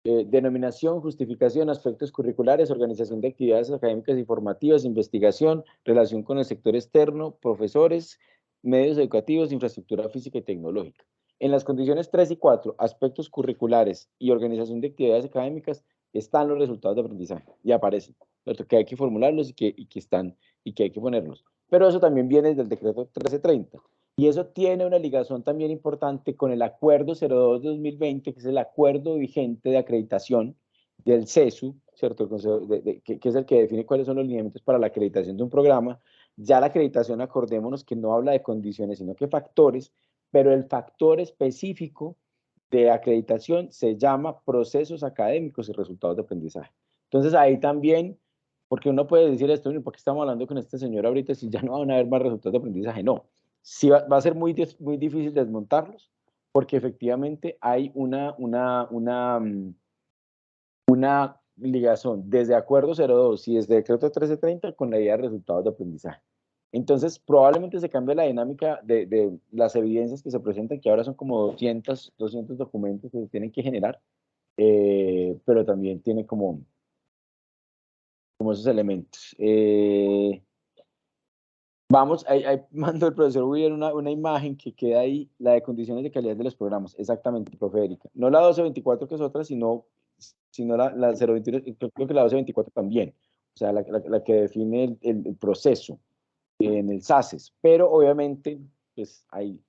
Denominación, justificación, aspectos curriculares, organización de actividades académicas y formativas, investigación, relación con el sector externo, profesores, medios educativos, infraestructura física y tecnológica. En las condiciones 3 y 4, aspectos curriculares y organización de actividades académicas, están los resultados de aprendizaje y aparecen, ¿cierto? Que hay que formularlos y que hay que ponerlos. Pero eso también viene desde el decreto 1330. Y eso tiene una ligación también importante con el acuerdo 02 de 2020, que es el acuerdo vigente de acreditación del CESU, ¿cierto? Que es el que define cuáles son los lineamientos para la acreditación de un programa. Ya la acreditación, acordémonos que no habla de condiciones, sino que factores, pero el factor específico de acreditación se llama procesos académicos y resultados de aprendizaje. Entonces ahí también, porque uno puede decir esto, ¿por qué estamos hablando con este señor ahorita si ya no van a haber más resultados de aprendizaje? No, sí va a ser muy difícil desmontarlos, porque efectivamente hay una ligación desde Acuerdo 02 y desde Decreto 1330 con la idea de resultados de aprendizaje. Entonces, probablemente se cambie la dinámica de las evidencias que se presentan, que ahora son como 200 documentos que se tienen que generar, pero también tiene como esos elementos. Vamos, ahí mandó el profesor Willier una imagen que queda ahí, la de condiciones de calidad de los programas, exactamente, profe Erika. No la 1224 que es otra, sino la 021, creo que la 1224 también, o sea, la que define el proceso en el SACES, pero obviamente, pues ahí,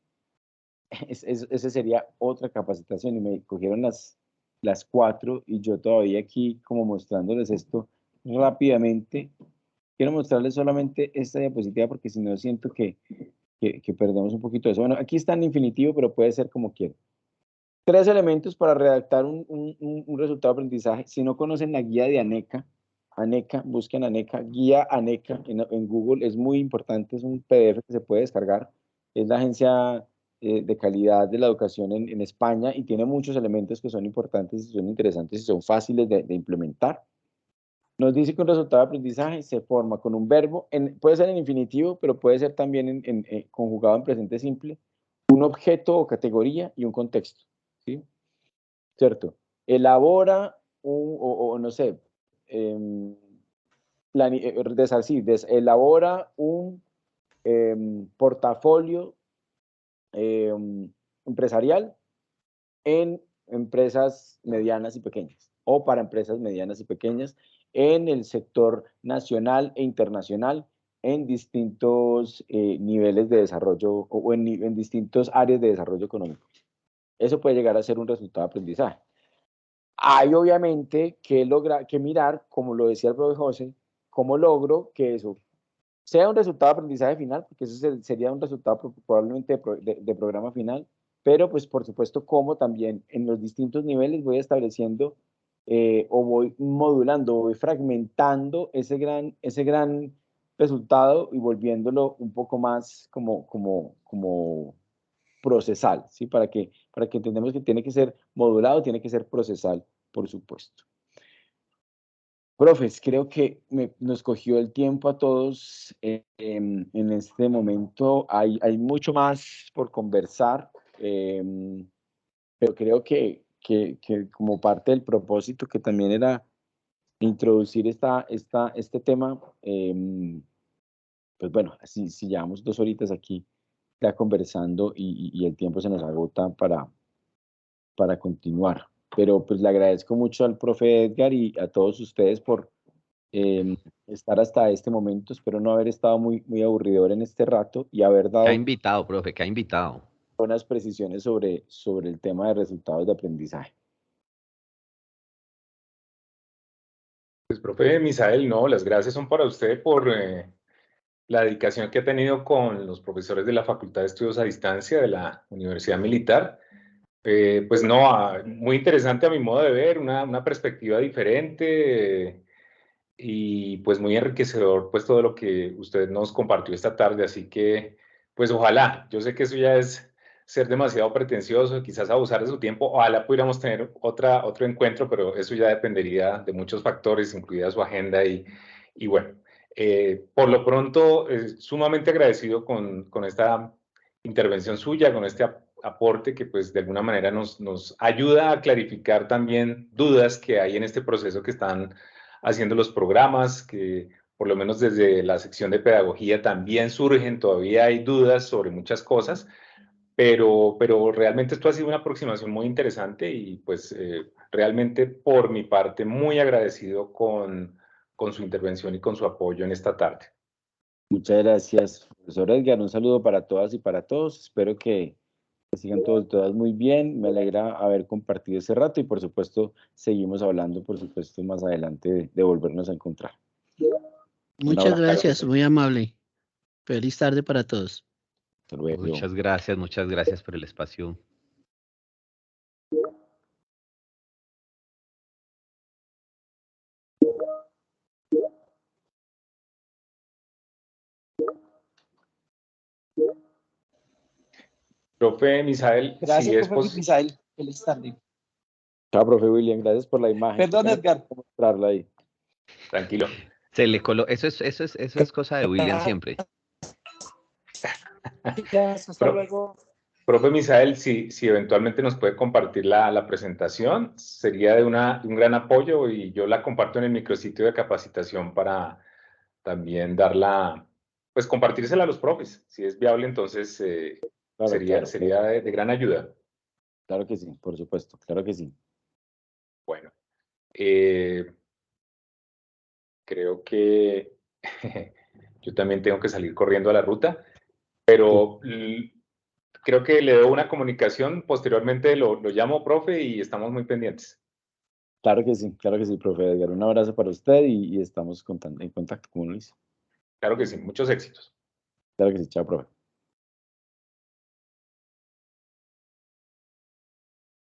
esa sería otra capacitación y me cogieron las 4 y yo todavía aquí como mostrándoles esto rápidamente. Quiero mostrarles solamente esta diapositiva porque si no siento que perdemos un poquito de eso. Bueno, aquí está en infinitivo, pero puede ser como quiera. 3 elementos para redactar un resultado de aprendizaje. Si no conocen la guía de ANECA, busquen ANECA, guía ANECA en Google, es muy importante, es un PDF que se puede descargar, es la agencia de calidad de la educación en España y tiene muchos elementos que son importantes y son interesantes y son fáciles de implementar. Nos dice que un resultado de aprendizaje se forma con un verbo, puede ser en infinitivo, pero puede ser también conjugado en presente simple, un objeto o categoría y un contexto, ¿sí? ¿Cierto? Elabora no sé, elabora un portafolio empresarial en empresas medianas y pequeñas o para empresas medianas y pequeñas en el sector nacional e internacional en distintos niveles de desarrollo o en distintas áreas de desarrollo económico. Eso puede llegar a ser un resultado de aprendizaje. Hay obviamente que mirar, como lo decía el profe José, cómo logro que eso sea un resultado de aprendizaje final, porque eso sería un resultado probablemente de programa final, pero pues por supuesto como también en los distintos niveles voy estableciendo o voy modulando, voy fragmentando ese gran resultado y volviéndolo un poco más como procesal, ¿sí? Para que entendamos que tiene que ser modulado, tiene que ser procesal, por supuesto. Profes, creo que nos cogió el tiempo a todos en este momento. Hay mucho más por conversar, pero creo que como parte del propósito que también era introducir este tema, pues bueno, así si llevamos 2 horitas aquí ya conversando y el tiempo se nos agota para continuar. Pero pues le agradezco mucho al profe Edgar y a todos ustedes por estar hasta este momento. Espero no haber estado muy aburridor en este rato y haber dado Que ha invitado, profe, que ha invitado. Unas precisiones sobre el tema de resultados de aprendizaje. Pues, profe Misael, no, las gracias son para usted por la dedicación que ha tenido con los profesores de la Facultad de Estudios a Distancia de la Universidad Militar. Pues no, muy interesante a mi modo de ver, una perspectiva diferente y pues muy enriquecedor pues todo lo que usted nos compartió esta tarde, así que pues ojalá, yo sé que eso ya es ser demasiado pretencioso, quizás abusar de su tiempo, ojalá pudiéramos tener otro encuentro, pero eso ya dependería de muchos factores, incluida su agenda y bueno, por lo pronto sumamente agradecido con esta intervención suya, con este aporte que pues de alguna manera nos ayuda a clarificar también dudas que hay en este proceso que están haciendo los programas, que por lo menos desde la sección de pedagogía también surgen, todavía hay dudas sobre muchas cosas, pero realmente esto ha sido una aproximación muy interesante y pues realmente por mi parte muy agradecido con su intervención y con su apoyo en esta tarde. Muchas gracias, profesor Edgar. Un saludo para todas y para todos. Espero que sigan todas muy bien. Me alegra haber compartido ese rato y por supuesto seguimos hablando, por supuesto, más adelante de volvernos a encontrar. Muchas gracias, muy amable. Feliz tarde para todos. Hasta luego. Muchas gracias por el espacio. Profe Misael, gracias, si es profe Misael. Feliz tarde. Chao, profe William, gracias por la imagen. Perdón, Edgar. Mostrarla ahí. Tranquilo. Se le eso es cosa de William siempre. Hasta luego. Profe Misael, si eventualmente nos puede compartir la presentación, sería de un gran apoyo y yo la comparto en el micrositio de capacitación para también pues compartírsela a los profes. Si es viable, entonces sería de gran ayuda. Claro que sí, por supuesto, claro que sí. Bueno, creo que yo también tengo que salir corriendo a la ruta, pero creo que le doy una comunicación, posteriormente lo llamo, profe, y estamos muy pendientes. Claro que sí, profe Edgar. Un abrazo para usted y estamos en contacto, como lo dice. Claro que sí, muchos éxitos. Claro que sí, chao, profe.